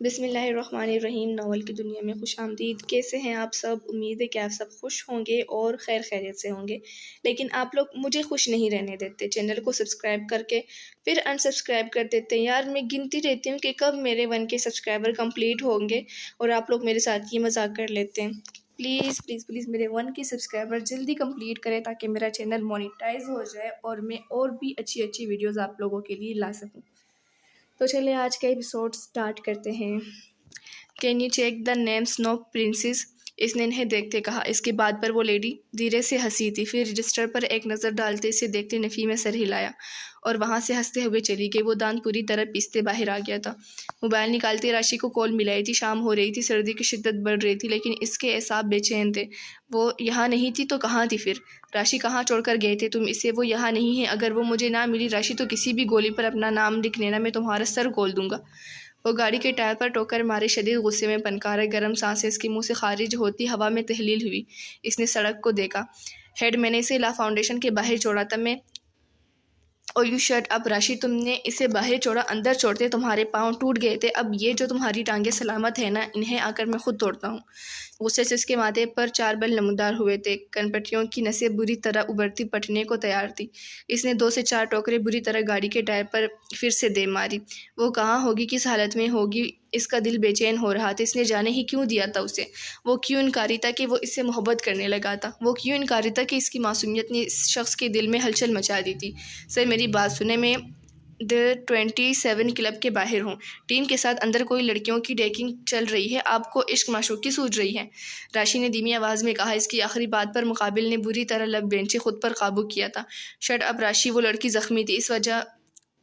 بسم اللہ الرحمن الرحیم۔ ناول کی دنیا میں خوش آمدید۔ کیسے ہیں آپ سب؟ امید ہے کہ آپ سب خوش ہوں گے اور خیر خیریت سے ہوں گے، لیکن آپ لوگ مجھے خوش نہیں رہنے دیتے۔ چینل کو سبسکرائب کر کے پھر انسبسکرائب کر دیتے ہیں۔ یار میں گنتی رہتی ہوں کہ کب میرے 1K سبسکرائبر کمپلیٹ ہوں گے اور آپ لوگ میرے ساتھ یہ مذاق کر لیتے ہیں۔ پلیز پلیز پلیز میرے 1K سبسکرائبر جلدی کمپلیٹ کریں تاکہ میرا چینل مونیٹائز ہو جائے اور میں اور بھی اچھی اچھی ویڈیوز آپ لوگوں کے لیے لا سکوں۔ تو چلے آج کا ایپیسوڈ سٹارٹ کرتے ہیں۔ Can you check the names no princess? اس نے انہیں دیکھتے کہا۔ اس کے بعد پر وہ لیڈی دھیرے سے ہنسی تھی، پھر رجسٹر پر ایک نظر ڈالتے اسے دیکھتے نفی میں سر ہلایا اور وہاں سے ہنستے ہوئے چلی گئی۔ وہ دانت پوری طرح پیستے باہر آ گیا تھا۔ موبائل نکالتے راشی کو کال ملائی تھی۔ شام ہو رہی تھی، سردی کی شدت بڑھ رہی تھی، لیکن اس کے اعصاب بے چین تھے۔ وہ یہاں نہیں تھی تو کہاں تھی پھر؟ راشی کہاں چھوڑ کر گئے تھے تم اسے؟ وہ یہاں نہیں ہے۔ اگر وہ مجھے نہ ملی راشی تو کسی بھی گولی پر اپنا نام لکھ لینا، میں تمہارا سر کھول دوں گا۔ وہ گاڑی کے ٹائر پر ٹوکر مارے شدید غصے میں پنکارا۔ گرم سانسیں اس کے منہ سے خارج ہوتی ہوا میں تحلیل ہوئی۔ اس نے سڑک کو دیکھا۔ ہیڈ میں نے اسے لا فاؤنڈیشن کے باہر چھوڑا تھا۔ میں او یو شٹ اپ راشی، تم نے اسے باہر چھوڑا؟ اندر چھوڑتے تمہارے پاؤں ٹوٹ گئے تھے۔ اب یہ جو تمہاری ٹانگیں سلامت ہیں نا، انہیں آ کر میں خود توڑتا ہوں۔ غصے سے اس کے ماتھے پر 4 بل نمودار ہوئے تھے۔ کنپٹیوں کی نسیں بری طرح ابھرتی پٹنے کو تیار تھی۔ اس نے 2 سے 4 ٹوکرے بری طرح گاڑی کے ٹائر پر پھر سے دے ماری۔ وہ کہاں ہوگی، کس حالت میں ہوگی؟ اس کا دل بے چین ہو رہا تھا۔ اس نے جانے ہی کیوں دیا تھا اسے؟ وہ کیوں انکاری تھا کہ وہ اس سے محبت کرنے لگا تھا؟ وہ کیوں انکاری تھا کہ اس کی معصومیت نے اس شخص کے دل میں ہلچل مچا دی تھی؟ سر میری بات سنیں، میں The 27 کلب کے باہر ہوں۔ ٹیم کے ساتھ اندر کوئی لڑکیوں کی ڈیٹنگ چل رہی ہے۔ آپ کو عشق معشوقی سوچ رہی ہے؟ راشی نے دھیمی آواز میں کہا۔ اس کی آخری بات پر مقابل نے بری طرح لب بینچے خود پر قابو کیا تھا۔ شٹ اپ راشی، وہ لڑکی زخمی تھی، اس وجہ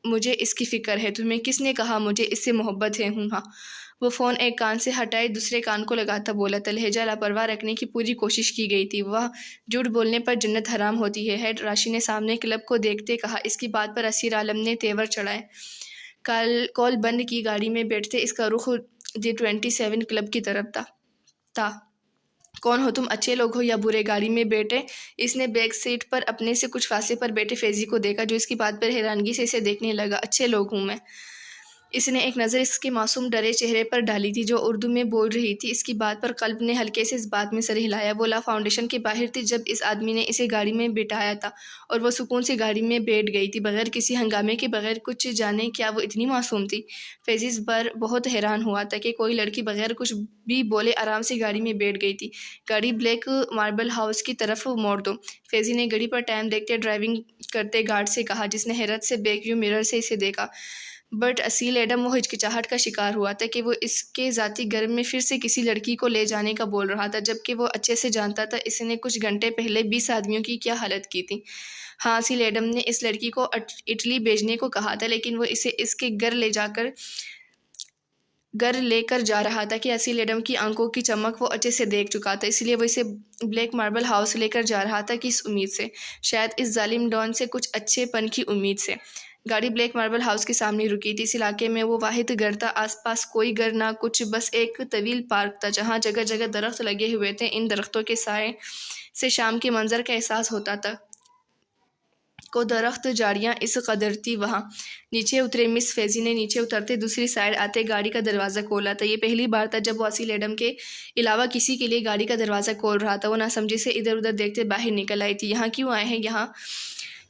مجھے اس کی فکر ہے۔ تمہیں کس نے کہا مجھے اس سے محبت ہے؟ ہاں۔ وہ فون ایک کان سے ہٹائے دوسرے کان کو لگاتا بولا تھا۔ لہجہ لاپرواہ رکھنے کی پوری کوشش کی گئی تھی۔ وہ جھوٹ بولنے پر جنت حرام ہوتی ہے۔ ہیڈ راشی نے سامنے کلب کو دیکھتے کہا۔ اس کی بات پر اسیر عالم نے تیور چڑھائے۔ کال بند کی گاڑی میں بیٹھتے اس کا رخ The 27 کلب کی طرف تھا۔ کون ہو تم؟ اچھے لوگ ہو یا برے؟ گاڑی میں بیٹھے اس نے بیک سیٹ پر اپنے سے کچھ فاصلے پر بیٹھے فیضی کو دیکھا، جو اس کی بات پر حیرانگی سے اسے دیکھنے لگا۔ اچھے لوگ ہوں میں؟ اس نے ایک نظر اس کے معصوم ڈرے چہرے پر ڈالی تھی جو اردو میں بول رہی تھی۔ اس کی بات پر قلب نے ہلکے سے اس بات میں سر ہلایا۔ وہ لا فاؤنڈیشن کے باہر تھی جب اس آدمی نے اسے گاڑی میں بٹھایا تھا اور وہ سکون سے گاڑی میں بیٹھ گئی تھی، بغیر کسی ہنگامے کے، بغیر کچھ جانے کیا وہ اتنی معصوم تھی؟ فیضی اس بار بہت حیران ہوا تھا کہ کوئی لڑکی بغیر کچھ بھی بولے آرام سے گاڑی میں بیٹھ گئی تھی۔ گاڑی بلیک ماربل ہاؤس کی طرف موڑ دو، فیضی نے گھڑی پر ٹائم دیکھتے ڈرائیونگ کرتے گارڈ سے کہا، جس نے حیرت سے بیک ویو مرر سے اسے دیکھا۔ بٹ اسیل ایڈم وہ ہچکچاہٹ کا شکار ہوا تھا کہ وہ اس کے ذاتی گھر میں پھر سے کسی لڑکی کو لے جانے کا بول رہا تھا، جبکہ وہ اچھے سے جانتا تھا اس نے کچھ گھنٹے پہلے 20 آدمیوں کی کیا حالت کی تھی۔ ہاں، اسیل ایڈم نے اس لڑکی کو اٹلی بھیجنے کو کہا تھا، لیکن وہ اسے اس کے گھر لے کر جا رہا تھا کہ اسیل ایڈم کی آنکھوں کی چمک وہ اچھے سے دیکھ چکا تھا، اس لیے وہ اسے بلیک ماربل ہاؤس لے کر جا رہا تھا کہ اس امید سے، شاید اس ظالم ڈان سے کچھ اچھے پن کی امید سے۔ گاڑی بلیک ماربل ہاؤس کے سامنے رکی تھی۔ اس علاقے میں وہ واحد گھر تھا، آس پاس کوئی گھر نہ کچھ، بس ایک طویل پارک تھا جہاں جگہ جگہ درخت لگے ہوئے تھے۔ ان درختوں کے سائے سے شام کے منظر کا احساس ہوتا تھا۔ کو درخت جھاڑیاں اس قدر تھی وہاں۔ نیچے اترے مس فیضی نے نیچے اترتے دوسری سائڈ آتے گاڑی کا دروازہ کھولا تھا۔ یہ پہلی بار تھا جب وہ اسیل ایڈم کے علاوہ کسی کے لیے گاڑی کا دروازہ کھول رہا تھا۔ وہ ناسمجھی سے ادھر ادھر دیکھتے باہر نکل آئی تھی۔ یہاں کیوں آئے ہیں؟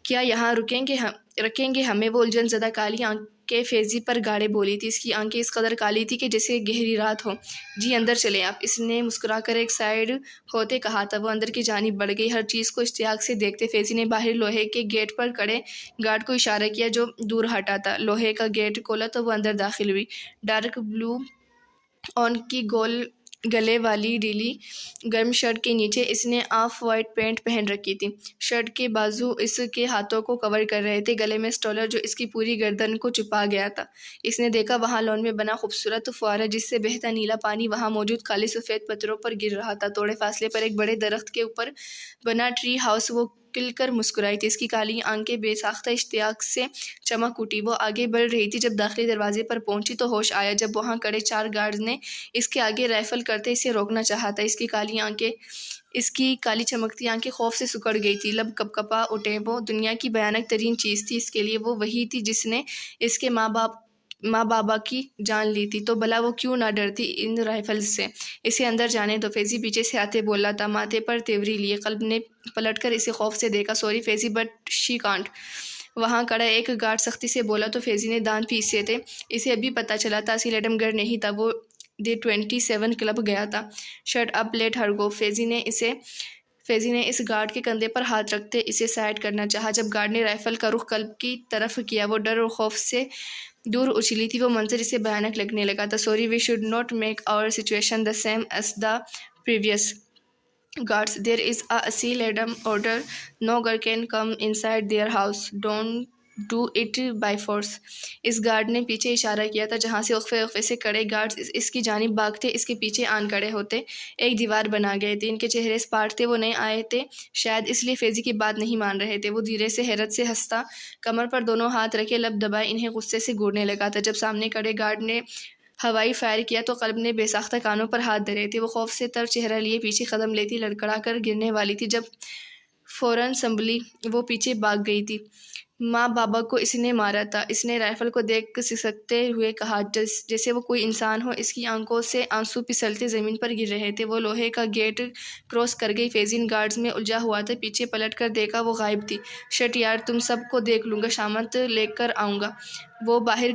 کیا یہاں رکھیں گے ہمیں؟ وہ الجھن زدہ کالی آنکھیں فیضی پر گاڑے بولی تھی۔ اس کی آنکھیں اس قدر کالی تھی کہ جیسے گہری رات ہو۔ جی اندر چلیں آپ، اس نے مسکرا کر ایک سائڈ ہوتے کہا تھا۔ وہ اندر کی جانب بڑھ گئی، ہر چیز کو اشتیاق سے دیکھتے فیضی نے باہر لوہے کے گیٹ پر کھڑے گارڈ کو اشارہ کیا جو دور ہٹا تھا۔ لوہے کا گیٹ کھولا تو وہ اندر داخل ہوئی۔ ڈارک بلو اون کی گول گلے والی ڈھیلی گرم شرٹ کے نیچے اس نے آف وائٹ پینٹ پہن رکھی تھی۔ شرٹ کے بازو اس کے ہاتھوں کو کور کر رہے تھے، گلے میں سٹولر جو اس کی پوری گردن کو چھپا گیا تھا۔ اس نے دیکھا وہاں لون میں بنا خوبصورت فوارہ جس سے بہتا نیلا پانی وہاں موجود کالے سفید پتھروں پر گر رہا تھا۔ تھوڑے فاصلے پر ایک بڑے درخت کے اوپر بنا ٹری ہاؤس۔ وہ کھل کر مسکرائی تھی، اس کی کالی آنکھیں بے ساختہ اشتیاق سے چمک اٹھی۔ وہ آگے بڑھ رہی تھی، جب داخلی دروازے پر پہنچی تو ہوش آیا جب وہاں کھڑے 4 گارڈز نے اس کے آگے رائفل کرتے اسے روکنا چاہا تھا۔ اس کی کالی چمکتی آنکھیں خوف سے سکڑ گئی تھی، لب کپ کپا اٹھے۔ وہ دنیا کی بھیانک ترین چیز تھی اس کے لیے، وہ وہی تھی جس نے اس کے ماں باپ ماں بابا کی جان لی تھی تو بھلا وہ کیوں نہ ڈرتی ان رائفلز سے۔ اسے اندر جانے دو، فیضی پیچھے سے آتے بولا تھا، ماتھے پر تیوری لیے۔ قلب نے پلٹ کر اسے خوف سے دیکھا۔ Sorry Faizi but she can't. وہاں کڑا ایک گارڈ سختی سے بولا تو فیضی نے دانت پیسے تھے۔ اسے ابھی پتہ چلا تھا اصل ایڈم گھر نہیں تھا، وہ دی 27 کلب گیا تھا۔ شٹ اپ، لیٹ ہر گو۔ فیضی نے اس گارڈ کے کندھے پر ہاتھ رکھتے اسے سائڈ کرنا چاہا۔ جب گارڈ نے رائفل کا رخ قلب کی طرف کیا، وہ ڈر اور خوف سے دور اچھلی تھی۔ وہ منظر اسے بھیانک لگنے لگا تھا۔ Sorry, we should not make our situation the same as the previous guards. There is a asylum order. No girl can come inside their house. Don't do it by force. اس گارڈ نے پیچھے اشارہ کیا تھا جہاں سے وقفے سے کڑے گارڈز اس کی جانب بھاگتے اس کے پیچھے آن کڑے ہوتے ایک دیوار بنا گئے تھے۔ ان کے چہرے اسپاٹ تھے، وہ نئے آئے تھے، شاید اس لیے فیضی کی بات نہیں مان رہے تھے۔ وہ دھیرے سے حیرت سے ہنستا، کمر پر دونوں ہاتھ رکھے لب دبائے انہیں غصے سے گھورنے لگا تھا۔ جب سامنے کڑے گارڈ نے ہوائی فائر کیا تو قلب نے بے ساختہ کانوں پر ہاتھ دھرے تھے۔ وہ خوف سے تر چہرہ لیے پیچھے قدم لیتی، لڑکھڑا کر گرنے والی تھی جب فوراً سنبھلی۔ وہ پیچھے بھاگ گئی تھی۔ ماں بابا کو اس نے مارا تھا، اس نے رائفل کو دیکھ سسکتے ہوئے کہا، جیسے وہ کوئی انسان ہو۔ اس کی آنکھوں سے آنسو پھسلتے زمین پر گر رہے تھے۔ وہ لوہے کا گیٹ کراس کر گئی۔ فیضی ان گارڈز میں الجھا ہوا تھا، پیچھے پلٹ کر دیکھا، وہ غائب تھی۔ شٹ یار، تم سب کو دیکھ لوں گا، شامت لے کر آؤں گا۔ وہ باہر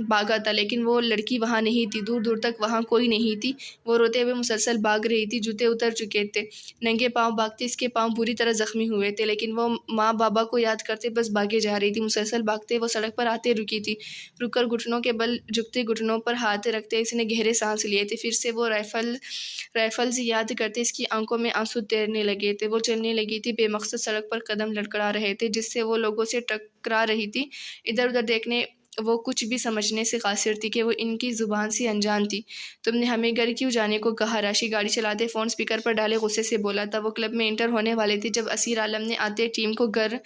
بھاگا تھا لیکن وہ لڑکی وہاں نہیں تھی، دور دور تک وہاں کوئی نہیں تھی۔ وہ روتے ہوئے مسلسل بھاگ رہی تھی، جوتے اتر چکے تھے، ننگے پاؤں بھاگتے اس کے پاؤں بری طرح زخمی ہوئے تھے، لیکن وہ ماں بابا کو یاد کرتے بس بھاگے جا رہی تھی۔ مسلسل بھاگتے وہ سڑک پر آتے رکی تھی، رک کر گھٹنوں کے بل جھکتے گھٹنوں پر ہاتھ رکھتے اس نے گہرے سانس لیے تھے۔ پھر سے وہ رائفلز یاد کرتے اس کی آنکھوں میں آنسو تیرنے لگے تھے۔ وہ چلنے لگی تھی، بے مقصد سڑک پر قدم لڑکھڑا رہے تھے جس سے وہ لوگوں سے ٹکرا رہی تھی۔ ادھر ادھر دیکھنے وہ کچھ بھی سمجھنے سے قاصر تھی کہ وہ ان کی زبان سے انجان تھی۔ تم نے ہمیں گھر کیوں جانے کو کہا؟ راشی گاڑی چلاتے فون اسپیکر پر ڈالے غصے سے بولا تھا۔ وہ کلب میں انٹر ہونے والے تھے جب اسیر عالم نے آتے ٹیم کو گھر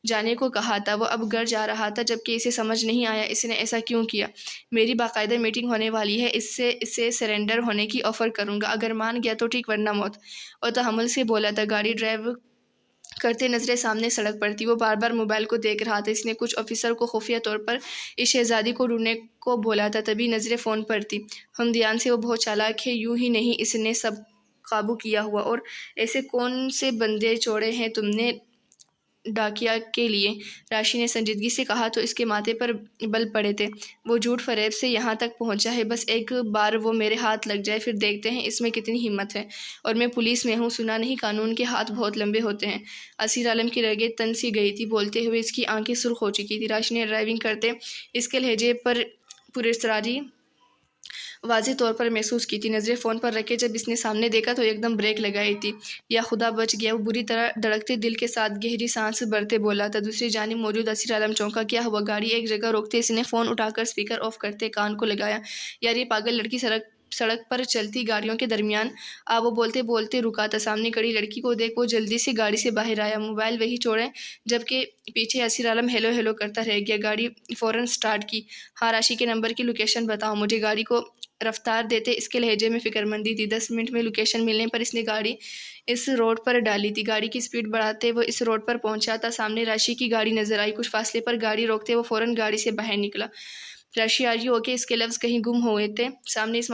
جانے کو کہا تھا۔ وہ اب گھر جا رہا تھا جبکہ اسے سمجھ نہیں آیا اس نے ایسا کیوں کیا۔ میری باقاعدہ میٹنگ ہونے والی ہے، اسے سرنڈر ہونے کی آفر کروں گا، اگر مان گیا تو ٹھیک ورنہ موت۔ اور تحمل سے بولا تھا۔ گاڑی ڈرائیو کرتے نظریں سامنے سڑک پر تھی۔ وہ بار بار موبائل کو دیکھ رہا تھا۔ اس نے کچھ آفیسر کو خفیہ طور پر اس شہزادی کو ڈھونڈنے کو بولا تھا، تبھی نظریں فون پر تھی۔ ہم دھیان سے، وہ بہت چالاک ہے، یوں ہی نہیں اس نے سب قابو کیا ہوا۔ اور ایسے کون سے بندے چھوڑے ہیں تم نے ڈاکیہ کے لیے؟ راشی نے سنجیدگی سے کہا تو اس کے ماتھے پر بل پڑے تھے۔ وہ جھوٹ فریب سے یہاں تک پہنچا ہے، بس ایک بار وہ میرے ہاتھ لگ جائے، پھر دیکھتے ہیں اس میں کتنی ہمت ہے۔ اور میں پولیس میں ہوں، سنا نہیں قانون کے ہاتھ بہت لمبے ہوتے ہیں۔ اسیر عالم کی رگیں تن سی گئی تھی، بولتے ہوئے اس کی آنکھیں سرخ ہو چکی تھی۔ راشی نے ڈرائیونگ کرتے اس کے لہجے پر پراسراری واضح طور پر محسوس کی تھی۔ نظریں فون پر رکھے جب اس نے سامنے دیکھا تو ایک دم بریک لگائی تھی۔ یا خدا بچ گیا، وہ بری طرح دھڑکتے دل کے ساتھ گہری سانس بھرتے بولا تھا۔ دوسری جانب موجود اسیر عالم چونکا، کیا ہوا؟ گاڑی ایک جگہ روکتے اس نے فون اٹھا کر اسپیکر آف کرتے کان کو لگایا۔ یار یہ پاگل لڑکی سڑک پر چلتی گاڑیوں کے درمیان وہ بولتے بولتے رکا تھا۔ سامنے کھڑی لڑکی کو دیکھ وہ جلدی سے گاڑی سے باہر آیا، موبائل وہی چھوڑے جبکہ پیچھے اسیر عالم ہیلو ہیلو کرتا رہ گیا۔ گاڑی فوراً سٹارٹ کی۔ ہاں راشی کے نمبر کی لوکیشن بتاؤ مجھے۔ گاڑی کو رفتار دیتے اس کے لہجے میں فکرمندی تھی۔ 10 منٹ میں لوکیشن ملنے پر اس نے گاڑی اس روڈ پر ڈالی تھی۔ گاڑی کی سپیڈ بڑھاتے وہ اس روڈ پر پہنچا تھا۔ سامنے راشی کی گاڑی نظر آئی۔ کچھ فاصلے پر گاڑی روکتے وہ فوراً گاڑی سے باہر نکلا۔ راشی آر یو اوکے؟ اس کے لفظ کہیں گم ہوئے تھے۔ سامنے اس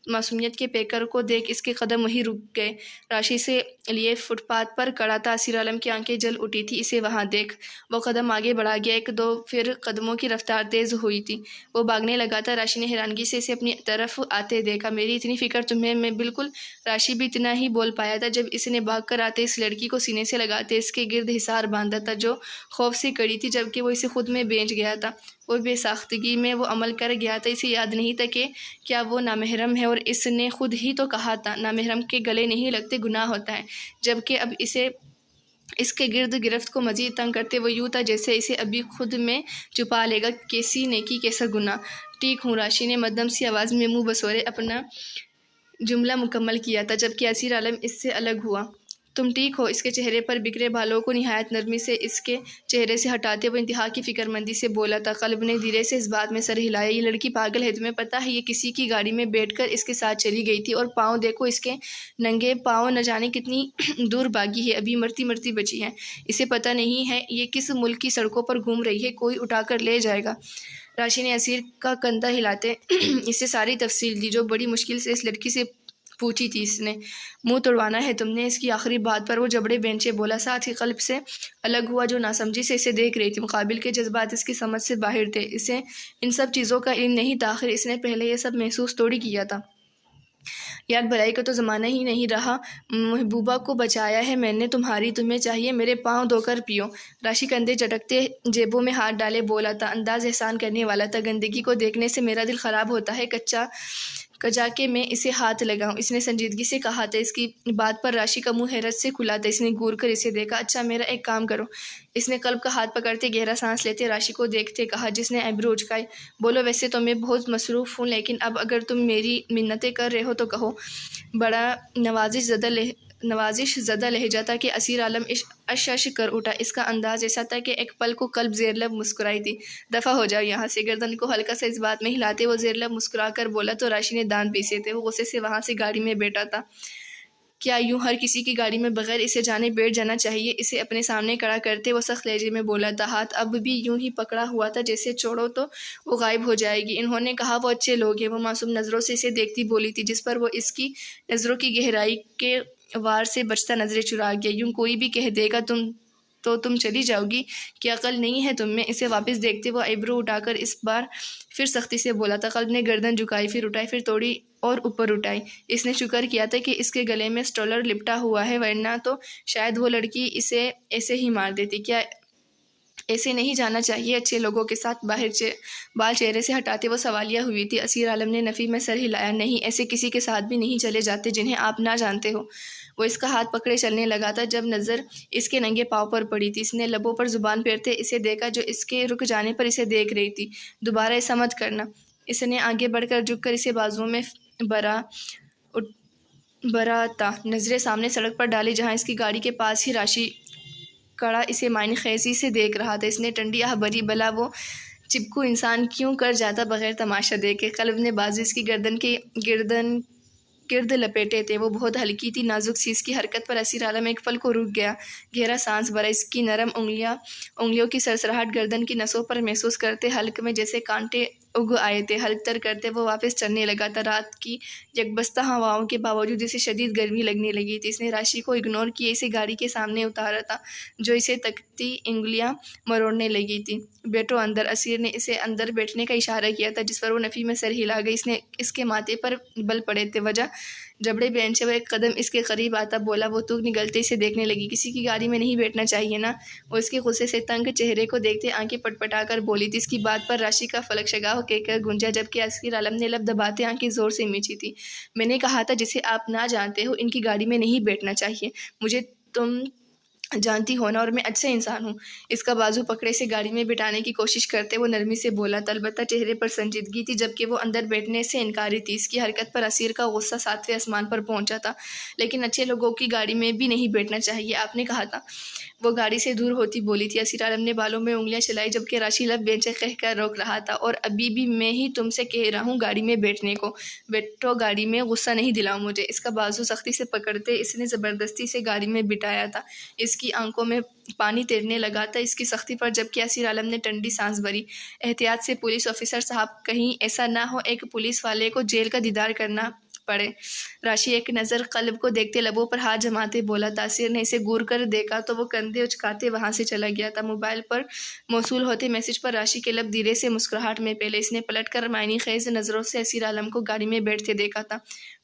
معصومیت کے پیکر کو دیکھ اس کے قدم وہیں رک گئے۔ راشی سے لیے فٹ پاتھ پر کھڑا تھا اسیر عالم کی آنکھیں جل اٹھی تھی اسے وہاں دیکھ۔ وہ قدم آگے بڑھا گیا، ایک دو پھر قدموں کی رفتار تیز ہوئی تھی، وہ بھاگنے لگا تھا۔ راشی نے حیرانگی سے اسے اپنی طرف آتے دیکھا۔ میری اتنی فکر تمہیں؟ میں بالکل۔ راشی بھی اتنا ہی بول پایا تھا جب اس نے بھاگ کر آتے اس لڑکی کو سینے سے لگاتے اس کے گرد حصار باندھا تھا جو خوف سے کڑی تھی جبکہ وہ اسے خود میں بینچ گیا تھا۔ اور بے ساختگی میں وہ عمل کر گیا تھا۔ اسے یاد نہیں تھا کہ کیا وہ نامحرم ہے، اور اس نے خود ہی تو کہا تھا نامحرم کے گلے نہیں لگتے، گناہ ہوتا ہے، جبکہ اب اس کے گرد گرفت کو مزید تنگ کرتے وہ یوں تھا جیسے اسے ابھی خود میں چھپا لے گا۔ کیسی نیکی، کیسا گناہ۔ ٹھیک ہوں، راشی نے مدھم سی آواز میں منہ بسورے اپنا جملہ مکمل کیا تھا جبکہ اسیر عالم اس سے الگ ہوا۔ تم ٹھیک ہو؟ اس کے چہرے پر بکھرے بالوں کو نہایت نرمی سے اس کے چہرے سے ہٹاتے وہ انتہا کی فکرمندی سے بولا تھا۔ قلب نے دھیرے سے اس بات میں سر ہلایا۔ یہ لڑکی پاگل ہے، تمہیں پتہ ہے یہ کسی کی گاڑی میں بیٹھ کر اس کے ساتھ چلی گئی تھی، اور پاؤں دیکھو اس کے ننگے پاؤں، نہ جانے کتنی دور بھاگی ہے، ابھی مرتی بچی ہے۔ اسے پتہ نہیں ہے یہ کس ملک کی سڑکوں پر گھوم رہی ہے، کوئی اٹھا کر لے جائے گا۔ راشی نے اسیر کا کندھا ہلاتے اسے ساری تفصیل دی جو بڑی مشکل سے اس لڑکی سے پوچھی تھی. اس نے منہ توڑوانا ہے تم نے. اس کی آخری بات پر وہ جبڑے بینچے بولا، ساتھ ہی قلب سے الگ ہوا جو ناسمجھی سے اسے دیکھ رہی تھی. مقابل کے جذبات اس کی سمجھ سے باہر تھے. اسے ان سب چیزوں کا علم نہیں تھا، آخر اس نے پہلے یہ سب محسوس توڑی کیا تھا. یار بھلائی کا تو زمانہ ہی نہیں رہا. محبوبہ کو بچایا ہے میں نے تمہاری، تمہیں چاہیے میرے پاؤں دھو کر پیو. راشی کندھے چٹکتے جیبوں میں ہاتھ ڈالے بولا تھا. انداز احسان کرنے والا تھا. گندگی کو دیکھنے سے میرا دل خراب ہوتا ہے کجا کے میں اسے ہاتھ لگاؤں. اس نے سنجیدگی سے کہا تھا. اس کی بات پر راشی کا منہ حیرت سے کھلا تھا. اس نے گور کر اسے دیکھا. اچھا میرا ایک کام کرو. اس نے قلب کا ہاتھ پکڑتے گہرا سانس لیتے راشی کو دیکھتے کہا، جس نے ایبرو اچکائی. بولو ویسے تو میں بہت مصروف ہوں، لیکن اب اگر تم میری منتیں کر رہے ہو تو کہو. بڑا نوازش زدہ لہجہ تھا کہ اسیر عالم اش کر اٹھا. اس کا انداز ایسا تھا کہ ایک پل کو قلب زیر لب مسکرائی تھی. دفع ہو جاؤ یہاں سے. گردن کو ہلکا سا اس بات میں ہلاتے وہ زیر لب مسکرا کر بولا تو راشی نے دانت پیسے تھے. وہ غصے سے وہاں سے گاڑی میں بیٹھا تھا. کیا یوں ہر کسی کی گاڑی میں بغیر اسے جانے بیٹھ جانا چاہیے؟ اسے اپنے سامنے کھڑا کرتے وہ سخت لہجے میں بولا تھا. ہاتھ اب بھی یوں ہی پکڑا ہوا تھا جیسے چھوڑو تو وہ غائب ہو جائے گی. انہوں نے کہا وہ اچھے لوگ ہیں. وہ معصوم نظروں سے اسے دیکھتی بولی تھی، جس پر وہ اس کی نظروں کی گہرائی کے وار سے بچتا نظریں چرا گیا. یوں کوئی بھی کہہ دے گا تم چلی جاؤ گی کہ عقل نہیں ہے تم میں. اسے واپس دیکھتے وہ ایبرو اٹھا کر اس بار پھر سختی سے بولا تھا. قلب نے گردن جھکائی، پھر اٹھائی، پھر توڑی اور اوپر اٹھائی. اس نے شکر کیا تھا کہ اس کے گلے میں سٹولر لپٹا ہوا ہے، ورنہ تو شاید وہ لڑکی اسے ایسے ہی مار دیتی. کیا ایسے نہیں جانا چاہیے اچھے لوگوں کے ساتھ؟ بال چہرے سے ہٹاتے وہ سوالیہ ہوئی تھی. اسیر عالم نے نفی میں سر ہلایا. نہیں، ایسے کسی کے ساتھ بھی نہیں چلے جاتے جنہیں آپ نہ جانتے ہو. وہ اس کا ہاتھ پکڑے چلنے لگا تھا جب نظر اس کے ننگے پاؤں پر پڑی تھی. اس نے لبوں پر زبان پھیرتے اسے دیکھا جو اس کے رک جانے پر اسے دیکھ رہی تھی. دوبارہ ایسا مت کرنا. اس نے آگے بڑھ کر جھک کر اسے بازوؤں میں برا تھا. نظریں سامنے سڑک پر ڈالی جہاں اس کی گاڑی کے پاس ہی راشی کڑا اسے معنی خیزی سے دیکھ رہا تھا. اس نے ٹنڈی آہ بھری، بھلا وہ چپکو انسان کیوں کر جاتا بغیر تماشا دیکھے. قلب نے بازو اس کی گردن کے گرد لپیٹے تھے. وہ بہت ہلکی تھی، نازک سی. اس کی حرکت پر اسیر عالم ایک پل کو رک گیا. گہرا سانس بھرا. اس کی نرم انگلیوں کی سرسراہٹ گردن کی نسوں پر محسوس کرتے حلق میں جیسے کانٹے اگ آئے تھے. حلق تر کرتے وہ واپس چلنے لگا تھا. رات کی یکبستہ ہواؤں کے باوجود اسے شدید گرمی لگنے لگی تھی. اس نے راشی کو اگنور کیے اسے گاڑی کے سامنے اتارا تھا جو اسے تکتی انگلیاں مروڑنے لگی تھی. بیٹھو اندر. اسیر نے اسے اندر بیٹھنے کا اشارہ کیا تھا، جس پر وہ نفی میں سر ہلا گئی. اس نے اس کے ماتھے پر بل پڑے تھے. وجہ جبڑے بینچ. وہ ایک قدم اس کے قریب آتا بولا. وہ تو نگلتے اسے دیکھنے لگی. کسی کی گاڑی میں نہیں بیٹھنا چاہیے نا. وہ اس کے غصے سے تنگ چہرے کو دیکھتے آنکھیں پٹپٹا کر بولی تھی. اس کی بات پر راشی کا فلک شگاف کہہ کر گونجا، جبکہ اسیر عالم نے لب دباتے آنکھیں زور سے میچی تھی. میں نے کہا تھا جسے آپ نہ جانتے ہو ان کی گاڑی میں نہیں بیٹھنا چاہیے. مجھے تم جانتی ہو نا، اور میں اچھا انسان ہوں. اس کا بازو پکڑے سے گاڑی میں بٹھانے کی کوشش کرتے وہ نرمی سے بولا تھا. البتہ چہرے پر سنجیدگی تھی، جبکہ وہ اندر بیٹھنے سے انکاری تھی. اس کی حرکت پر اسیر کا غصہ ساتویں آسمان پر پہنچا تھا. لیکن اچھے لوگوں کی گاڑی میں بھی نہیں بیٹھنا چاہیے آپ نے کہا تھا. وہ گاڑی سے دور ہوتی بولی تھی. اسیر عالم نے بالوں میں انگلیاں چلائی، جبکہ راشی لب بینچے کہہ کر روک رہا تھا. اور ابھی بھی میں ہی تم سے کہہ رہا ہوں گاڑی میں بیٹھنے کو. بیٹھو گاڑی میں. غصہ نہیں دلاؤ مجھے. اس کا بازو سختی سے پکڑتے اس نے زبردستی سے گاڑی میں بٹھایا تھا. اس کی آنکھوں میں پانی تیرنے لگا تھا اس کی سختی پر، جبکہ اسیر عالم نے ٹنڈی سانس بھری. احتیاط سے پولیس آفیسر صاحب، کہیں ایسا نہ ہو ایک پولیس والے کو جیل کا دیدار کرنا پڑے. راشی ایک نظر قلب کو دیکھتے لبوں پر ہاتھ جماتے بولا تھا. اسیر نے اسے گور کر دیکھا تو وہ کندھے اچکاتے وہاں سے چلا گیا تھا. موبائل پر موصول ہوتے میسج پر راشی کے لب دھیرے سے مسکراہٹ میں پھیلے. اس نے پلٹ کر معنی خیز نظروں سے اسیر عالم کو گاڑی میں بیٹھتے دیکھا تھا.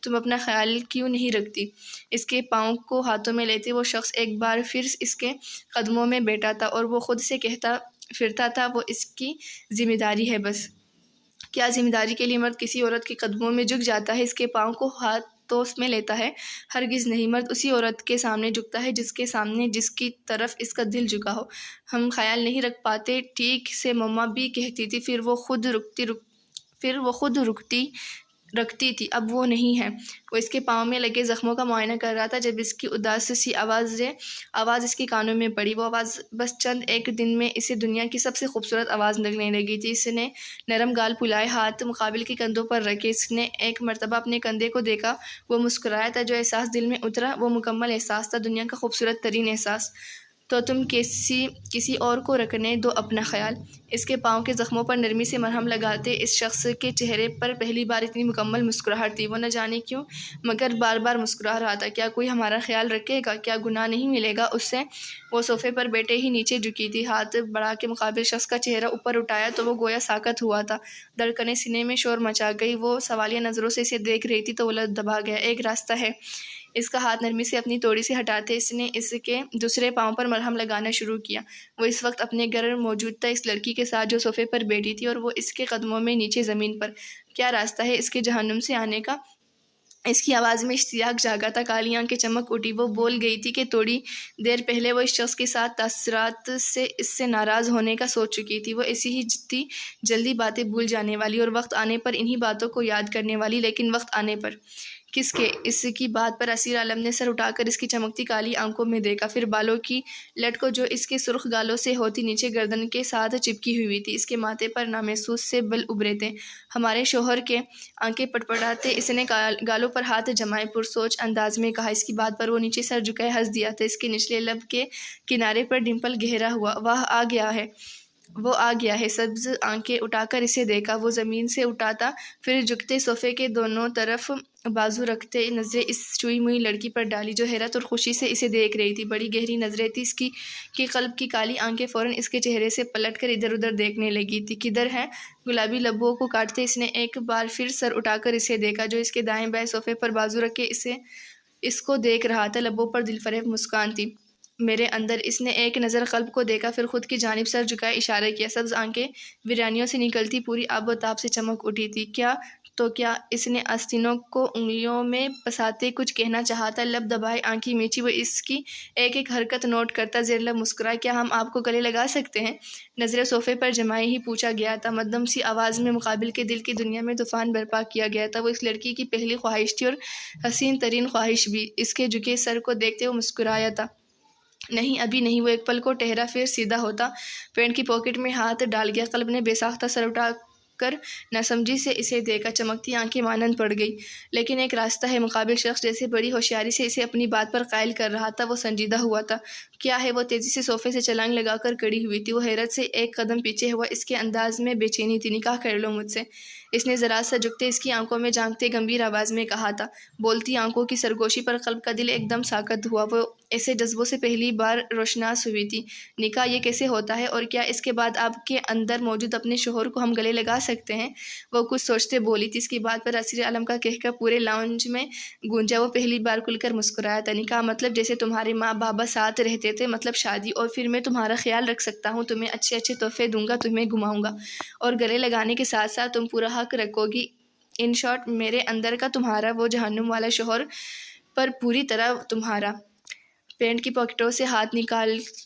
تم اپنا خیال کیوں نہیں رکھتی؟ اس کے پاؤں کو ہاتھوں میں لیتے وہ شخص ایک بار پھر اس کے قدموں میں بیٹھا تھا، اور وہ خود سے کہتا پھرتا تھا وہ اس کی ذمہ داری ہے بس. کیا ذمہ داری کے لیے مرد کسی عورت کے قدموں میں جھک جاتا ہے، اس کے پاؤں کو ہاتھوں میں لیتا ہے؟ ہرگز نہیں. مرد اسی عورت کے سامنے جھکتا ہے جس کی طرف اس کا دل جھکا ہو. ہم خیال نہیں رکھ پاتے ٹھیک سے مما بھی کہتی تھی، پھر وہ خود رکھتی تھی. اب وہ نہیں ہے. وہ اس کے پاؤں میں لگے زخموں کا معائنہ کر رہا تھا جب اس کی اداس سی آواز اس کے کانوں میں پڑی. وہ آواز بس چند ایک دن میں اسے دنیا کی سب سے خوبصورت آواز لگنے لگی تھی. اس نے نرم گال پھلائے، ہاتھ مقابل کے کندھوں پر رکھے. اس نے ایک مرتبہ اپنے کندھے کو دیکھا. وہ مسکرایا تھا. جو احساس دل میں اترا وہ مکمل احساس تھا، دنیا کا خوبصورت ترین احساس. تو تم کسی اور کو رکھنے دو اپنا خیال۔ اس کے پاؤں کے زخموں پر نرمی سے مرہم لگاتے اس شخص کے چہرے پر پہلی بار اتنی مکمل مسکراہٹ تھی۔ وہ نہ جانے کیوں مگر بار بار مسکرا رہا تھا۔ کیا کوئی ہمارا خیال رکھے گا؟ کیا گناہ نہیں ملے گا اس سے؟ وہ صوفے پر بیٹھے ہی نیچے جھکی تھی، ہاتھ بڑھا کے مقابل شخص کا چہرہ اوپر اٹھایا تو وہ گویا ساکت ہوا تھا۔ دھڑکنیں سینے میں شور مچا گئی۔ وہ سوالیہ نظروں سے اسے دیکھ رہی تھی تو وہ لب دبا گیا۔ ایک راستہ ہے۔ اس کا ہاتھ نرمی سے اپنی توڑی سے ہٹاتے اس نے اس کے دوسرے پاؤں پر مرہم لگانا شروع کیا۔ وہ اس وقت اپنے گھر موجود تھا اس لڑکی کے ساتھ جو صوفے پر بیٹھی تھی اور وہ اس کے قدموں میں نیچے زمین پر۔ کیا راستہ ہے اس کے جہنم سے آنے کا؟ اس کی آواز میں اشتیاق جاگا تھا۔ کالی آنکھیں چمک اٹھی۔ وہ بول گئی تھی کہ تھوڑی دیر پہلے وہ اس شخص کے ساتھ تاثرات سے اس سے ناراض ہونے کا سوچ چکی تھی۔ وہ ایسی ہی تھی جلدی باتیں بھول جانے والی اور وقت آنے پر انہی باتوں کو یاد کرنے والی، لیکن وقت آنے پر کس کے؟ اس کی بات پر اسیر عالم نے سر اٹھا کر اس کی چمکتی کالی آنکھوں میں دیکھا، پھر بالوں کی لٹ کو جو اس کے سرخ گالوں سے ہوتی نیچے گردن کے ساتھ چپکی ہوئی تھی۔ اس کے ماتھے پر نامحسوس سے بل ابھرے تھے۔ ہمارے شوہر کے؟ آنکھیں پٹپٹاتے اس نے گالوں پر ہاتھ جمائے پرسوچ انداز میں کہا۔ اس کی بات پر وہ نیچے سر جھکائے ہنس دیا تھا۔ اس کے نچلے لب کے کنارے پر ڈمپل گہرا ہوا۔ واہ آ گیا ہے، وہ آ گیا ہے۔ سبز آنکھیں اٹھا کر اسے دیکھا۔ وہ زمین سے اٹھا تھا، پھر جھکتے صوفے کے دونوں طرف بازو رکھتے نظریں اس چھوئی موئی لڑکی پر ڈالی جو حیرت اور خوشی سے اسے دیکھ رہی تھی۔ بڑی گہری نظریں تھی اس کی کہ قلب کی کالی آنکھیں فوراً اس کے چہرے سے پلٹ کر ادھر ادھر دیکھنے لگی تھی۔ کدھر ہے؟ گلابی لبوں کو کاٹتے اس نے ایک بار پھر سر اٹھا کر اسے دیکھا جو اس کے دائیں بائیں صوفے پر بازو رکھ کے اس کو دیکھ رہا تھا۔ لبوں پر دل فریب مسکان تھی۔ میرے اندر۔ اس نے ایک نظر قلب کو دیکھا، پھر خود کی جانب سر جھکائے اشارہ کیا۔ سبز آنکھیں ویرانیوں سے نکلتی پوری آب و تاب سے چمک اٹھی تھی۔ کیا تو کیا؟ اس نے آستینوں کو انگلیوں میں پساتے کچھ کہنا چاہا تھا۔ لب دبائے، آنکھیں میچی۔ وہ اس کی ایک ایک حرکت نوٹ کرتا زیر لب مسکرا۔ کیا ہم آپ کو گلے لگا سکتے ہیں؟ نظریں صوفے پر جمائے ہی پوچھا گیا تھا۔ مدھم سی آواز میں مقابل کے دل کی دنیا میں طوفان برپا کیا گیا تھا۔ وہ اس لڑکی کی پہلی خواہش تھی اور حسین ترین خواہش بھی۔ اس کے جھکے سر کو دیکھتے وہ مسکرایا تھا۔ نہیں ابھی نہیں۔ وہ ایک پل کو ٹھہرا، پھر سیدھا ہوتا پینٹ کی پاکٹ میں ہاتھ ڈال گیا۔ قلب نے بے ساختہ سر اٹھا کر ناسمجھی سے اسے دیکھا۔ چمکتی آنکھیں مانند پڑ گئی۔ لیکن ایک راستہ ہے۔ مقابل شخص جیسے بڑی ہوشیاری سے اسے اپنی بات پر قائل کر رہا تھا۔ وہ سنجیدہ ہوا تھا۔ کیا ہے؟ وہ تیزی سے صوفے سے چھلانگ لگا کر کھڑی ہوئی تھی۔ وہ حیرت سے ایک قدم پیچھے ہوا۔ اس کے انداز میں بے چینی تھی۔ نکاح کر لو مجھ سے، اس نے ذرا سا جھکتے اس کی آنکھوں میں جھانکتے گمبھیر آواز میں کہا تھا۔ بولتی آنکھوں کی سرگوشی پر قلب کا دل ایک دم ساکت ہوا۔ وہ ایسے جذبوں سے پہلی بار روشناس ہوئی تھی۔ نکاح یہ کیسے ہوتا ہے؟ اور کیا اس کے بعد آپ کے اندر موجود اپنے شوہر کو ہم گلے لگا سکتے ہیں؟ وہ کچھ سوچتے بولی تھی۔ اس کی بات پر اسیر عالم کا کہکہ پورے لاؤنج میں گونجا۔ وہ پہلی بار کھل کر مسکرایا تھا۔ نکاح مطلب جیسے تمہارے ماں بابا ساتھ رہتے تھے، مطلب شادی، اور پھر میں تمہارا خیال رکھ سکتا ہوں، تمہیں اچھے اچھے تحفے دوں گا، تمہیں گھماؤں گا، اور گلے لگانے کے ساتھ ساتھ تم پورا حق رکھو گی۔ ان شارٹ میرے اندر کا تمہارا وہ جہنم والا شوہر پر پوری طرح تمہارا۔ پینٹ کی پاکٹوں سے ہاتھ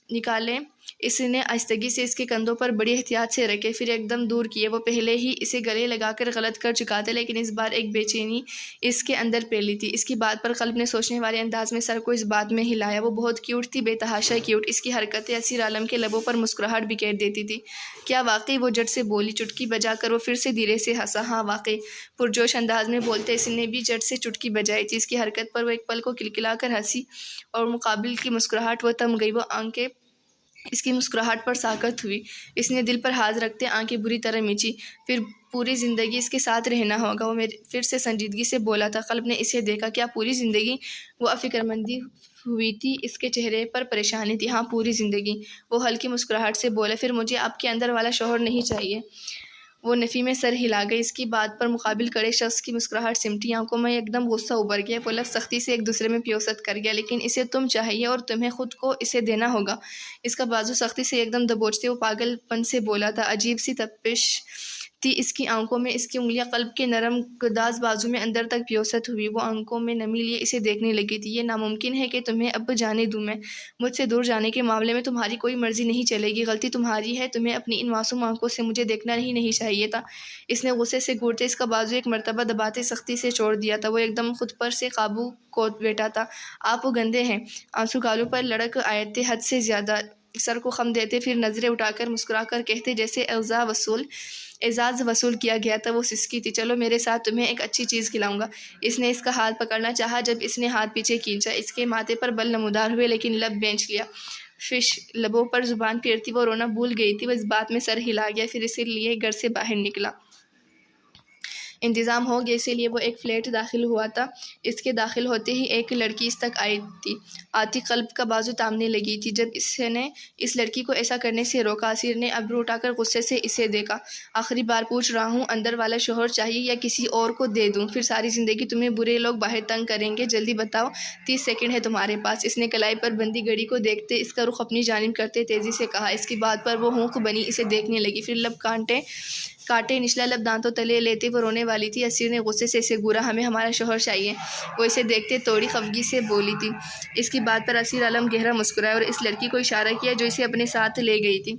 نکالے اس نے آہستگی سے اس کے کندھوں پر بڑی احتیاط سے رکھے، پھر ایک دم دور کیے۔ وہ پہلے ہی اسے گلے لگا کر غلط کر چکا تھا، لیکن اس بار ایک بے چینی اس کے اندر پھیلی تھی۔ اس کی بات پر قلب نے سوچنے والے انداز میں سر کو اس بات میں ہلایا۔ وہ بہت کیوٹ تھی، بے تحاشا کیوٹ۔ اس کی حرکتیں اسیر عالم کے لبوں پر مسکراہٹ بکھیر دیتی تھی۔ کیا واقعی؟ وہ جھٹ سے بولی۔ چٹکی بجا کر وہ پھر سے دھیرے سے ہنسا۔ ہاں واقعی، پرجوش انداز میں بولتے اس نے بھی جھٹ سے چٹکی بجائی تھی۔ اس کی حرکت پر وہ ایک پل کو کلکلا کر ہنسی اور مقابل کی مسکراہٹ وہ تھم گئی۔ وہ آنکھیں اس کی مسکراہٹ پر ساکت ہوئی۔ اس نے دل پر ہاتھ رکھتے آنکھیں بری طرح میچی۔ پھر پوری زندگی اس کے ساتھ رہنا ہوگا، وہ پھر سے سنجیدگی سے بولا تھا۔ قلب نے اسے دیکھا۔ کیا پوری زندگی؟ وہ فکرمندی ہوئی تھی اس کے چہرے پر پریشانی تھی۔ ہاں پوری زندگی، وہ ہلکی مسکراہٹ سے بولا۔ پھر مجھے آپ کے اندر والا شوہر نہیں چاہیے۔ وہ نفی میں سر ہلا گئی۔ اس کی بات پر مقابل کھڑے شخص کی مسکراہٹ سمٹی، آنکھوں میں ایک دم غصہ ابھر گیا۔ وہ لفظ سختی سے ایک دوسرے میں پیوست کر گیا۔ لیکن اسے تم چاہیے اور تمہیں خود کو اسے دینا ہوگا۔ اس کا بازو سختی سے ایک دم دبوچتے وہ پاگل پن سے بولا تھا۔ عجیب سی تپش تھی اس کی آنکھوں میں۔ اس کی انگلیاں قلب کے نرم گداز بازو میں اندر تک پیوست ہوئی۔ وہ آنکھوں میں نمی لیے اسے دیکھنے لگی تھی۔ یہ ناممکن ہے کہ تمہیں اب جانے دوں میں۔ مجھ سے دور جانے کے معاملے میں تمہاری کوئی مرضی نہیں چلے گی۔ غلطی تمہاری ہے، تمہیں اپنی ان معصوم آنکھوں سے مجھے دیکھنا ہی نہیں چاہیے تھا۔ اس نے غصے سے گھورتے اس کا بازو ایک مرتبہ دباتے سختی سے چھوڑ دیا تھا۔ وہ ایک دم خود پر سے قابو کھو بیٹھا تھا۔ آپ گندے ہیں۔ آنسو گالوں پر لڑک آئے تھے حد سے زیادہ۔ سر کو خم دیتے پھر نظریں اٹھا کر مسکرا کر کہتے جیسے اعزاز وصول کیا گیا تھا۔ وہ سسکی تھی۔ چلو میرے ساتھ، تمہیں ایک اچھی چیز کھلاؤں گا۔ اس نے اس کا ہاتھ پکڑنا چاہا۔ جب اس نے ہاتھ پیچھے کھینچا اس کے ماتھے پر بل نمودار ہوئے، لیکن لب بھینچ لیا۔ فش لبوں پر زبان پھیرتی وہ رونا بھول گئی تھی۔ وہ اس بات میں سر ہلا گیا، پھر اسے لیے گھر سے باہر نکلا۔ انتظام ہو گیا، اسی لیے وہ ایک فلیٹ داخل ہوا تھا۔ اس کے داخل ہوتے ہی ایک لڑکی اس تک آئی تھی۔ آتی قلب کا بازو تامنے لگی تھی۔ جب اس نے اس لڑکی کو ایسا کرنے سے روکا، اسیر نے ابرو اٹھا کر غصے سے اسے دیکھا۔ آخری بار پوچھ رہا ہوں، اندر والا شوہر چاہیے یا کسی اور کو دے دوں؟ پھر ساری زندگی تمہیں برے لوگ باہر تنگ کریں گے، جلدی بتاؤ، 30 سیکنڈ ہے تمہارے پاس۔ اس نے کلائی پر بندی گھڑی کو دیکھتے اس کا رخ اپنی جانب کرتے تیزی سے کہا۔ اس کی بات پر وہ ہونک بنی اسے دیکھنے لگی، پھر لب کاٹے نچلا لب دانتوں تلے لیتے وہ رونے والی تھی۔ اسیر نے غصے سے اسے گھورا، ہمیں ہمارا شوہر چاہیے، وہ اسے دیکھتے تھوڑی خفگی سے بولی تھی۔ اس کی بات پر اسیر عالم گہرا مسکرایا اور اس لڑکی کو اشارہ کیا جو اسے اپنے ساتھ لے گئی تھی۔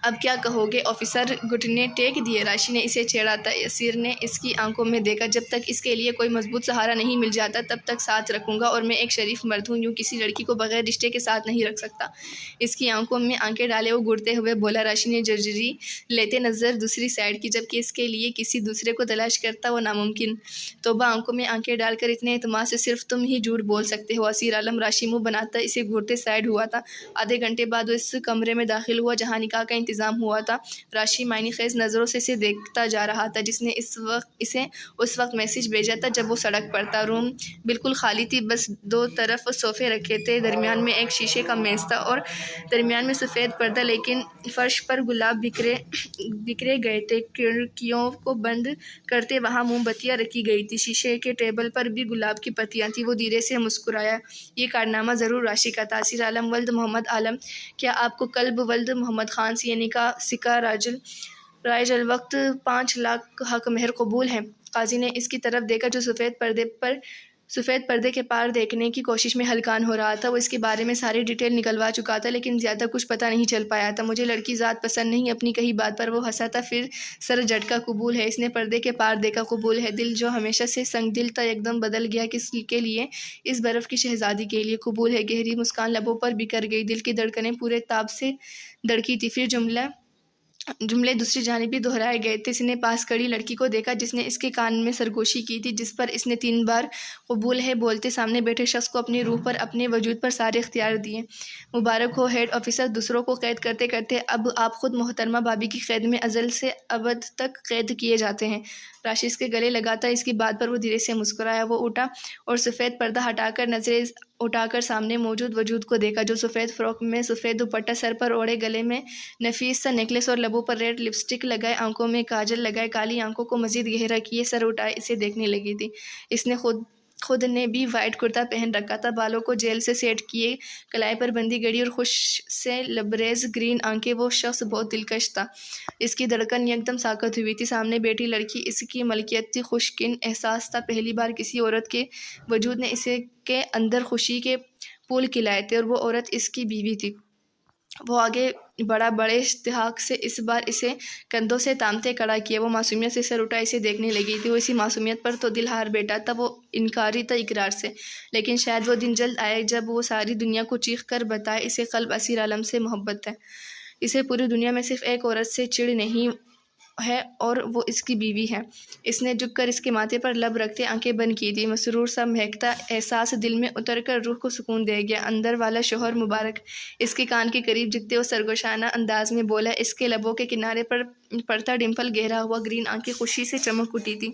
اب کیا کہو گے آفیسر؟ گھٹنے ٹیک دیے راشی نے اسے چھیڑا تھا۔ اسیر نے اس کی آنکھوں میں دیکھا، جب تک اس کے لیے کوئی مضبوط سہارا نہیں مل جاتا تب تک ساتھ رکھوں گا، اور میں ایک شریف مرد ہوں، یوں کسی لڑکی کو بغیر رشتے کے ساتھ نہیں رکھ سکتا۔ اس کی آنکھوں میں آنکھیں ڈالے وہ گھڑتے ہوئے بولا۔ راشی نے جرجری لیتے نظر دوسری سائڈ کی، جبکہ اس کے لیے کسی دوسرے کو تلاش کرتا وہ ناممکن۔ توبہ، آنکھوں میں آنکھیں ڈال کر اتنے اعتماد سے صرف تم ہی جھوٹ بول سکتے ہو اسیر عالم۔ راشی منہ بناتا اسے گھورتے سائڈ ہوا تھا۔ آدھے گھنٹے بعد وہ اس کمرے میں داخل ہوا جہاں نکاح کا انتظام ہوا تھا۔ راشی معنی خیز نظروں سے اسے دیکھتا جا رہا تھا، جس نے اسے اس وقت میسج بھیجا تھا جب وہ سڑک پر تھا۔ روم بالکل خالی تھی، بس دو طرف صوفے رکھے تھے، درمیان میں ایک شیشے کا میز تھا اور درمیان میں سفید پردہ، لیکن فرش پر گلاب بکھرے گئے تھے۔ کھڑکیوں کو بند کرتے وہاں موم بتیاں رکھی گئی تھی، شیشے کے ٹیبل پر بھی گلاب کی پتیاں تھیں۔ وہ دھیرے سے مسکرایا۔ یہ کارنامہ ضرور راشی کا تھا۔ اسیر عالم ولد محمد عالم، کیا آپ کو کلب ولد محمد خان سی کا سکہ رائج الوقت 5 لاکھ حق مہر قبول ہے؟ قاضی نے اس کی طرف دیکھا جو سفید پردے کے پار دیکھنے کی کوشش میں ہلکان ہو رہا تھا۔ وہ اس کے بارے میں ساری ڈیٹیل نکلوا چکا تھا، لیکن زیادہ کچھ پتہ نہیں چل پایا تھا۔ مجھے لڑکی ذات پسند نہیں، اپنی کہی بات پر وہ ہنسا تھا، پھر سر جھٹکا۔ قبول ہے؟ اس نے پردے کے پار دیکھا۔ قبول ہے۔ دل جو ہمیشہ سے سنگ دل تھا یکدم بدل گیا۔ کس کے لیے؟ اس برف کی شہزادی کے لیے۔ قبول ہے۔ گہری مسکان لبوں پر بکھر گئی، دل کی دھڑکنیں پورے تاب سے دھڑکی تھی۔ پھر جملے دوسری جانب بھی دہرائے گئے تھے۔ اس نے پاس کھڑی لڑکی کو دیکھا جس نے اس کے کان میں سرگوشی کی تھی، جس پر اس نے 3 بار قبول ہے بولتے سامنے بیٹھے شخص کو اپنی روح پر، اپنے وجود پر سارے اختیار دیے۔ مبارک ہو ہیڈ آفیسر، دوسروں کو قید کرتے کرتے اب آپ خود محترمہ بھابی کی قید میں ازل سے ابد تک قید کیے جاتے ہیں۔ راشی اس کے گلے لگاتا اس کی بات پر وہ دھیرے سے مسکرایا۔ وہ اٹھا اور سفید پردہ ہٹا کر نظریں اٹھا کر سامنے موجود وجود کو دیکھا، جو سفید فراک میں سفید دوپٹہ سر پر اوڑھے، گلے میں نفیس سا نیکلس اور لبوں پر ریڈ لپسٹک لگائے، آنکھوں میں کاجل لگائے، کالی آنکھوں کو مزید گہرا کیے سر اٹھائے اسے دیکھنے لگی تھی۔ اس نے خود نے بھی وائٹ کرتا پہن رکھا تھا، بالوں کو جیل سے سیٹ کیے، کلائی پر بندی گڑی اور خوش سے لبریز گرین آنکھیں۔ وہ شخص بہت دلکش تھا۔ اس کی دھڑکن یکدم ساکت ہوئی تھی۔ سامنے بیٹھی لڑکی اس کی ملکیت تھی۔ خوش کن احساس تھا، پہلی بار کسی عورت کے وجود نے اسے کے اندر خوشی کے پھول کھلائے تھے، اور وہ عورت اس کی بیوی تھی۔ وہ آگے بڑا، بڑے اشتیاق سے اس بار اسے کندھوں سے تامتے کھڑا کیا۔ وہ معصومیت سے سر اٹھا اسے دیکھنے لگی تھی۔ وہ اسی معصومیت پر تو دل ہار بیٹھا تھا۔ وہ انکاری تھا اقرار سے، لیکن شاید وہ دن جلد آئے جب وہ ساری دنیا کو چیخ کر بتائے اسے قلب اسیر عالم سے محبت ہے، اسے پوری دنیا میں صرف ایک عورت سے چڑ نہیں ہے اور وہ اس کی بیوی ہے۔ اس نے جھک کر اس کے ماتھے پر لب رکھتے آنکھیں بند کی تھی۔ مسرور سا مہکتا احساس دل میں اتر کر روح کو سکون دے گیا۔ اندر والا شوہر مبارک، اس کے کان کے قریب جھکتے وہ سرگوشانہ انداز میں بولا۔ اس کے لبوں کے کنارے پر پڑتا ڈمپل گہرا ہوا، گرین آنکھیں خوشی سے چمک اٹھی تھی۔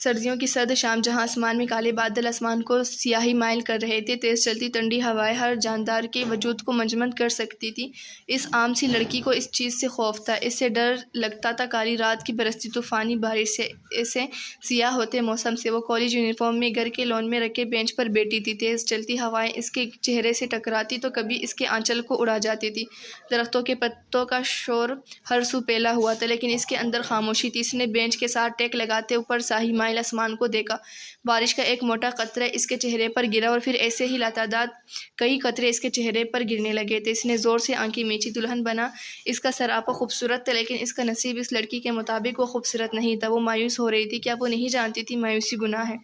سردیوں کی سرد شام جہاں آسمان میں کالے بادل آسمان کو سیاہی مائل کر رہے تھے، تیز چلتی ٹھنڈی ہوائیں ہر جاندار کے وجود کو منجمد کر سکتی تھی۔ اس عام سی لڑکی کو اس چیز سے خوف تھا، اس سے ڈر لگتا تھا، کالی رات کی برستی طوفانی بارش سے، اسے سیاہ ہوتے موسم سے۔ وہ کالج یونیفارم میں گھر کے لون میں رکھے بینچ پر بیٹھی تھی، تیز چلتی ہوائیں اس کے چہرے سے ٹکراتی تو کبھی اس کے آنچل کو اڑا جاتی تھی۔ درختوں کے پتوں کا شور ہر سو پھیلا ہوا تھا، لیکن اس کے اندر خاموشی تھی۔ اس نے بینچ کے ساتھ ٹیک لگاتے اوپر سیاہی مائل آسمان کو دیکھا۔ بارش کا ایک موٹا قطرہ اس کے چہرے پر گرا اور پھر ایسے ہی لاتعداد کئی قطرے اس کے چہرے پر گرنے لگے تھے۔ اس نے زور سے آنکھیں میچی۔ دلہن بنا اس کا سراپا خوبصورت تھا، لیکن اس کا نصیب اس لڑکی کے مطابق وہ خوبصورت نہیں تھا۔ وہ مایوس ہو رہی تھی۔ کیا وہ نہیں جانتی تھی مایوسی گناہ ہے؟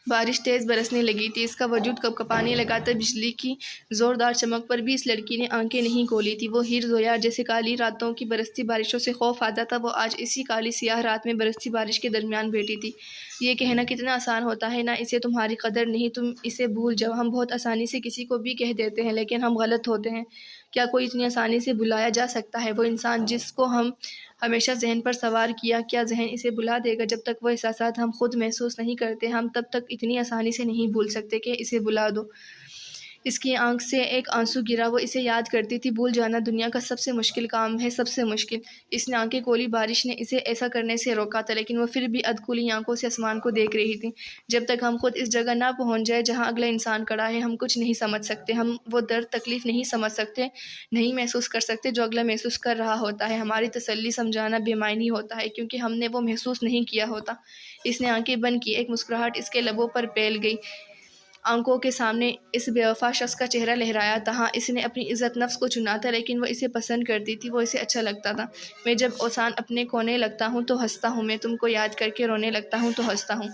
بارش تیز برسنے لگی تھی، اس کا وجود کپکپانے لگا تھا۔ بجلی کی زوردار چمک پر بھی اس لڑکی نے آنکھیں نہیں کھولی تھی۔ وہ ہیر زویار جیسے کالی راتوں کی برستی بارشوں سے خوف آتا تھا، وہ آج اسی کالی سیاہ رات میں برستی بارش کے درمیان بیٹھی تھی۔ یہ کہنا کتنا آسان ہوتا ہے، نہ اسے تمہاری قدر نہیں، تم اسے بھول جاؤ۔ ہم بہت آسانی سے کسی کو بھی کہہ دیتے ہیں، لیکن ہم غلط ہوتے ہیں۔ کیا کوئی اتنی آسانی سے بھلایا جا سکتا ہے؟ وہ انسان جس کو ہم ہمیشہ ذہن پر سوار کیا، کیا ذہن اسے بھلا دے گا؟ جب تک وہ احساسات ہم خود محسوس نہیں کرتے، ہم تب تک اتنی آسانی سے نہیں بھول سکتے کہ اسے بھلا دو۔ اس کی آنکھ سے ایک آنسو گرا، وہ اسے یاد کرتی تھی۔ بھول جانا دنیا کا سب سے مشکل کام ہے، سب سے مشکل۔ اس نے آنکھیں کھولی، بارش نے اسے ایسا کرنے سے روکا تھا، لیکن وہ پھر بھی ادھ کھلی آنکھوں سے آسمان کو دیکھ رہی تھی۔ جب تک ہم خود اس جگہ نہ پہنچ جائے جہاں اگلا انسان کھڑا ہے، ہم کچھ نہیں سمجھ سکتے۔ ہم وہ درد، تکلیف نہیں سمجھ سکتے، نہیں محسوس کر سکتے جو اگلا محسوس کر رہا ہوتا ہے۔ ہماری تسلی سمجھانا بے معنی ہوتا ہے، کیونکہ ہم نے وہ محسوس نہیں کیا ہوتا۔ اس نے آنکھیں بند کی، ایک مسکراہٹ اس کے لبوں پر پھیل گئی۔ آنکھوں کے سامنے اس بے وفا شخص کا چہرہ لہرایا تھا۔ اس نے اپنی عزت نفس کو چنا تھا، لیکن وہ اسے پسند کرتی تھی، وہ اسے اچھا لگتا تھا۔ میں جب اوسان اپنے کھونے لگتا ہوں تو ہنستا ہوں، میں تم کو یاد کر کے رونے لگتا ہوں تو ہنستا ہوں۔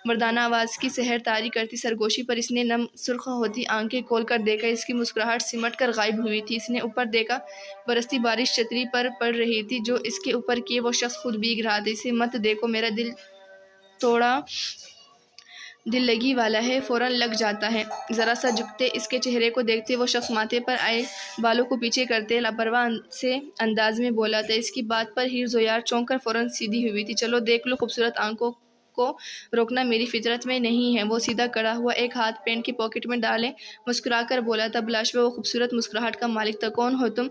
مردانہ آواز کی سحر طاری کرتی سرگوشی پر اس نے نم سرخ ہوتی آنکھیں کھول کر دیکھا۔ اس کی مسکراہٹ سمٹ کر غائب ہوئی تھی۔ اس نے اوپر دیکھا، برستی بارش چھتری پر پڑ رہی تھی جو اس کے اوپر کیے وہ شخص خود بھیگ رہا تھا۔ اسے مت دیکھو، میرا دل توڑا دل لگی والا ہے، فوراً لگ جاتا ہے۔ ذرا سا جھکتے اس کے چہرے کو دیکھتے وہ شخص ماتھے پر آئے بالوں کو پیچھے کرتے لاپرواہ سے انداز میں بولا تھا۔ اس کی بات پر ہیر زویار چونک کر فوراً سیدھی ہوئی تھی۔ چلو دیکھ لو، خوبصورت آنکھوں کو روکنا میری فطرت میں نہیں ہے۔ وہ سیدھا کھڑا ہوا، ایک ہاتھ پینٹ کی پاکٹ میں ڈالے مسکرا کر بولا تھا۔ بلاشبہ وہ خوبصورت مسکراہٹ کا مالک تھا۔ کون ہو تم؟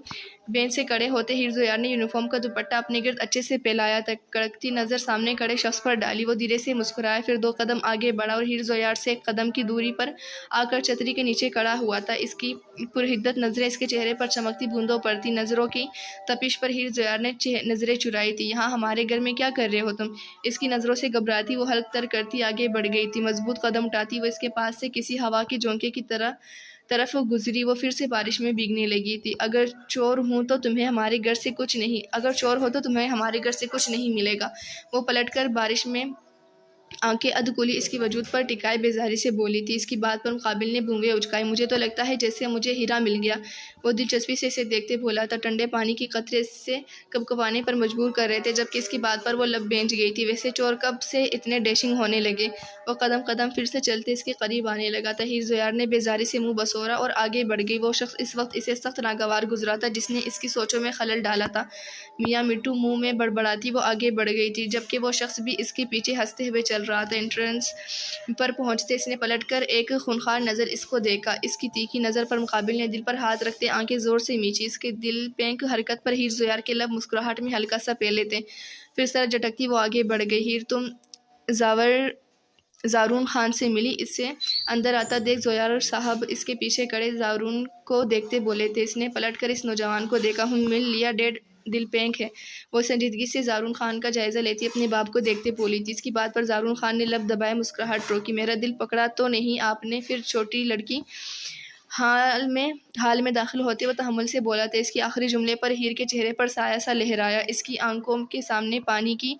بینچ سے کھڑے ہوتے ہیر زویار نے یونیفارم کا دوپٹہ اپنے گرد اچھے سے پھیلایا تھا، کڑکتی نظر سامنے کھڑے شخص پر ڈالی۔ وہ دھیرے سے مسکرایا، پھر 2 قدم آگے بڑھا اور ہیر زویار سے 1 قدم کی دوری پر آ کر چھتری کے نیچے کھڑا ہوا تھا۔ اس کی پرحدت نظریں اس کے چہرے پر چمکتی بوندوں پر تھیں۔ نظروں کی تپش پر ہیر زویار نے نظریں چرائی تھی۔ یہاں ہمارے گھر میں کیا کر رہے ہو تم؟ اس کی نظروں سے گھبراتی وہ حلق تر کرتی آگے بڑھ گئی تھی۔ مضبوط قدم اٹھاتی وہ اس کے پاس سے کسی ہوا کے جھونکے کی طرف گزری۔ وہ پھر سے بارش میں بھیگنے لگی تھی۔ اگر چور ہو تو تمہیں ہمارے گھر سے کچھ نہیں ملے گا۔ وہ پلٹ کر بارش میں آنکھیں ادھ کھلی اس کے وجود پر ٹکائے بیزاری سے بولی تھی۔ اس کی بات پر مقابل نے بونگے اچکائے۔ مجھے تو لگتا ہے جیسے مجھے ہیرا مل گیا۔ وہ دلچسپی سے اسے دیکھتے بولا تھا۔ ٹھنڈے پانی کے قطرے سے کپکپانے پر مجبور کر رہے تھے، جبکہ اس کی بات پر وہ لب بھینچ گئی تھی۔ ویسے چور کب سے اتنے ڈیشنگ ہونے لگے؟ وہ قدم پھر سے چلتے اس کے قریب آنے لگا تھا۔ ہیر زویار نے بیزاری سے منہ بسورا اور آگے بڑھ گئی۔ وہ شخص اس وقت اسے سخت ناگوار گزرا تھا، جس نے اس کی سوچوں میں خلل ڈالا تھا۔ میاں مٹھو منہ میں بڑبڑاتی وہ آگے بڑھ گئی تھی، جبکہ وہ شخص بھی اس کے پیچھے ہنستے ہوئے چل رہا تھا۔ انٹرنس پر پہنچتے اس نے پلٹ کر ایک خونخوار نظر اس کو دیکھا۔ اس کی تیکھی نظر پر مقابل نے دل پر ہاتھ رکھتے آنکھیں زور سے میچی۔ اس کے دل پھینک حرکت پر ہیر زویار کے لب مسکراہٹ میں ہلکا سا پھیلے تھے، پھر سر جھٹکتی وہ آگے بڑھ گئی۔ ہیر، تم زارون خان سے ملی؟ اسے اندر آتا دیکھ زویار صاحب اس کے پیچھے کھڑے زارون کو دیکھتے بولے تھے۔ اس نے پلٹ کر اس نوجوان کو دیکھا۔ مل لیا ڈیڈ، دل پھینک ہے۔ وہ سنجیدگی سے زارون خان کا جائزہ لیتی اپنے باپ کو دیکھتے بولی تھی۔ اس کی بات پر زارون خان نے لب دبائے مسکراہٹ روکی۔ میرا دل پکڑا تو نہیں آپ نے؟ پھر چھوٹی لڑکی حال میں داخل ہوتے وہ تحمل سے بولا تھا۔ اس کے آخری جملے پر ہیر کے چہرے پر سایہ سا لہرایا۔ اس کی آنکھوں کے سامنے پانی کی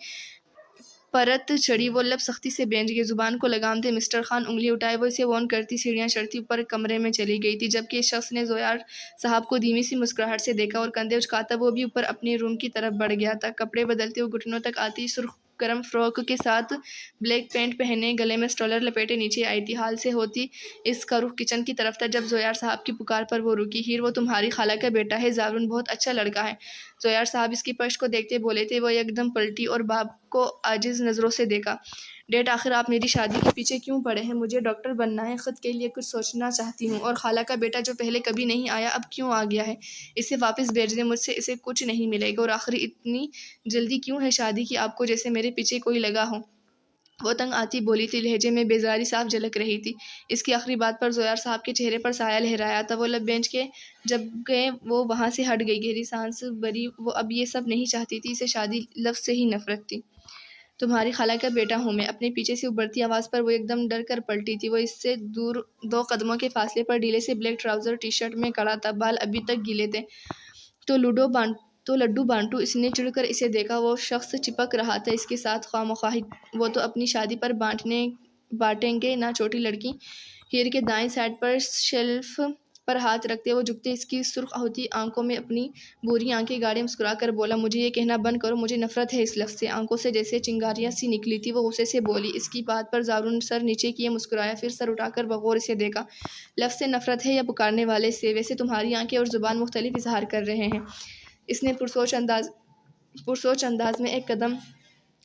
پرت چڑھی، وہ لب سختی سے بھینچ گئے۔ زبان کو لگام دے مسٹر خان، انگلی اٹھائے وہ اسے وارن کرتی سیڑھیاں چڑھتی اوپر کمرے میں چلی گئی تھی، جبکہ اس شخص نے زویار صاحب کو دھیمی سی مسکراہٹ سے دیکھا اور کندھے اچکاتا وہ بھی اوپر اپنے روم کی طرف بڑھ گیا تھا۔ کپڑے بدلتے وہ گھٹنوں تک آتی سرخ گرم فراک کے ساتھ بلیک پینٹ پہنے گلے میں اسٹولر لپیٹے نیچے آئی تھی۔ حال سے ہوتی اس کا رخ کچن کی طرف تھا جب زویار صاحب کی پکار پر وہ رکی۔ ہیر، وہ تمہاری خالہ کا بیٹا ہے، زارون بہت اچھا لڑکا ہے۔ زویار صاحب اس کی پشت کو دیکھتے بولے تھے۔ وہ یکدم پلٹی اور باپ کو عاجز نظروں سے دیکھا۔ ڈیڈ، آخر آپ میری شادی کے پیچھے کیوں پڑے ہیں؟ مجھے ڈاکٹر بننا ہے، خود کے لیے کچھ سوچنا چاہتی ہوں، اور خالہ کا بیٹا جو پہلے کبھی نہیں آیا اب کیوں آ گیا ہے؟ اسے واپس بھیج دیں، مجھ سے اسے کچھ نہیں ملے گا۔ اور آخر اتنی جلدی کیوں ہے شادی کی آپ کو، جیسے میرے پیچھے کوئی لگا ہو؟ وہ تنگ آتی بولی تھی، لہجے میں بیزاری صاف جھلک رہی تھی۔ اس کی آخری بات پر زویار صاحب کے چہرے پر سایہ لہرایا تھا۔ وہ لب بینچ کے جب گئے وہ وہاں سے ہٹ گئی، گہری سانس بھری۔ وہ اب یہ سب نہیں چاہتی تھی، اسے شادی لفظ سے ہی نفرت تھی۔ تمہاری خالہ کا بیٹا ہوں میں۔ اپنے پیچھے سے ابھرتی آواز پر وہ ایک دم ڈر کر پلٹی تھی۔ وہ اس سے دور 2 قدموں کے فاصلے پر ڈھیلے سے بلیک ٹراؤزر ٹی شرٹ میں کھڑا تھا، بال ابھی تک گیلے تھے۔ تو لڈو بانٹو، اس نے چڑھ کر اسے دیکھا۔ وہ شخص چپک رہا تھا اس کے ساتھ خواہ مخواہ۔ وہ تو اپنی شادی پر بانٹیں گے نہ چھوٹی لڑکی ہیر کے دائیں سائڈ پر شیلف پر ہاتھ رکھتے وہ جھکتے اس کی سرخ ہوتی آنکھوں میں اپنی بوری آنکھیں گاڑے مسکرا کر بولا، مجھے یہ کہنا بند کرو، مجھے نفرت ہے اس لفظ سے۔ آنکھوں سے جیسے چنگاریاں سی نکلی تھی، وہ غصے سے بولی۔ اس کی بات پر زارون سر نیچے کیے مسکرایا، پھر سر اٹھا کر بغور اسے دیکھا۔ لفظ سے نفرت ہے یا پکارنے والے سے؟ ویسے تمہاری آنکھیں اور زبان مختلف اظہار کر رہے ہیں۔ اس نے پرسوچ انداز میں ایک قدم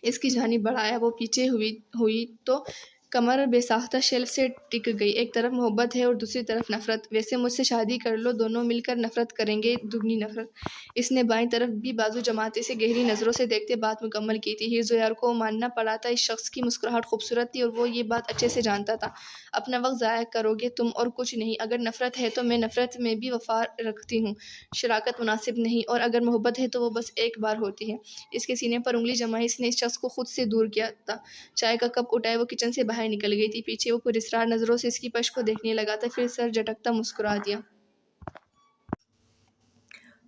اس کی جانب بڑھایا۔ وہ پیچھے ہوئی تو کمر بے ساختہ شیلف سے ٹک گئی۔ ایک طرف محبت ہے اور دوسری طرف نفرت۔ ویسے مجھ سے شادی کر لو، دونوں مل کر نفرت کریں گے، دگنی نفرت۔ اس نے بائیں طرف بھی بازو جماتے سے گہری نظروں سے دیکھتے بات مکمل کی تھی۔ ہیر زویار کو ماننا پڑا تھا، اس شخص کی مسکراہٹ خوبصورت تھی اور وہ یہ بات اچھے سے جانتا تھا۔ اپنا وقت ضائع کرو گے تم اور کچھ نہیں۔ اگر نفرت ہے تو میں نفرت میں بھی وفا رکھتی ہوں، شراکت مناسب نہیں، اور اگر محبت ہے تو وہ بس ایک بار ہوتی ہے۔ اس کے سینے پر انگلی جمائی، اس نے اس شخص کو خود سے دور کیا تھا۔ چائے کا کپ اٹھائے وہ کچن سے باہر نکل گئی تھی۔ پیچھے وہ پراسرار نظروں سے اس کی پشت کو دیکھنے لگا تھا، پھر سر جھٹکتا مسکرا دیا۔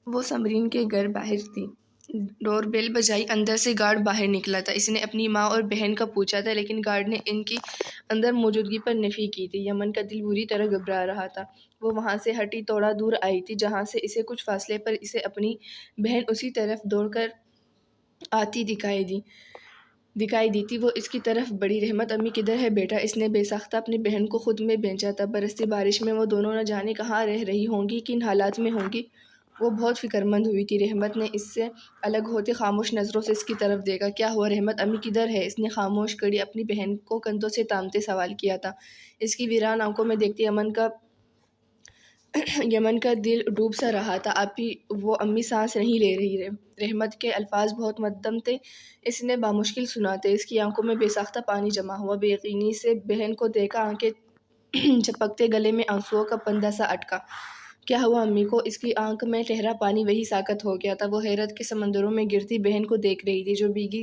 وہ سمرین کے گھر باہر تھی۔ ڈور بیل بجائی، اندر سے گارڈ باہر نکلا تھا۔ اس نے اپنی ماں اور بہن کا پوچھا تھا، لیکن گارڈ نے ان کی اندر موجودگی پر نفی کی تھی۔ یمن کا دل بری طرح گھبرا رہا تھا۔ وہ وہاں سے ہٹی تھوڑا دور آئی تھی جہاں سے اسے کچھ فاصلے پر اسے اپنی بہن اسی طرف دوڑ کر آتی دکھائی دی تھی۔ وہ اس کی طرف بڑھی۔ رحمت امی کدھر ہے بیٹا؟ اس نے بے ساختہ اپنی بہن کو خود میں بھیجا تھا۔ برستی بارش میں وہ دونوں نہ جانے کہاں رہ رہی ہوں گی، کن حالات میں ہوں گی۔ وہ بہت فکر مند ہوئی تھی۔ رحمت نے اس سے الگ ہوتے خاموش نظروں سے اس کی طرف دیکھا۔ کیا ہوا رحمت امی کدھر ہے؟ اس نے خاموش کھڑی اپنی بہن کو کندھوں سے تامتے سوال کیا تھا۔ اس کی ویران آنکھوں میں دیکھتے یمن کا دل ڈوب سا رہا تھا۔ وہ امی سانس نہیں لے رہی۔ رحمت کے الفاظ بہت مدھم تھے، اس نے بامشکل سنا تھے۔ اس کی آنکھوں میں بے ساختہ پانی جمع ہوا۔ بے یقینی سے بہن کو دیکھا، آنکھیں جھپکتے، گلے میں آنسوؤں کا پندہ سا اٹکا۔ کیا ہوا امی کو؟ اس کی آنکھ میں ٹھہرا پانی وہی ساکت ہو گیا تھا۔ وہ حیرت کے سمندروں میں گرتی بہن کو دیکھ رہی تھی، جو بھیگی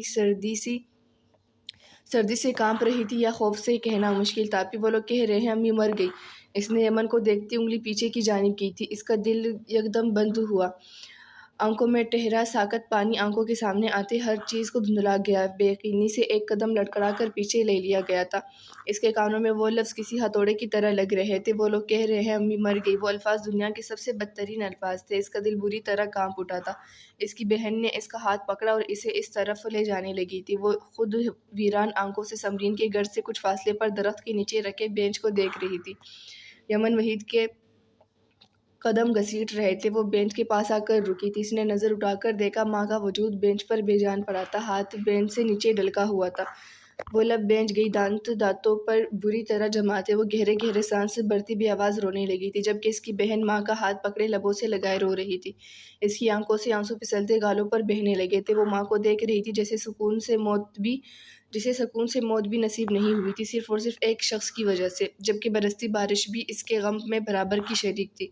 سردی سے کانپ رہی تھی، یا خوف سے کہنا مشکل تھا۔ وہ لوگ کہہ رہے ہیں امی مر گئی۔ اس نے یمن کو دیکھتی انگلی پیچھے کی جانب کی تھی۔ اس کا دل یکدم بند ہوا۔ آنکھوں میں ٹھہرا ساکت پانی آنکھوں کے سامنے آتے ہر چیز کو دھندلا گیا۔ بے یقینی سے ایک قدم لڑکھڑا کر پیچھے لے لیا گیا تھا۔ اس کے کانوں میں وہ لفظ کسی ہتھوڑے کی طرح لگ رہے تھے۔ وہ لوگ کہہ رہے ہیں امی مر گئی۔ وہ الفاظ دنیا کے سب سے بدترین الفاظ تھے۔ اس کا دل بری طرح کانپ اٹھا تھا۔ اس کی بہن نے اس کا ہاتھ پکڑا اور اسے اس طرف لے جانے لگی تھی۔ وہ خود ویران آنکھوں سے سمرین کے گھر سے کچھ فاصلے پر درخت کے نیچے رکھے بینچ کو دیکھ رہی تھی۔ یمن وحید کے قدم گھسیٹ رہے تھے۔ وہ بینچ کے پاس آ کر رکی تھی۔ اس نے نظر اٹھا کر دیکھا، ماں کا وجود بینچ پر بے جان پڑا تھا، ہاتھ بینچ سے نیچے ڈھلکا ہوا تھا۔ وہ لب بینچ گئی، دانتوں پر بری طرح جمع تھے۔ وہ گہرے گہرے سانس بھرتی بے آواز رونے لگی تھی، جبکہ اس کی بہن ماں کا ہاتھ پکڑے لبوں سے لگائے رو رہی تھی۔ اس کی آنکھوں سے آنسو پھسلتے گالوں پر بہنے لگے تھے۔ وہ ماں کو دیکھ رہی تھی جسے سکون سے موت بھی نصیب نہیں ہوئی تھی، صرف اور صرف ایک شخص کی وجہ سے، جبکہ برستی بارش بھی اس کے غم میں برابر کی شریک تھی۔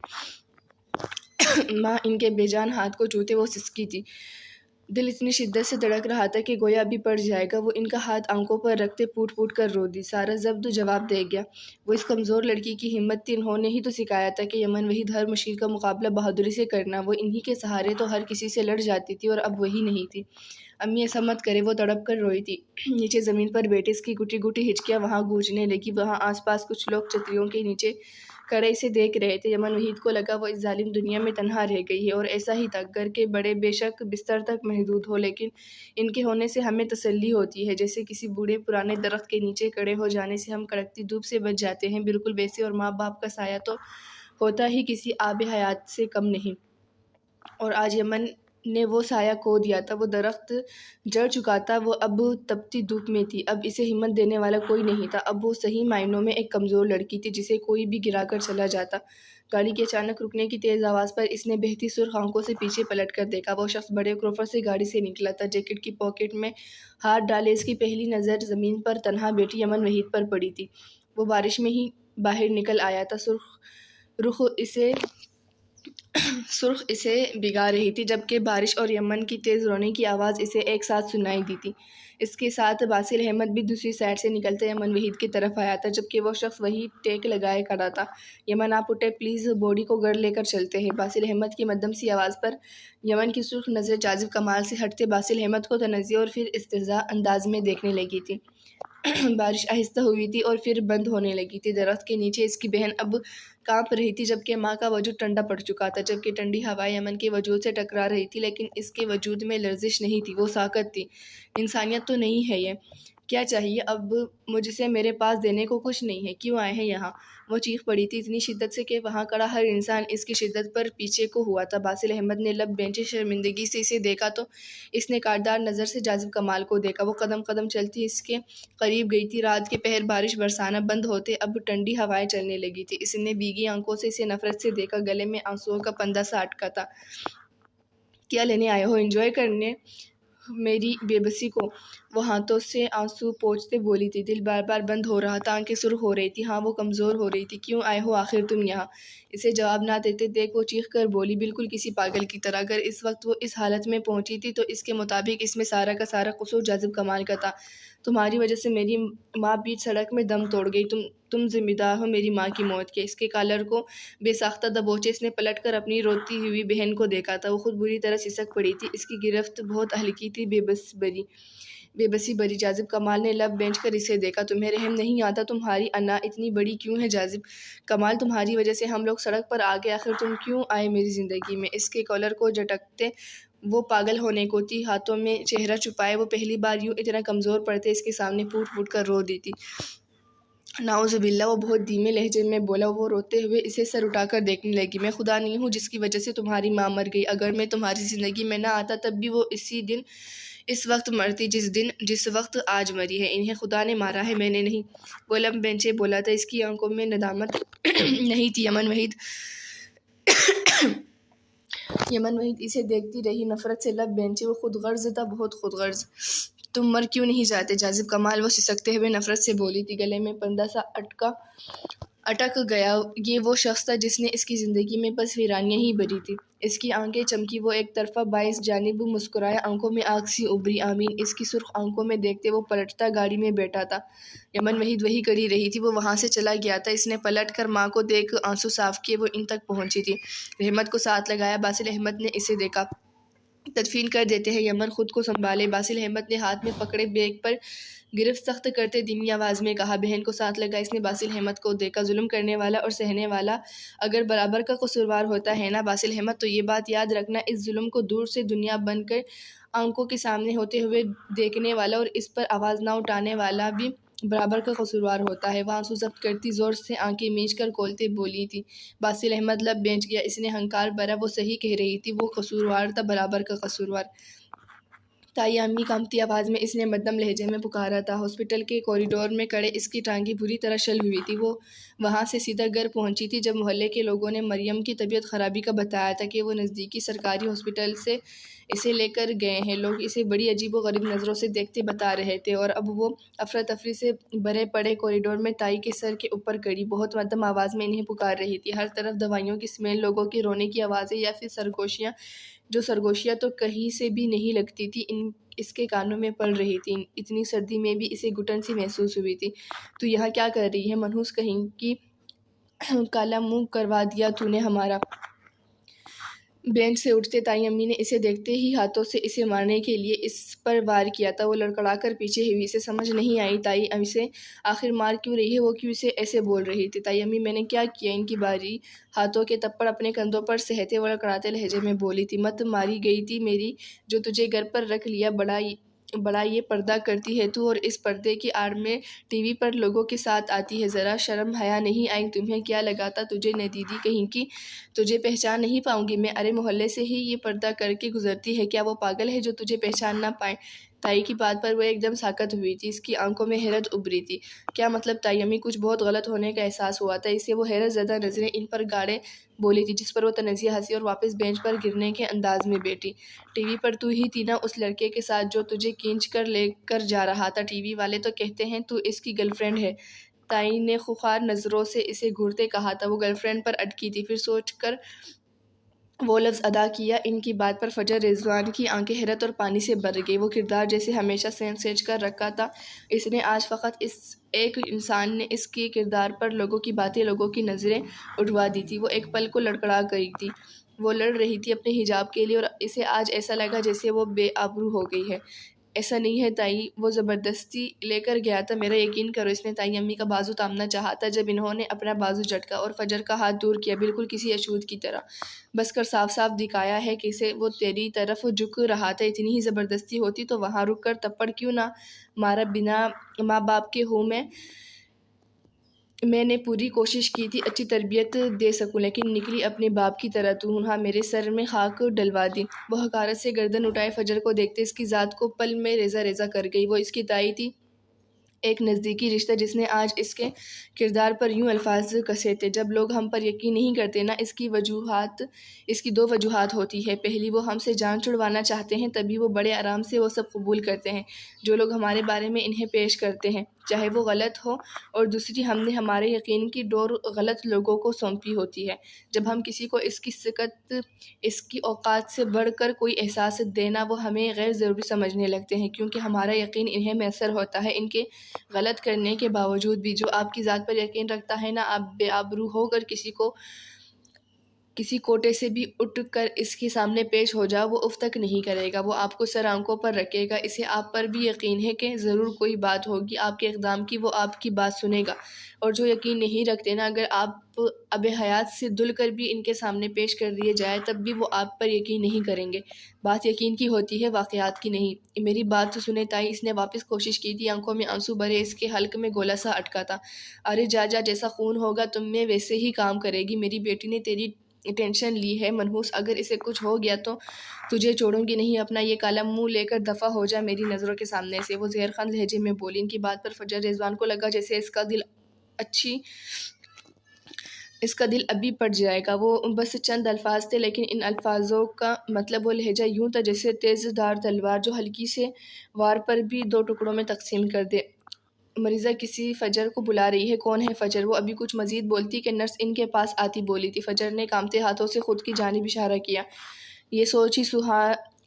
ماں ان کے بے جان ہاتھ کو چھوتے وہ سسکی تھی۔ دل اتنی شدت سے دھڑک رہا تھا کہ گویا ابھی پڑ جائے گا۔ وہ ان کا ہاتھ آنکھوں پر رکھتے پھوٹ پھوٹ کر رو دی۔ سارا ضبط جواب دے گیا۔ وہ اس کمزور لڑکی کی ہمت تھی۔ انہوں نے ہی تو سکھایا تھا کہ یمن وحید ہر مشکل کا مقابلہ بہادری سے کرنا۔ وہ انہی کے سہارے تو ہر کسی سے لڑ جاتی تھی، اور اب وہی نہیں تھی۔ امی ایسا مت کرے، وہ تڑپ کر روئی تھی۔ نیچے زمین پر بیٹھی اس کی گٹی گٹی ہچکیاں وہاں گونجنے لگی۔ وہاں آس پاس کچھ لوگ چھتریوں کے نیچے کھڑے اسے دیکھ رہے تھے۔ یمن وحید کو لگا وہ اس ظالم دنیا میں تنہا رہ گئی ہے، اور ایسا ہی تھا۔ گھر کے بڑے بے شک بستر تک محدود ہو، لیکن ان کے ہونے سے ہمیں تسلی ہوتی ہے، جیسے کسی بوڑھے پرانے درخت کے نیچے کھڑے ہو جانے سے ہم کڑکتی دھوپ سے بچ جاتے ہیں، بالکل ویسے۔ اور ماں باپ کا سایہ تو ہوتا ہی کسی آب حیات سے کم نہیں، اور آج یمن نے وہ سایہ کھو دیا تھا۔ وہ درخت جڑ چکا تھا، وہ اب تپتی دھوپ میں تھی۔ اب اسے ہمت دینے والا کوئی نہیں تھا۔ اب وہ صحیح معنوں میں ایک کمزور لڑکی تھی جسے کوئی بھی گرا کر چلا جاتا۔ گاڑی کے اچانک رکنے کی تیز آواز پر اس نے بہتی سرخ آنکھوں سے پیچھے پلٹ کر دیکھا۔ وہ شخص بڑے کروفر سے گاڑی سے نکلا تھا، جیکٹ کی پاکٹ میں ہاتھ ڈالے۔ اس کی پہلی نظر زمین پر تنہا بیٹھی یمن وحید پر پڑی تھی۔ وہ بارش میں ہی باہر نکل آیا تھا۔ سرخ اسے بھگا رہی تھی، جبکہ بارش اور یمن کی تیز رونے کی آواز اسے ایک ساتھ سنائی دی تھی۔ اس کے ساتھ باسل احمد بھی دوسری سائیڈ سے نکلتا یمن وحید کی طرف آیا تھا، جبکہ وہ شخص وہی ٹیک لگائے کھڑا تھا۔ یمن آپ اٹھے، پلیز، باڈی کو گھر لے کر چلتے ہیں۔ باسل احمد کی مدھم سی آواز پر یمن کی سرخ نظریں جاذب کمال سے ہٹتے باسل احمد کو تنزیہ اور پھر استہزاء انداز میں دیکھنے لگی تھی۔ بارش آہستہ ہوئی تھی اور پھر بند ہونے لگی تھی۔ درخت کے نیچے اس کی بہن اب کانپ رہی تھی، جبکہ ماں کا وجود ٹھنڈا پڑ چکا تھا۔ جبکہ ٹھنڈی ہوائیں یمن کے وجود سے ٹکرا رہی تھی، لیکن اس کے وجود میں لرزش نہیں تھی، وہ ساکت تھی۔ انسانیت تو نہیں ہے یہ؟ کیا چاہیے اب مجھ سے؟ میرے پاس دینے کو کچھ نہیں ہے، کیوں آئے ہیں یہاں؟ وہ چیخ پڑی تھی اتنی شدت سے کہ وہاں کھڑا ہر انسان اس کی شدت پر پیچھے کو ہوا تھا۔ باسل احمد نے لب بینچے شرمندگی سے اسے دیکھا تو اس نے کاٹدار نظر سے جاذب کمال کو دیکھا۔ وہ قدم قدم چلتی اس کے قریب گئی تھی۔ رات کے پہر بارش برسانا بند ہوتے اب ٹھنڈی ہوائیں چلنے لگی تھی۔ اس نے بھیگی آنکھوں سے اسے نفرت سے دیکھا، گلے میں آنسوؤں کا پندہ سا اٹکا تھا۔ کیا لینے آئے ہو؟ انجوائے کرنے میری بے بسی کو؟ وہ ہاتھوں سے آنسو پوچھتے بولی تھی۔ دل بار بار بند ہو رہا تھا، آنکھیں سرخ ہو رہی تھی، ہاں وہ کمزور ہو رہی تھی۔ کیوں آئے ہو آخر تم یہاں؟ اسے جواب نہ دیتے دیکھ وہ چیخ کر بولی، بالکل کسی پاگل کی طرح۔ اگر اس وقت وہ اس حالت میں پہنچی تھی تو اس کے مطابق اس میں سارا کا سارا قصور جاذب کمال کا تھا۔ تمہاری وجہ سے میری ماں بیچ سڑک میں دم توڑ گئی، تم ذمہ دار ہو میری ماں کی موت کے۔ اس کے کالر کو بے ساختہ دبوچے اس نے پلٹ کر اپنی روتی ہوئی بہن کو دیکھا تھا۔ وہ خود بری طرح سسک پڑی تھی، اس کی گرفت بہت ہلکی تھی، بے بسی بری۔ جاذب کمال نے لب بینچ کر اسے دیکھا، تمہیں رحم نہیں آتا؟ تمہاری انا اتنی بڑی کیوں ہے جاذب کمال؟ تمہاری وجہ سے ہم لوگ سڑک پر آ گئے، آخر تم کیوں آئے میری زندگی میں؟ اس کے کالر کو جھٹکتے وہ پاگل ہونے کو تھی، ہاتھوں میں چہرہ چھپائے وہ پہلی بار یوں اتنا کمزور پڑتے اس کے سامنے پھوٹ پھوٹ کر رو دیتی۔ نعوذ باللہ، وہ بہت دھیمے لہجے میں بولا۔ وہ روتے ہوئے اسے سر اٹھا کر دیکھنے لگی۔ میں خدا نہیں ہوں جس کی وجہ سے تمہاری ماں مر گئی۔ اگر میں تمہاری زندگی میں نہ آتا تب بھی وہ اسی دن اس وقت مرتی جس وقت آج مری ہے۔ انہیں خدا نے مارا ہے، میں نے نہیں۔ وہ لب بینچے بولا تھا، اس کی آنکھوں میں ندامت نہیں تھی۔ یمن وحید اسے دیکھتی رہی نفرت سے۔ لب بینچے، وہ خود غرض تھا، بہت خود غرض۔ تم مر کیوں نہیں جاتے جاذب کمال؟ وہ سسکتے ہوئے نفرت سے بولی تھی، گلے میں پندہ سا اٹک گیا۔ یہ وہ شخص تھا جس نے اس کی زندگی میں بس ویرانیاں ہی بھری تھی۔ اس کی آنکھیں چمکی، وہ ایک طرفہ بائیں جانب مسکرایا، آنکھوں میں آگ سی ابھری۔ آمین، اس کی سرخ آنکھوں میں دیکھتے وہ پلٹتا گاڑی میں بیٹھا تھا۔ یمن وحید وہی کری رہی تھی، وہ وہاں سے چلا گیا تھا۔ اس نے پلٹ کر ماں کو دیکھ آنسو صاف کیے، وہ ان تک پہنچی تھی۔ رحمت کو ساتھ لگایا۔ باسل احمد نے اسے دیکھا۔ تدفین کر دیتے ہیں یمن، خود کو سنبھالے۔ باسل احمد نے ہاتھ میں پکڑے بیگ پر گرفت سخت کرتے دھیمی آواز میں کہا۔ بہن کو ساتھ لگا اس نے باسل احمد کو دیکھا۔ ظلم کرنے والا اور سہنے والا اگر برابر کا قصوروار ہوتا ہے نا باسل احمد، تو یہ بات یاد رکھنا، اس ظلم کو دور سے دنیا بن کر آنکھوں کے سامنے ہوتے ہوئے دیکھنے والا اور اس پر آواز نہ اٹھانے والا بھی برابر کا قصوروار ہوتا ہے۔ وہ آنسو ضبط کرتی زور سے آنکھیں میچ کر کھولتے بولی تھی۔ باسل احمد لب بینچ گیا، اس نے ہنکار بھرا، وہ صحیح کہہ رہی تھی، وہ قصوروار تھا، برابر کا قصوروار۔ تائی امی، کانپتی آواز میں اس نے مدھم لہجے میں پکارا تھا۔ ہاسپٹل کے کوریڈور میں کھڑے اس کی ٹانگیں بری طرح شل ہوئی تھی۔ وہ وہاں سے سیدھا گھر پہنچی تھی جب محلے کے لوگوں نے مریم کی طبیعت خرابی کا بتایا تھا کہ وہ نزدیکی سرکاری ہاسپٹل سے اسے لے کر گئے ہیں۔ لوگ اسے بڑی عجیب و غریب نظروں سے دیکھتے بتا رہے تھے، اور اب وہ افراتفری سے بھرے پڑے کوریڈور میں تائی کے سر کے اوپر کھڑی بہت مدھم آواز میں انہیں پکار رہی تھی۔ ہر طرف دوائیوں کی سمیل، لوگوں کے رونے کی آوازیں، یا پھر سرگوشیاں تو کہیں سے بھی نہیں لگتی تھی، اس کے کانوں میں پڑ رہی تھی۔ اتنی سردی میں بھی اسے گھٹن سی محسوس ہوئی تھی۔ تو یہاں کیا کر رہی ہے؟ منحوس کہیں کی، کالا منہ کروا دیا تو نے ہمارا۔ بینچ سے اٹھتے تائی امی نے اسے دیکھتے ہی ہاتھوں سے اسے مارنے کے لیے اس پر وار کیا تھا۔ وہ لڑکھڑا کر پیچھے ہوئی، اسے سمجھ نہیں آئی تائی اسے آخر مار کیوں رہی ہے، وہ کیوں اسے ایسے بول رہی تھی۔ تائی امی، میں نے کیا کیا؟ ان کی بھاری ہاتھوں کے تھپڑ اپنے کندھوں پر سہتے وہ لڑکھڑاتے لہجے میں بولی تھی۔ مت ماری گئی تھی میری، جو تجھے گھر پر رکھ لیا، بڑا یہ پردہ کرتی ہے تو، اور اس پردے کی آڑ میں ٹی وی پر لوگوں کے ساتھ آتی ہے، ذرا شرم حیا نہیں آئی تمہیں؟ کیا لگا تھا تجھے ندیدی کہیں کی، تجھے پہچان نہیں پاؤں گی میں؟ ارے محلے سے ہی یہ پردہ کر کے گزرتی ہے، کیا وہ پاگل ہے جو تجھے پہچان نہ پائے؟ تائی کی بات پر وہ ایک دم ساکت ہوئی تھی، اس کی آنکھوں میں حیرت ابھری تھی۔ کیا مطلب تائی امی؟ کچھ بہت غلط ہونے کا احساس ہوا تھا اسے۔ وہ حیرت زدہ نظریں ان پر گاڑے بولی تھی، جس پر وہ طنزیہ ہنسی اور واپس بینچ پر گرنے کے انداز میں بیٹھی۔ ٹی وی پر تو ہی تھی نا اس لڑکے کے ساتھ جو تجھے کھینچ کر لے کر جا رہا تھا؟ ٹی وی والے تو کہتے ہیں تو اس کی گرل فرینڈ ہے۔ تائی نے خوخار نظروں سے اسے گھورتے کہا تھا۔ وہ گرل فرینڈ پر اٹکی تھی، پھر سوچ کر وہ لفظ ادا کیا۔ ان کی بات پر فجر رضوان کی آنکھیں حیرت اور پانی سے بھر گئی۔ وہ کردار جیسے ہمیشہ سینچ کر رکھا تھا اس نے، آج فقط اس ایک انسان نے اس کے کردار پر لوگوں کی باتیں، لوگوں کی نظریں اٹھوا دی تھی۔ وہ ایک پل کو لڑکھڑا گئی تھی، وہ لڑ رہی تھی اپنے حجاب کے لیے، اور اسے آج ایسا لگا جیسے وہ بے آبرو ہو گئی ہے۔ ایسا نہیں ہے تائی، وہ زبردستی لے کر گیا تھا، میرا یقین کرو۔ اس نے تائی امی کا بازو تامنا چاہا تھا جب انہوں نے اپنا بازو جھٹکا اور فجر کا ہاتھ دور کیا، بالکل کسی اشود کی طرح بس کر صاف صاف دکھایا ہے کہ اسے وہ تیری طرف جھک رہا تھا۔ اتنی ہی زبردستی ہوتی تو وہاں رک کر تھپڑ کیوں نہ مارا؟ بنا ماں باپ کے ہوں میں نے پوری کوشش کی تھی اچھی تربیت دے سکوں، لیکن نکلی اپنے باپ کی طرح۔ تو انہاں میرے سر میں خاک ڈلوا دی۔ وہ حقارت سے گردن اٹھائے فجر کو دیکھتے اس کی ذات کو پل میں ریزہ ریزہ کر گئی۔ وہ اس کی تائی تھی، ایک نزدیکی رشتہ جس نے آج اس کے کردار پر یوں الفاظ کسے تھے: جب لوگ ہم پر یقین نہیں کرتے نا، اس کی دو وجوہات ہوتی ہے۔ پہلی، وہ ہم سے جان چھڑوانا چاہتے ہیں، تبھی وہ بڑے آرام سے وہ سب قبول کرتے ہیں جو لوگ ہمارے بارے میں انہیں پیش کرتے ہیں، چاہے وہ غلط ہو۔ اور دوسری، ہم نے ہمارے یقین کی ڈور غلط لوگوں کو سونپی ہوتی ہے۔ جب ہم کسی کو اس کی سکت، اس کی اوقات سے بڑھ کر کوئی احساس دینا وہ ہمیں غیر ضروری سمجھنے لگتے ہیں، کیونکہ ہمارا یقین انہیں میسر ہوتا ہے۔ ان کے غلط کرنے کے باوجود بھی جو آپ کی ذات پر یقین رکھتا ہے نا، آپ بے آبرو ہو کر کسی کوٹے سے بھی اٹھ کر اس کے سامنے پیش ہو جاؤ، وہ اف تک نہیں کرے گا، وہ آپ کو سر آنکھوں پر رکھے گا۔ اسے آپ پر بھی یقین ہے کہ ضرور کوئی بات ہوگی آپ کے اقدام کی، وہ آپ کی بات سنے گا۔ اور جو یقین نہیں رکھتے نا، اگر آپ اب حیات سے دھل کر بھی ان کے سامنے پیش کر دیے جائے تب بھی وہ آپ پر یقین نہیں کریں گے۔ بات یقین کی ہوتی ہے، واقعات کی نہیں۔ میری بات تو سنے تائی، اس نے واپس کوشش کی تھی، آنکھوں میں آنسو بھرے، اس کے حلق میں گولا سا اٹکا تھا۔ ارے جا جا، جیسا خون ہوگا تم میں ویسے ہی کام کرے گی۔ میری بیٹی نے تیری ٹینشن لی ہے منحوس، اگر اسے کچھ ہو گیا تو تجھے چھوڑوں گی نہیں، اپنا یہ کالا منہ لے کر دفع ہو جا میری نظروں کے سامنے سے، وہ زہرخند لہجے میں بولی۔ ان کی بات پر فجر رضوان کو لگا جیسے اس کا دل ابھی پھٹ جائے گا۔ وہ بس چند الفاظ تھے، لیکن ان الفاظوں کا مطلب و لہجہ یوں تھا جیسے تیز دھار تلوار جو ہلکی سے وار پر بھی دو ٹکڑوں میں تقسیم کر دے۔ مریضہ کسی فجر کو بلا رہی ہے۔ کون ہے فجر؟ وہ ابھی کچھ مزید بولتی کہ نرس ان کے پاس آتی بولی تھی۔ فجر نے کانپتے ہاتھوں سے خود کی جانب اشارہ کیا۔ یہ سوچ ہی